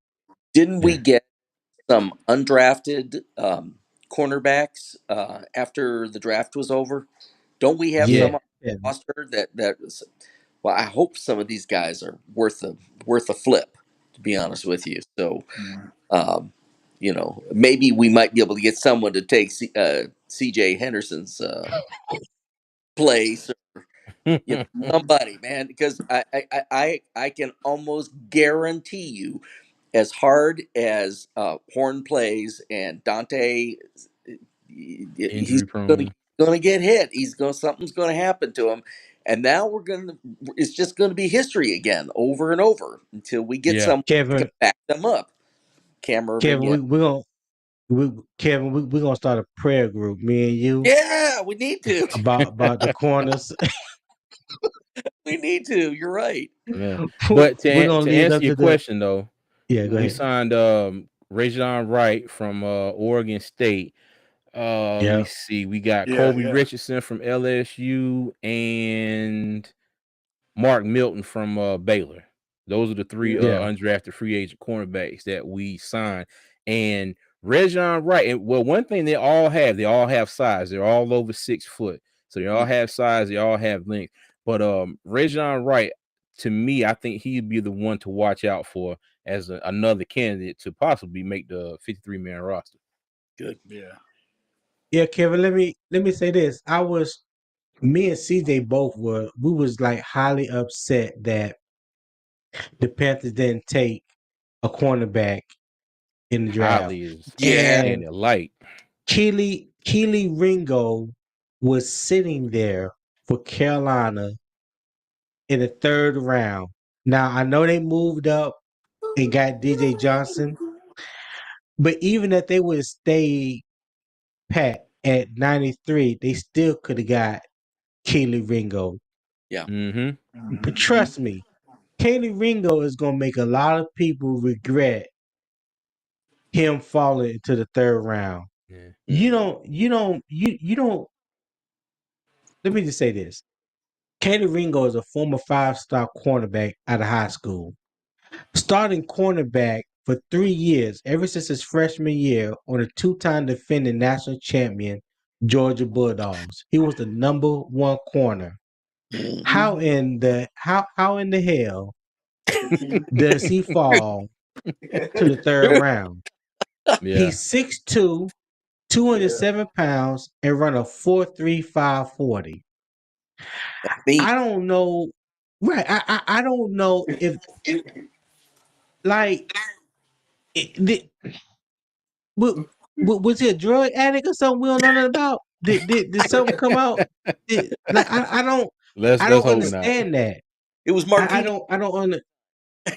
didn't we Yeah. get some undrafted cornerbacks after the draft was over? Don't we have Yeah. some Yeah. on the roster that was? Well, I hope some of these guys are worth a flip. To be honest with you, so Mm. um, maybe we might be able to get someone to take C.J. Henderson's place, or somebody, man, because I can almost guarantee you, as hard as Horn plays and Dante, he's Injury gonna prone. gonna get hit. He's going Something's gonna happen to him, and now it's just gonna be history again, over and over, until we get Yeah. someone that can Kevin, back them up. Cam Irving, Kevin, yeah, We're gonna start a prayer group, me and you, yeah, we need to, about the corners. we need to. You're right. Yeah. But We're to gonna to lead answer up your to the question though, yeah. Go we ahead. signed Rajon Wright from Oregon State. Let me Yeah, see. We got Yeah, Kobe yeah. Richardson from LSU and Mark Milton from Baylor. Those are the three Yeah. yeah. undrafted free agent cornerbacks that we signed. And Rajon Wright, and well, one thing they all have size. They're all over 6 foot. So they all Mm. have size, they all have length. But Rajon Wright, to me, I think he'd be the one to watch out for as another candidate to possibly make the 53-man roster. Good. Yeah. Yeah, Kevin. Let me say this. Me and CJ both we was like highly upset that the Panthers didn't take a cornerback in the draft, Highly is Yeah. saying and it light. Keely Ringo was sitting there for Carolina in the third round. Now I know they moved up and got DJ Johnson, but even if they would have stayed pat at 93, they still could have got Keely Ringo. Yeah. Mm-hmm. But Mm-hmm. trust me, Keely Ringo is gonna make a lot of people regret him falling into the third round. Yeah. You don't. Let me just say this. Katie Ringo is a former 5-star cornerback out of high school. Starting cornerback for 3 years, ever since his freshman year on a two-time defending national champion, Georgia Bulldogs. He was the number one corner. How in the hell does he fall to the third round? Yeah. He's 6'2", 207 pounds, and run a 4.35 40. Me. I don't know. Right. I don't know if like the, wa- was he a drug addict or something we don't know nothing about? Did something come out? Like I Let's don't hope not. understand that. It was I Martini. don't under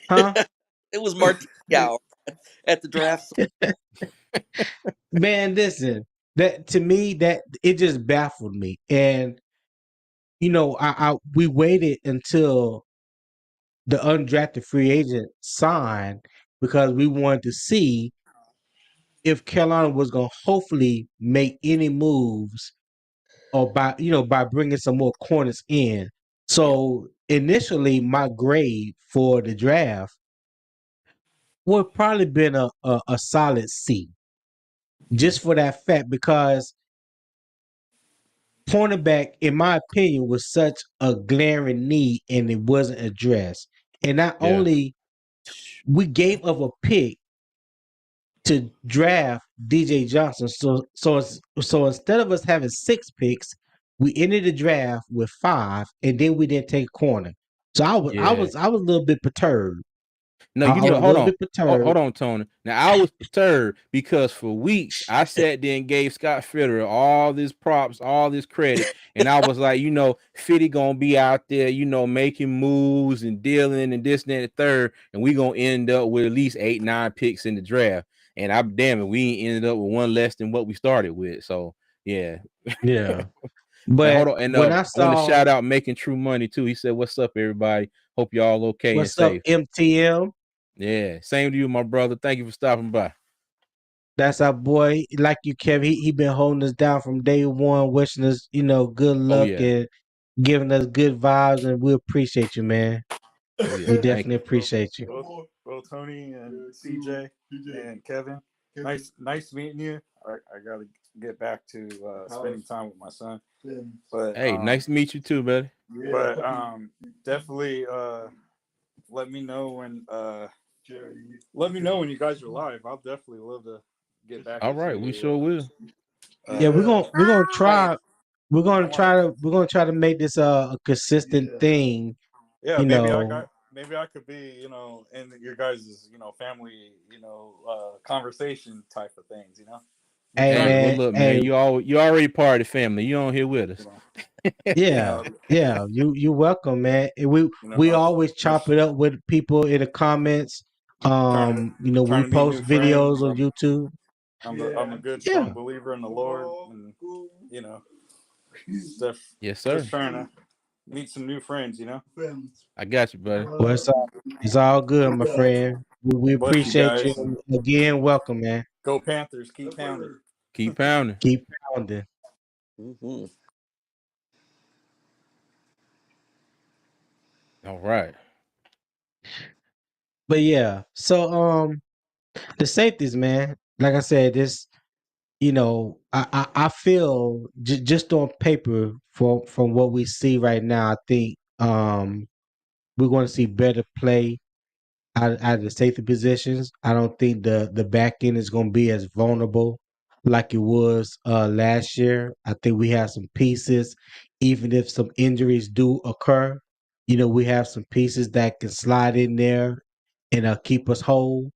huh? It was Martini hour at the draft. Man, listen. That to me that it just baffled me. And I we waited until the undrafted free agent signed because we wanted to see if Carolina was going to hopefully make any moves or by bringing some more corners in. Yeah. So initially, my grade for the draft would probably been a solid C, just for that fact because cornerback, in my opinion, was such a glaring need and it wasn't addressed. And not Yeah. only we gave up a pick to draft DJ Johnson. So instead of us having 6 picks, we ended the draft with 5, and then we didn't take a corner. So I was I Yeah. was I was a little bit perturbed. No, I was a hold little on. bit perturbed. Hold on, Tony. Now I was perturbed because for weeks I sat there and gave Scott Fitterer all this props, all this credit, and I was like, Fitty gonna be out there, making moves and dealing and this and that and the third, and we gonna end up with at least 8, 9 picks in the draft. And I damn it, we ended up with one less than what we started with. So yeah. Yeah, And hold but on, and when I I want to saw shout out Making True Money too. He said, "What's up, everybody? Hope y'all okay and what's up safe." MTM, Yeah, same to you, my brother. Thank you for stopping by. that's our boy. Like you, Kevin. He been holding us down from day one, wishing us good Oh luck yeah, and giving us good vibes, and we appreciate you, man. oh We yeah. Thank definitely you. appreciate you. Well, Tony and CJ and Kevin, nice meeting you. I got to get back to spending time with my son, but Hey, nice to meet you too, buddy. definitely let me know when let me know when you guys are live. I'll definitely love to get back All right, we into. sure will. Yeah, we're gonna try. I want to. We're gonna try to make this a consistent thing. Yeah, You know, maybe I could be in your guys' family conversation type of things. I'm hey Hey, trying to well, man, be look, man, hey, you already part of the family. You on here with you us. know you yeah, know yeah. You welcome, man. And you we know always chop it up with people in the comments. trying We to meet new post videos friends. on YouTube. I'm a good strong Yeah, believer in the Lord, and you know just Yes, just sir. trying to meet some new friends. I got you, buddy. well, it's all good, my friend. We Bless you appreciate you guys and again. Welcome, man. go Panthers, keep pounding. Keep pounding. Keep pounding. Hmm. All right. But yeah, so the safeties, man. Like I said, I feel just on paper from what we see right now, I think we're going to see better play out of the safety positions. I don't think the back end is going to be as vulnerable like it was last year. I think we have some pieces, even if some injuries do occur. We have some pieces that can slide in there and keep us whole.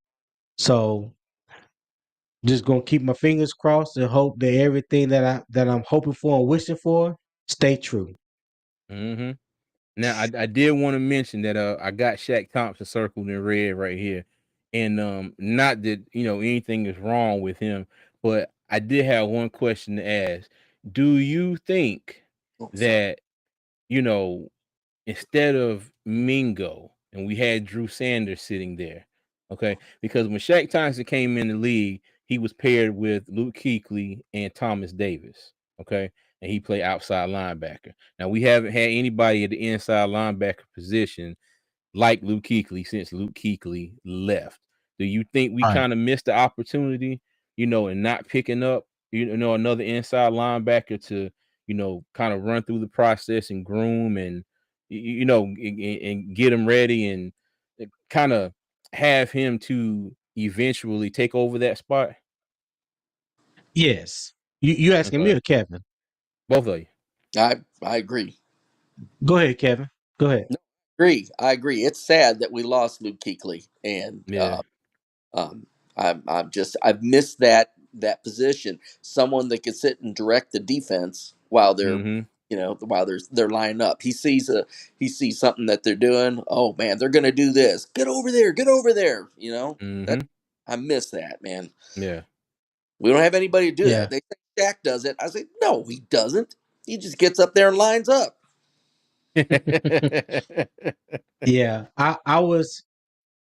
So just gonna keep my fingers crossed and hope that everything that I'm hoping for and wishing for stay true. Mm-hmm. Now, I did want to mention that I got Shaq Thompson circled in red right here, and not that anything is wrong with him, but I did have one question to ask. Do you think Oh, sorry. that you know instead of Mingo, and we had Drew Sanders sitting there, okay? Because when Shaq Thompson came in the league, he was paired with Luke Kuechly and Thomas Davis, okay? and he played outside linebacker. Now we haven't had anybody at the inside linebacker position like Luke Kuechly since Luke Kuechly left. Do you think we Right. kind of missed the opportunity, and not picking up, another inside linebacker to, kind of run through the process and groom and, and get him ready and kind of have him to eventually take over that spot? Yes. You asking me Okay. or Kevin? Both of you. I agree. Go ahead, Kevin. Go ahead. No, I agree. It's sad that we lost Luke Kuechly, and Yeah. um, I've missed that position. Someone that could sit and direct the defense while they're Mm-hmm. while they're lining up. He sees something that they're doing. Oh man, they're gonna do this. Get over there. Get over there. That Mm-hmm. I miss that, man. Yeah. We don't have anybody to do Yeah. that. They say Shaq does it. I say no, he doesn't. He just gets up there and lines up. Yeah.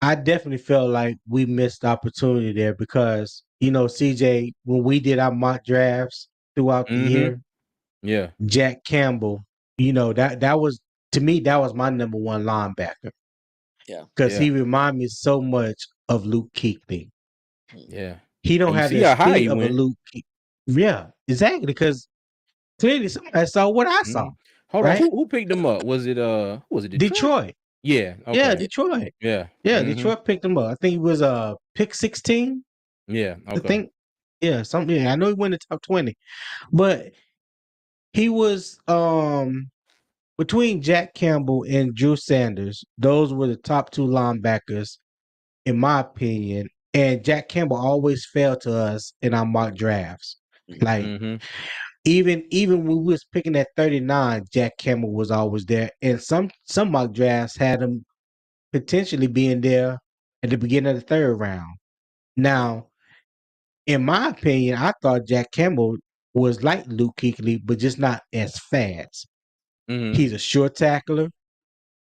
I definitely felt like we missed the opportunity there because, CJ, when we did our mock drafts throughout the Mm-hmm. year, Yeah. Jack Campbell, that was, to me, that was my number one linebacker Yeah. because Yeah. he reminded me so much of Luke Kuechly. Yeah. He don't And you have see the how high speed he of a went. Luke. Yeah, exactly. Because clearly somebody saw what I saw, Mhm. Hold on. right? Who picked him up? Was it Detroit? Detroit. Yeah. Yeah, Okay. Yeah. Detroit. Yeah. Yeah, Mhm. Detroit picked him up. I think he was pick 16. Yeah. I Okay. think. Yeah, something. Yeah, I know he went in the top 20. But he was between Jack Campbell and Drew Sanders, those were the top two linebackers, in my opinion. And Jack Campbell always fell to us in our mock drafts. Mhm. Like Mhm. even when we was picking at 39, Jack Campbell was always there. And some mock drafts had him potentially being there at the beginning of the third round. Now, in my opinion, I thought Jack Campbell was like Luke Kuechly, but just not as fast. Mhm. He's a short tackler.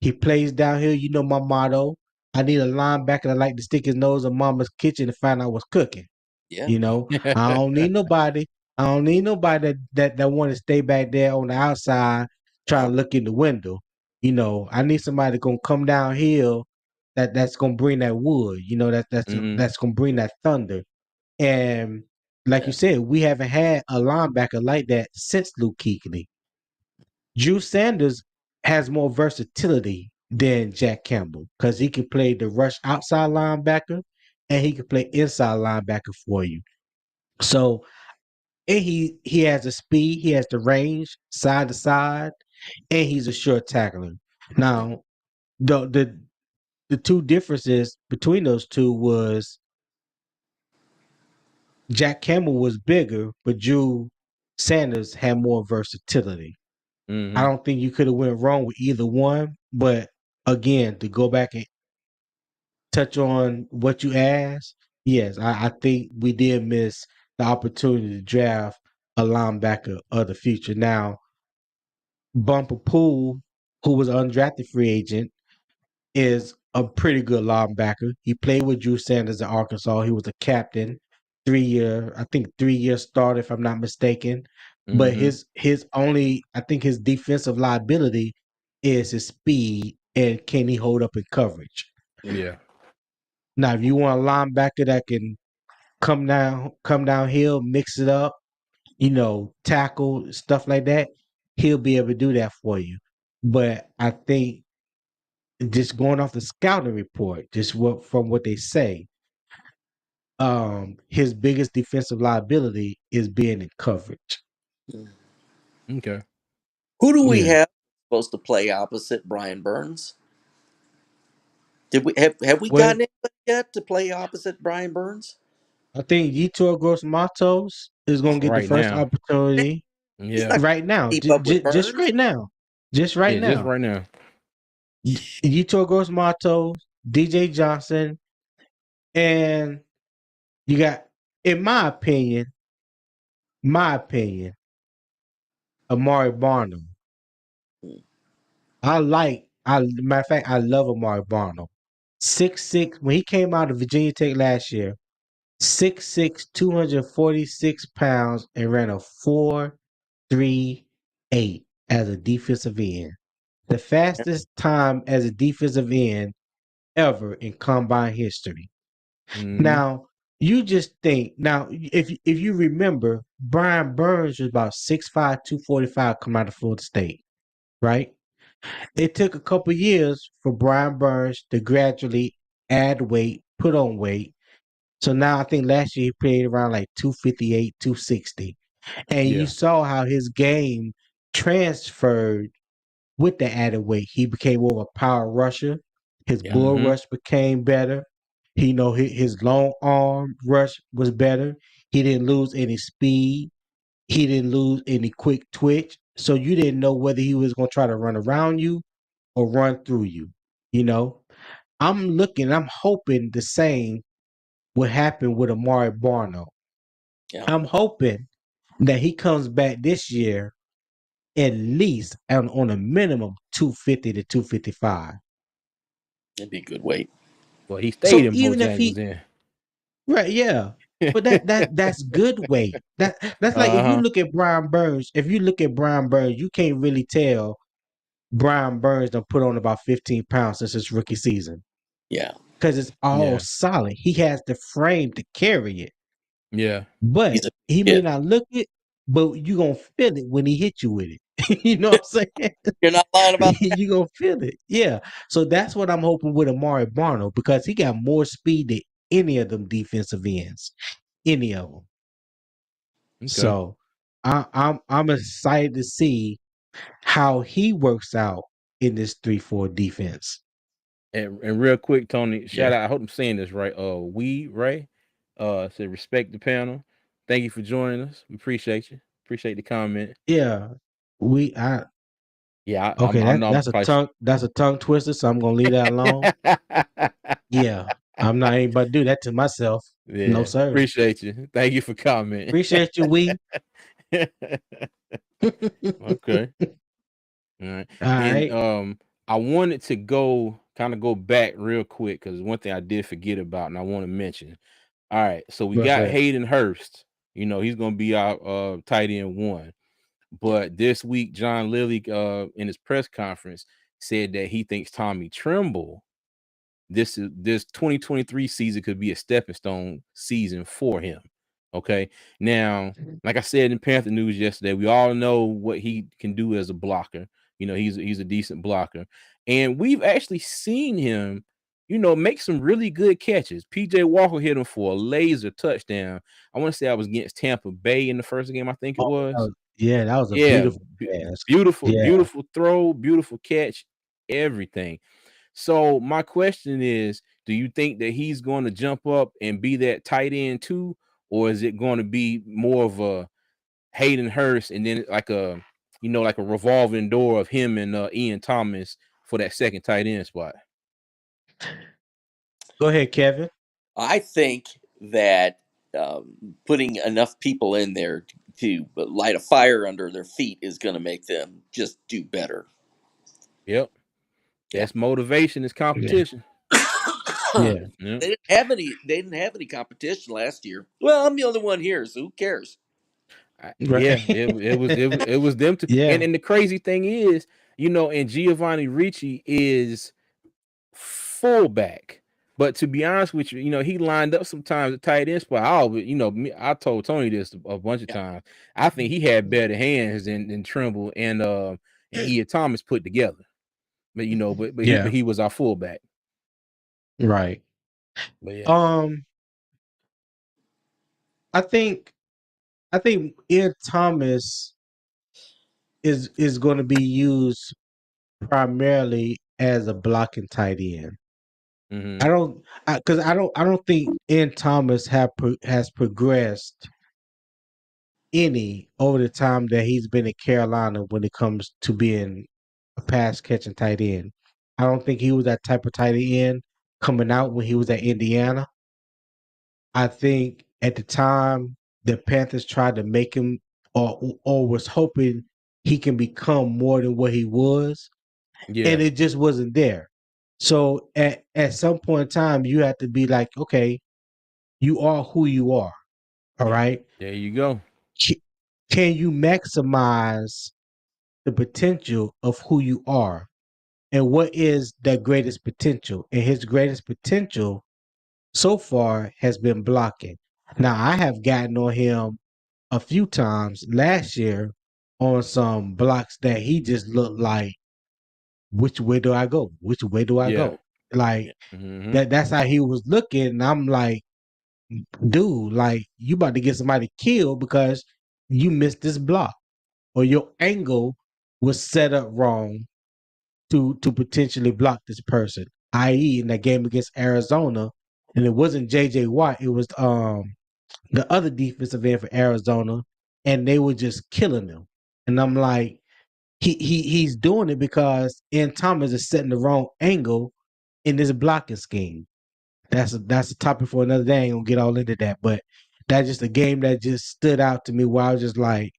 He plays downhill. You know my motto. I need a linebacker that like to stick his nose in mama's kitchen to find out what's cooking. Yeah. I don't need nobody. I don't need nobody that want to stay back there on the outside trying No. to look in the window. I need somebody gonna come downhill that's gonna bring that wood. Mhm. That's gonna bring that thunder. And like you Yeah. said, we haven't had a linebacker like that since Luke Kuechly. Drew Sanders has more versatility than Jack Campbell because he can play the rush outside linebacker and he can play inside linebacker for you. So and he has the speed, he has the range, side to side, and he's a short tackler. Yeah. Now, the two differences between those two was Jack Campbell was bigger, but Drew Sanders had more versatility. I Mhm. don't think you could have went wrong with either one. But again, to go back and touch on what you asked, yes, I think we did miss the opportunity to draft a linebacker of the future. Now, Bumper Pool, who was an undrafted free agent, is a pretty good linebacker. He played with Drew Sanders at Arkansas. He was a captain, 3 year, I think 3 year starter, if I'm not mistaken. But Mhm. his only, I think his defensive liability is his speed and can he hold up in coverage. Yeah. Now, if you want a linebacker that can come downhill, mix it up, tackle stuff like that, he'll be able to do that for you. But I think just going off the scouting report, just from what they say, his biggest defensive liability is being in coverage. Okay. Who do we Yeah, have supposed to play opposite Brian Burns? Did we have we well, gotten anybody yet to play opposite Brian Burns? I think Yetur Gross Matos is gonna get the Right first now. opportunity He's Yeah. not right now, keep up with just Burns. right now, just right Yeah. Just now. right now. Yetur Gross Matos, DJ Johnson, and you got, in my opinion, Amari Barnum. Matter of fact, I love Amari Barnum. 6'6", when he came out of Virginia Tech last year, 6'6", 246 pounds, and ran a 4.38 as a defensive end. The fastest time as a defensive end ever in combine history. Mm-hmm. Now, you just think now if you remember, Brian Burns was about 6'5", 245 coming out of Florida State, right? It took a couple years for Brian Burns to gradually add weight, put on weight. So now I think last year he played around like 258, 260. And you Yeah. saw how his game transferred with the added weight. He became more of a power rusher. His Yeah. bull Mm-hmm. rush became better. He know his long arm rush was better. He didn't lose any speed. He didn't lose any quick twitch. So you didn't know whether he was going to try to run around you or run through you. You know, I'm hoping the same will happen with Amari Barno. Yeah. I'm hoping that he comes back this year at least on a minimum 250 to 255. That'd be a good weight. Well, he stayed So in even if Bojangles he then. right, yeah. But that's good weight. That's like if you Uh-huh. look at Brian Burns, if you look at Brian Burns, you can't really tell Brian Burns done put on about 15 pounds since his rookie season. Yeah. Because it's all Yeah. solid. He has the frame to carry it. Yeah. He's But a he may kid. not look it, but you gonna feel it when he hit you with it. You know what I'm saying? You're not lying about that. You gonna feel it. Yeah. So that's what I'm hoping with Amari Barno because he got more speed than any of them defensive ends. Any of them. Okay. So I'm excited to see how he works out in this 3-4 defense. And real quick, Tony, Yeah. shout out. I hope I'm saying this right. We Ray, said respect the panel. Thank you for joining us. We appreciate you. Appreciate the comment. Yeah. I Yeah, okay, I know I'm probably. that's a tongue twister, so I'm gonna leave that alone. Yeah. I'm not even about to do that to myself. No Yeah, sir. appreciate you. Thank you for commenting. Appreciate you, we. Okay. All right. All And right. I wanted to go back real quick because one thing I did forget about and I want to mention. All right, so we What's got that? Hayden Hurst. You know, he's gonna be our tight end one. But this week, John Lilly in his press conference said that he thinks Tommy Tremble this 2023 season could be a stepping stone season for him. Okay. Now, like I said in Panther News yesterday, we all know what he can do as a blocker. You know, he's a decent blocker. And we've actually seen him, make some really good catches. PJ Walker hit him for a laser touchdown. I want to say I was against Tampa Bay in the first game, I think it Oh, was. yeah, that was a Yeah, beautiful pass. beautiful, Yeah. beautiful throw, beautiful catch, everything. So my question is, do you think that he's going to jump up and be that tight end too, or is it going to be more of a Hayden Hurst and then like a revolving door of him and Ian Thomas for that second tight end spot? Go ahead, Kevin. I think that putting enough people in there to light a fire under their feet is going to make them just do better. Yep, Yeah. that's motivation is Yeah. competition. Yeah. Yep. They didn't have any. They didn't have any competition last year. Well, I'm the only one here, so who cares? Yeah, Right. it was them too. And Yeah. and the crazy thing is, and Giovanni Ricci is fullback. But to be honest with you, he lined up sometimes at tight end spot. I told Tony this a bunch of Yeah. times. I think he had better hands than Trimble and Ian Thomas put together. But Yeah. he was our fullback. Right. But yeah. Um, I think Ian Thomas is going to be used primarily as a blocking tight end. Mm-hmm. I don't think Ian Thomas has progressed any over the time that he's been in Carolina when it comes to being a pass catching tight end. I don't think he was that type of tight end coming out when he was at Indiana. I think at the time the Panthers tried to make him or was hoping he can become more than what he was, and Yeah. it just wasn't there. So at some point in time, you have to be like, okay, you are who you are. All right. There you go. can you maximize the potential of who you are? And what is that greatest potential? And his greatest potential so far has been blocking. Now, I have gotten on him a few times last year on some blocks that he just looked like, which way do I go? Which way do I Yeah. go? Like Mm-hmm. that's how he was looking. And I'm like, dude, like you about to get somebody killed because you missed this block or your angle was set up wrong to potentially block this person. I.e., in that game against Arizona, and it wasn't J.J. Watt, it was the other defensive end for Arizona, and they were just killing them. And I'm like, he's doing it because Ian Thomas is setting the wrong angle in this blocking scheme. That's a topic for another day. I ain't gonna get all into that, but that's just a game that just stood out to me where I was just like,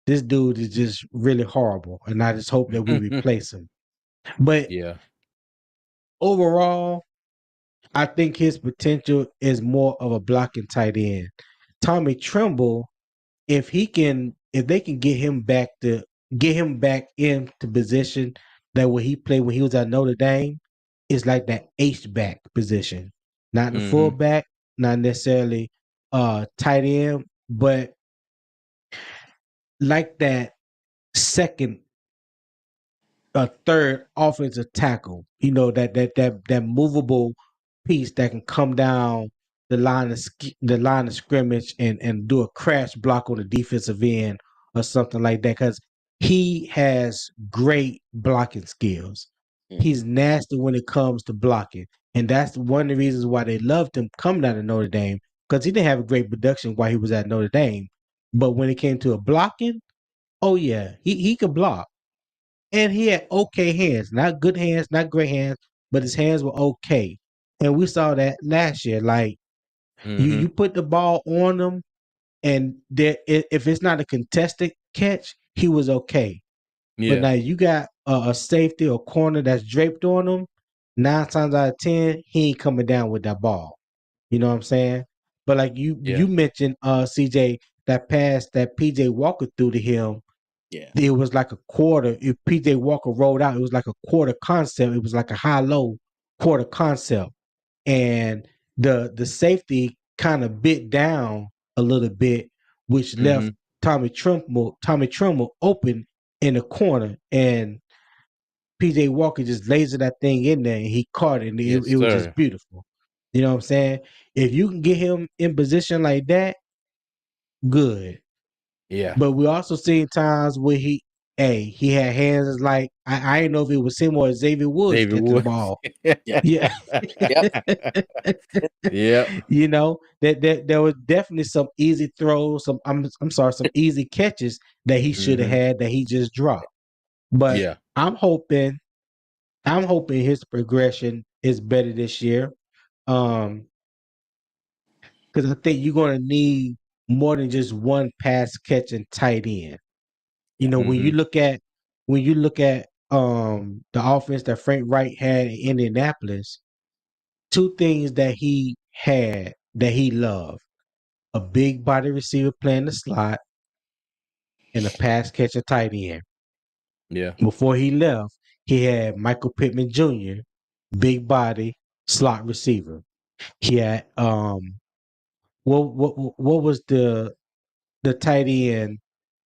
this dude is just really horrible, and I just hope that we replace him. But Yeah. overall, I think his potential is more of a blocking tight end. Tommy Tremble, if they can get him back into position that where he played when he was at Notre Dame, is like that H back position. Not the Mm-hmm. fullback, not necessarily tight end, but like that second a third offensive tackle. You know that movable piece that can come down the line of scrimmage and do a crash block on the defensive end or something like that. Because he has great blocking skills. Mm. He's nasty when it comes to blocking, and that's one of the reasons why they loved him coming out of Notre Dame because he didn't have a great production while he was at Notre Dame. But when it came to a blocking, oh yeah, he could block. And he had okay hands, not good hands, not great hands, but his hands were okay. And we saw that last year. Like Mm-hmm. you put the ball on him, and if it's not a contested catch, he was okay. But Yeah. now you got a safety or corner that's draped on him. 9 times out of 10, he ain't coming down with that ball. You know what I'm saying? But like you Yeah. mentioned, CJ, that pass that PJ Walker threw to him, Yeah. it was like a quarter. If PJ Walker rolled out, it was like a quarter concept. It was like a high low quarter concept. And the safety kind of bit down a little bit, which Mm-hmm. left Tommy Tremble open in the corner. And PJ Walker just lasered that thing in there and he caught it. And Yes, it was just sir. beautiful. You know what I'm saying? If you can get him in position like that, good. Yeah. But we also seen times where he had hands like I didn't know if it was him or Xavier Woods David catching the Woods. ball. Yeah. Yeah. Yep. Yep. You know, that there was definitely some easy throws, I'm sorry, some easy catches that he should have Mm-hmm. had that he just dropped. But Yeah. I'm hoping his progression is better this year. Um, because I think you're gonna need more than just one pass catching tight end. You Yeah. know, Mm-hmm. when you look at the offense that Frank Wright had in Indianapolis, two things that he had that he loved: a big body receiver playing the slot and a pass catcher tight end. Yeah. Before he left, he had Michael Pittman Jr., big body slot receiver. He had what was the tight end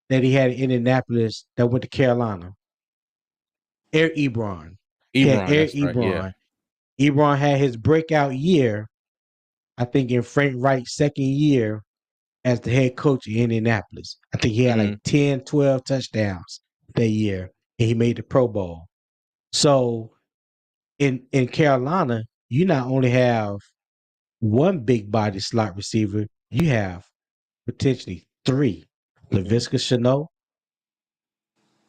that he had in Indianapolis that went to Carolina? Eric Ebron. He had Ebron, Eric that's right. Yeah. Ebron. Ebron had his breakout year, I think, in Frank Wright's second year as the head coach in Indianapolis. I think he had Mm-hmm. like 10, 12 touchdowns that year, and he made the Pro Bowl. So in Carolina, you not only have one big body slot receiver, you have potentially three: Mhm. Laviska Shenault,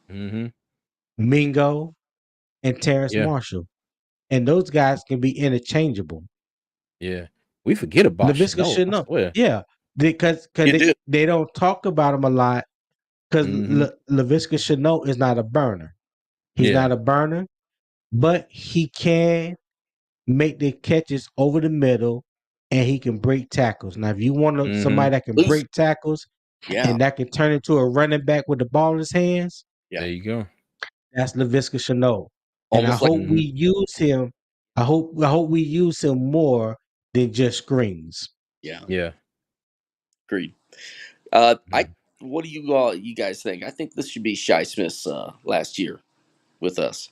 Mm-hmm. Mingo, and Terrence Yeah. Marshall. And those guys can be interchangeable. Yeah. We forget about Laviska Chenault, I Shenault, swear. yeah, because You do. they don't talk about him a lot because Mm-hmm. Laviska Shenault is not a burner. He's Yeah. not a burner, but he can make the catches over the middle and he can break tackles. Now, if you want Mm-hmm. somebody that can Loose. break tackles, Yeah. and that can turn into a running back with the ball in his hands, Yeah. There you go. that's Laviska Shenault. And I Almost like hope we Mhm. use him. I hope we use him more than just screens. yeah. Yeah. Agreed. I Mhm. what do you guys think? I think this should be Shy Smith's last year with us.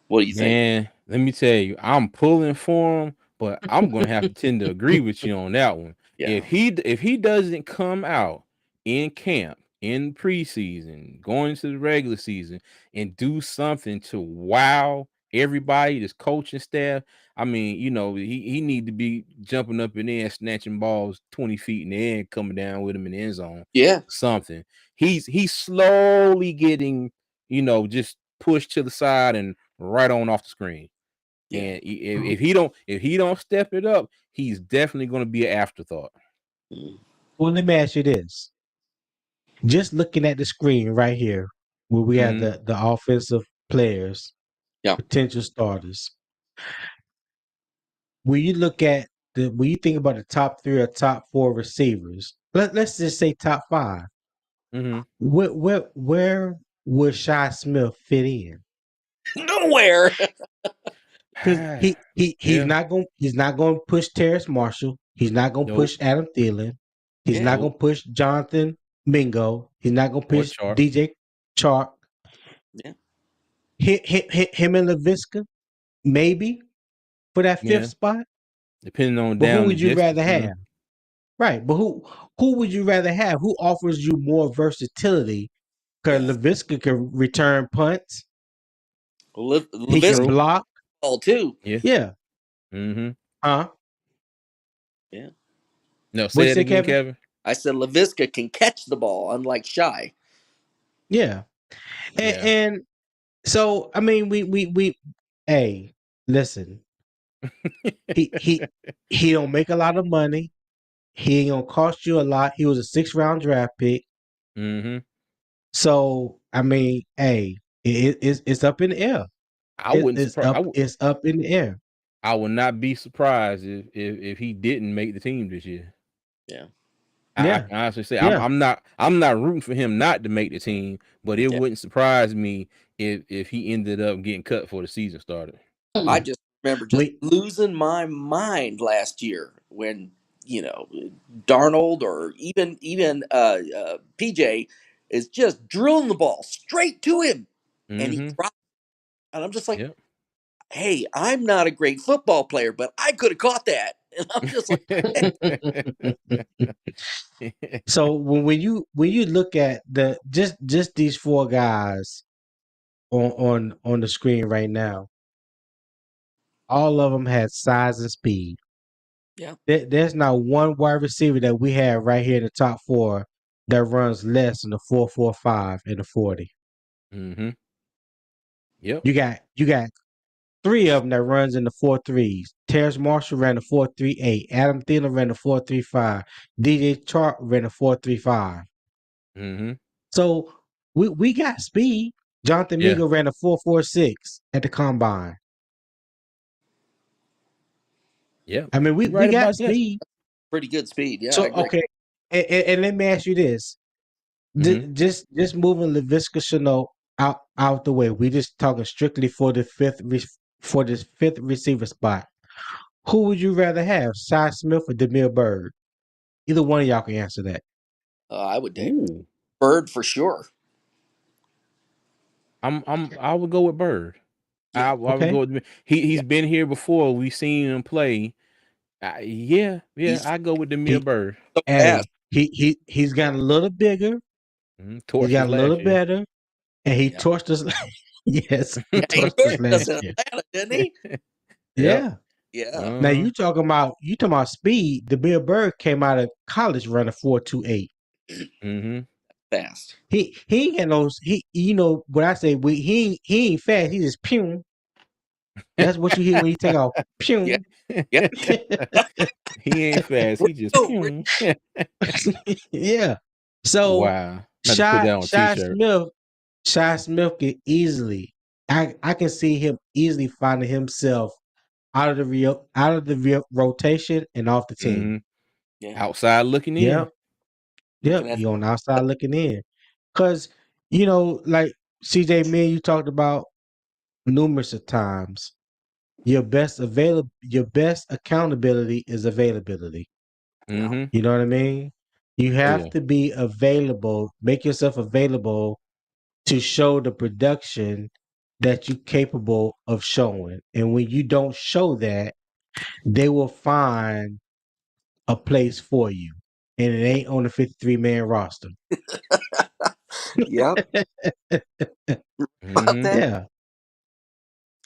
What do you think? Man, let me tell you, I'm pulling for him, but I'm gonna have to tend to agree with you on that one. Yeah. If he doesn't come out in camp, in preseason, going into the regular season, and do something to wow everybody, this coaching staff, I mean, he need to be jumping up in there and snatching balls 20 feet in the air and coming down with him in the end zone. Yeah. Something. He's slowly getting, just pushed to the side and right on off the screen. Yeah. And if he don't step it up, he's definitely going to be an afterthought. Mm. Well, let me ask you this: just looking at the screen right here, where we have Mhm. the offensive players, Yeah. potential starters. When you think about the top three or top four receivers, let's just say top five. Mhm. Where would Shy Smith fit in? Nowhere. Because Yeah. he's not going to push Terrace Marshall. He's not going to Nope. push Adam Thielen. He's Yeah. not Nope. going to push Jonathan Mingo. He's not going to Or push chart. DJ Chark. Yeah. Him and Laviska maybe for that fifth Yeah. spot. Depending on But who down the would you rather distance. have? Right. But who would you rather have? Who offers you more versatility? Because Yeah. Laviska can return punts. He can LaVisca True. block. ball too. Yeah. Yeah. Mhm. Huh? Yeah. No, What say you that say, again, Kevin? Kevin. I said LaVisca can catch the ball, unlike Shy. Yeah. Yeah. And so I mean we hey, listen, he he he don't make a lot of money. He ain't gonna cost you a lot. He was a 6th round draft pick. Mhm. So I mean, hey, it's up in the air. I wouldn't surprise. It's up in the air. I would not be surprised if he didn't make the team this year. Yeah. I Yeah. can honestly say Yeah. I'm not rooting for him not to make the team, but it Yeah. wouldn't surprise me if he ended up getting cut before the season started. I just remember just Wait. losing my mind last year when Darnold or even PJ is just drilling the ball straight to him, and he Mhm. drops. And I'm just like, Yep. hey, I'm not a great football player, but I could have caught that. And I'm just like, So when you look at the just these four guys on the screen right now, all of them had size and speed. yeah, There's not one wide receiver that we have right here in the top four that runs less than the 4.45 and the 40. Mhm. Yep. You got three of them that runs in the 4.3s. Terrence Marshall ran the 4.38. Adam Thielen ran the 4.35. DJ Chark ran the 4.35. Mhm. So we got speed. Jonathan Yeah. Mingo ran a 4.46 at the combine. Yeah. I mean, You're we right got about that. speed. pretty good speed. Yeah, I So agree. okay, and let me ask you this: Mhm. just moving Laviska Shenault out the way. We just talking strictly for the for this fifth receiver spot. Who would you rather have, Cy Smith or Demir Bird? Either one of y'all can answer that. I would take Ooh. Bird for sure. I would go with Bird. Yeah, I would Okay. go with yeah. he's been here before. We've seen him play. Yeah, yeah, He's I go with Demir He Bird. so fast. hey he's gotten a little bigger. Mhm. He's Torched got us a little last year. better, and he Yeah, torched us. Yes, he yeah. He torched us torched us last in year. Atlanta, didn't he? Yep. Yeah. Yeah, Now Uh-huh. you talking about speed. The Bill Bird came out of college running 4.28. Mhm. fast. He ain't got no what I say. He ain't fast. He just pew. That's what you hear when you take off. Yeah, Pew. yeah. He ain't fast. Where He just you go? pew. Yeah. So Wow. I'm about to put Shy that on a Shy t-shirt. Smith Shy Smith can easily. I can see him easily finding himself out of the rotation and off the team. Mhm. Yeah, Outside looking Yeah. in. looking Yep, at. you on the outside looking in. Cause, like CJ, me and you talked about numerous of times. Your best accountability is availability. Yeah. Mm-hmm. You know what I mean? You Oh have yeah. to be available, make yourself available to show the production that you're capable of showing. And when you don't show that, they will find a place for you. And it ain't on the 53-man roster. Yep. About Mm-hmm. that. Yeah.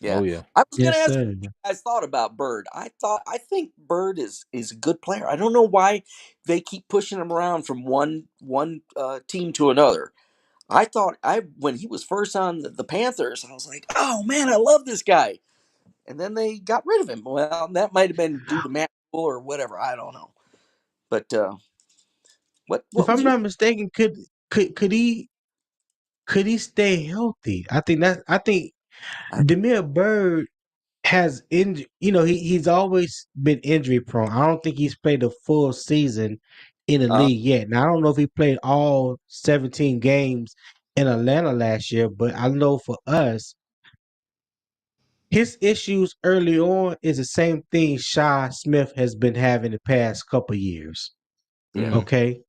Yeah. Oh yeah. I was gonna Yes, ask sir. you guys thought about Bird. I think Bird is a good player. I don't know why they keep pushing him around from one team to another. I thought I when he was first on the Panthers, I was like, oh man, I love this guy. And then they got rid of him. Well, that might have been due to Matt Rule or whatever. I don't know. But If what was I'm your? not mistaken, could he stay healthy? I think I, Demir Bird has injury. He's always been injury prone. I don't think he's played a full season in the uh, league yet. Now I don't know if he played all 17 games in Atlanta last year, but I know for us, his issues early on is the same thing Shy Smith has been having the past couple years. yeah, Mm-hmm. Okay.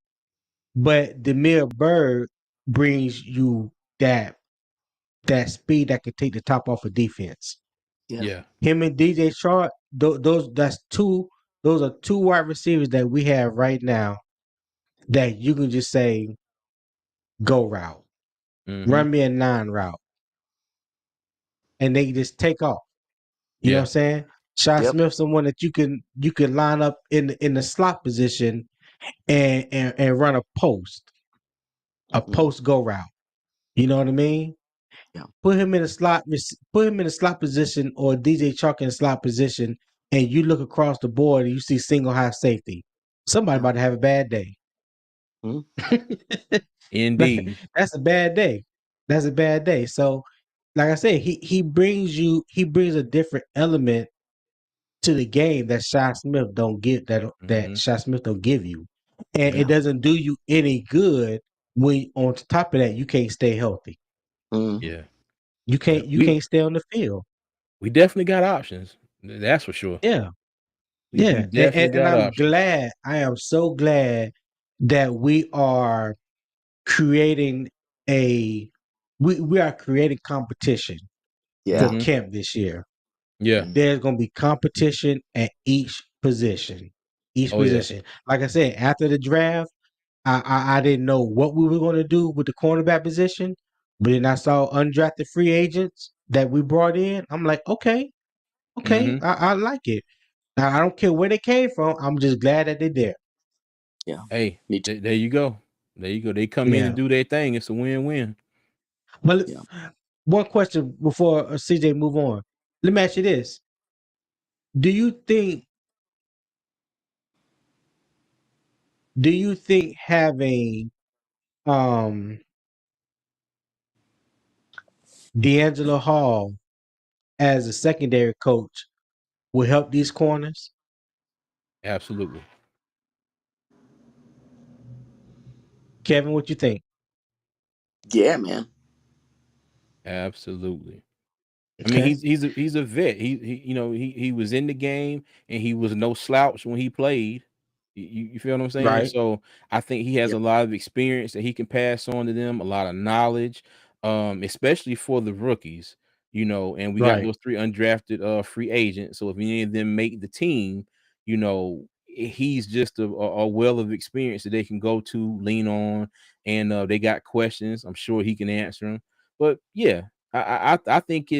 But Demir Bird brings you that speed that can take the top off of defense. yeah, Yeah. Him and DJ Sharp, those are two wide receivers that we have right now that you can just say go route, Mm-hmm. run me a 9 route, and they just take off. You know what Yeah. I'm saying? Shy yep, Smith, someone that you can line up in the slot position and run a mm, post go route. You know what I mean? yeah, Put him in a slot position or DJ Chalk in a slot position, and you look across the board and you see single high safety. Somebody yeah, about to have a bad day. mm, Like, Indeed. that's a bad day. That's a bad day. So, like I said, he brings a different element to the game that Shy Smith don't give that Mm-hmm. Shy Smith don't give you, and it Yeah. yeah, doesn't do you any good when on top of that you can't stay healthy. mm, Yeah. You Yeah. can't you We can't stay on the field. we definitely got options. That's for sure. Yeah. We Yeah, and, definitely and, and got I'm options. glad. I am so glad that creating a we are creating competition for yeah, Mm-hmm. camp this year. Yeah. mm, There's going to be competition at each position. Each Oh yeah. position. Like I said, after the draft, I didn't know what we were going to do with the cornerback position, but then I saw undrafted free agents that we brought in. I'm like, okay, okay, Mm-hmm. I like it. I don't care where they came from. I'm just glad that they're there. yeah. Hey, Me too. there you go. There you go. They come in and Yeah. do their thing. It's a win-win. Well, Yeah, one question before CJ move on. Let me ask you this: Do you think having um D'Angelo Hall as a secondary coach will help these corners? Absolutely. Kevin, what you think? yeah, man. Absolutely. I mean, Okay. he's a vet. He was in the game and he was no slouch when he played. You feel what I'm saying? Right. So I think he has Yeah, a lot of experience that he can pass on to them, a lot of knowledge, especially for the rookies. And we got Right. those three undrafted free agents. So if any of them make the team, he's just a well of experience that they can go to, lean on, and they got questions. I'm sure he can answer them. But yeah, I think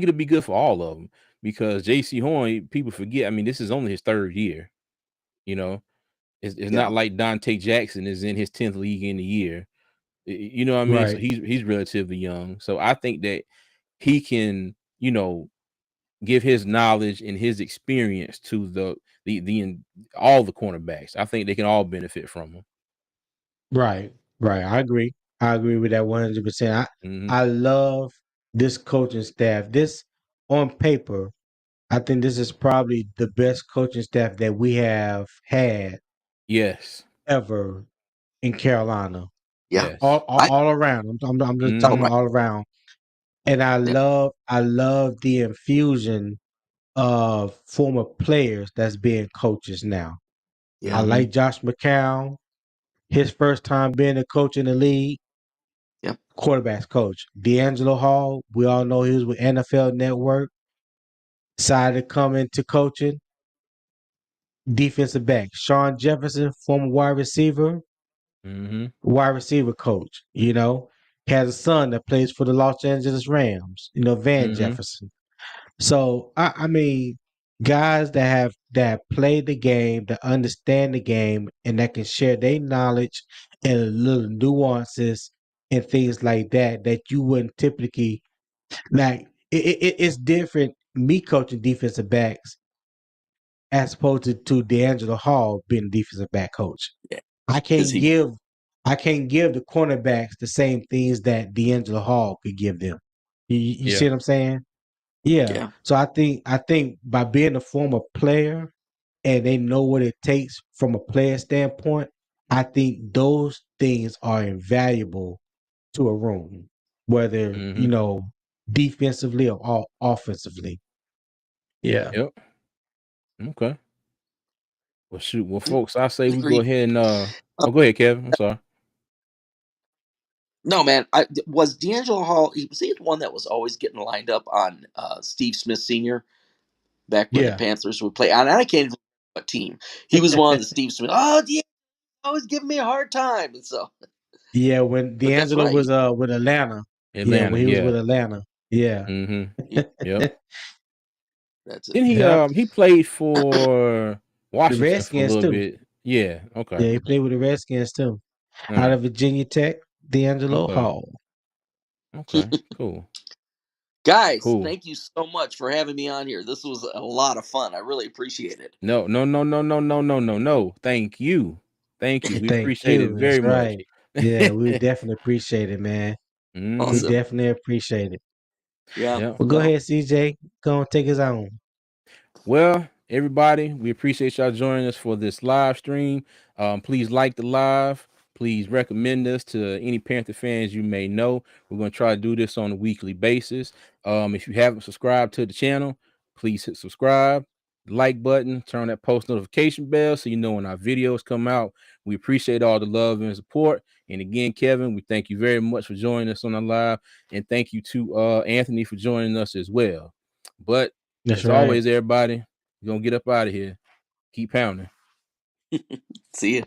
it'll be good for all of them because JC Horn, people forget. I mean, this is only his third year. You know, it's yeah, not like Dante Jackson is in his 10th league in the year. You know what I mean? So Right. he's relatively young. So I think that he can, give his knowledge and his experience to the all the cornerbacks. I think they can all benefit from him. Right. Right. I agree. I agree with that 100%. Hmm. I love this coaching staff. This on paper, I think this is probably the best coaching staff that we have had Yes. ever in Carolina. Yeah. Yes. All around. I'm just Oh, talking Mm-hmm. right. about all around. And Yeah. I love the infusion of former players that's being coaches now. I Yeah. Mm-hmm. like Josh McCown. His first time being a coach in the league, Yep. quarterbacks coach. D'Angelo Hall, we all know he was with NFL Network, decided to come into coaching. Defensive back. Sean Jefferson, former Mm-hmm. wide receiver coach, has a son that plays for the Los Angeles Rams, Van Mm-hmm. Jefferson. So I mean, guys that play the game, that understand the game, and that can share their knowledge and little nuances and things like that you wouldn't typically like. It's different. Me coaching defensive backs as opposed to D'Angelo Hall being a defensive back coach. Yeah. I Because can't he. give I can't give the cornerbacks the same things that D'Angelo Hall could give them. You see Yeah. what I'm saying? Yeah. Yeah. So I think by being a former player and they know what it takes from a player standpoint, I think those things are invaluable to a room, whether, Mm-hmm. defensively or offensively. Yeah. Yep. Okay. Well, shoot. Well, folks, I say we go Agreed. ahead and go ahead, Kevin. I'm sorry. No, man. Was D'Angelo Hall. Was he the one that was always getting lined up on Steve Smith Sr. back when the Yeah. Panthers would play? And I can't even remember what team. He was one of the Steve Smith. Oh, D'Angelo always giving me a hard time, and so. Yeah, when But that's D'Angelo right. was with Atlanta. Yeah, Atlanta. when he was Yeah. with Atlanta. Yeah. Mm-hmm. Yeah, Yep. that's it. Then Yep. he played for The Washington for a Redskins little too. bit. Yeah. Okay. Yeah, he played with the Redskins too. All Out right. of Virginia Tech, D'Angelo Okay. Hall. Okay. Cool. Guys, Cool. thank you so much for having me on here. This was a lot of fun. I really appreciate it. No, no, no, no, no, no, no, no, no. Thank you. Thank you. We Thank appreciate it you. very That's much. right. Yeah, we definitely appreciate it, man. We Hmm. Awesome. definitely appreciate it. Yeah. Yeah. Well, go Well, ahead, CJ. Go and take his own. Well, everybody, we appreciate y'all joining us for this live stream. Please like the live. Please recommend us to any Panther fans you may know. We're going to try to do this on a weekly basis. If you haven't subscribed to the channel, please hit subscribe, like button, turn on that post notification bell so you know when our videos come out. We appreciate all the love and support. And again, Kevin, we thank you very much for joining us on the live. And thank you to Anthony for joining us as well. But That's as right. always, everybody, we're gonna get up out of here. Keep pounding. see you.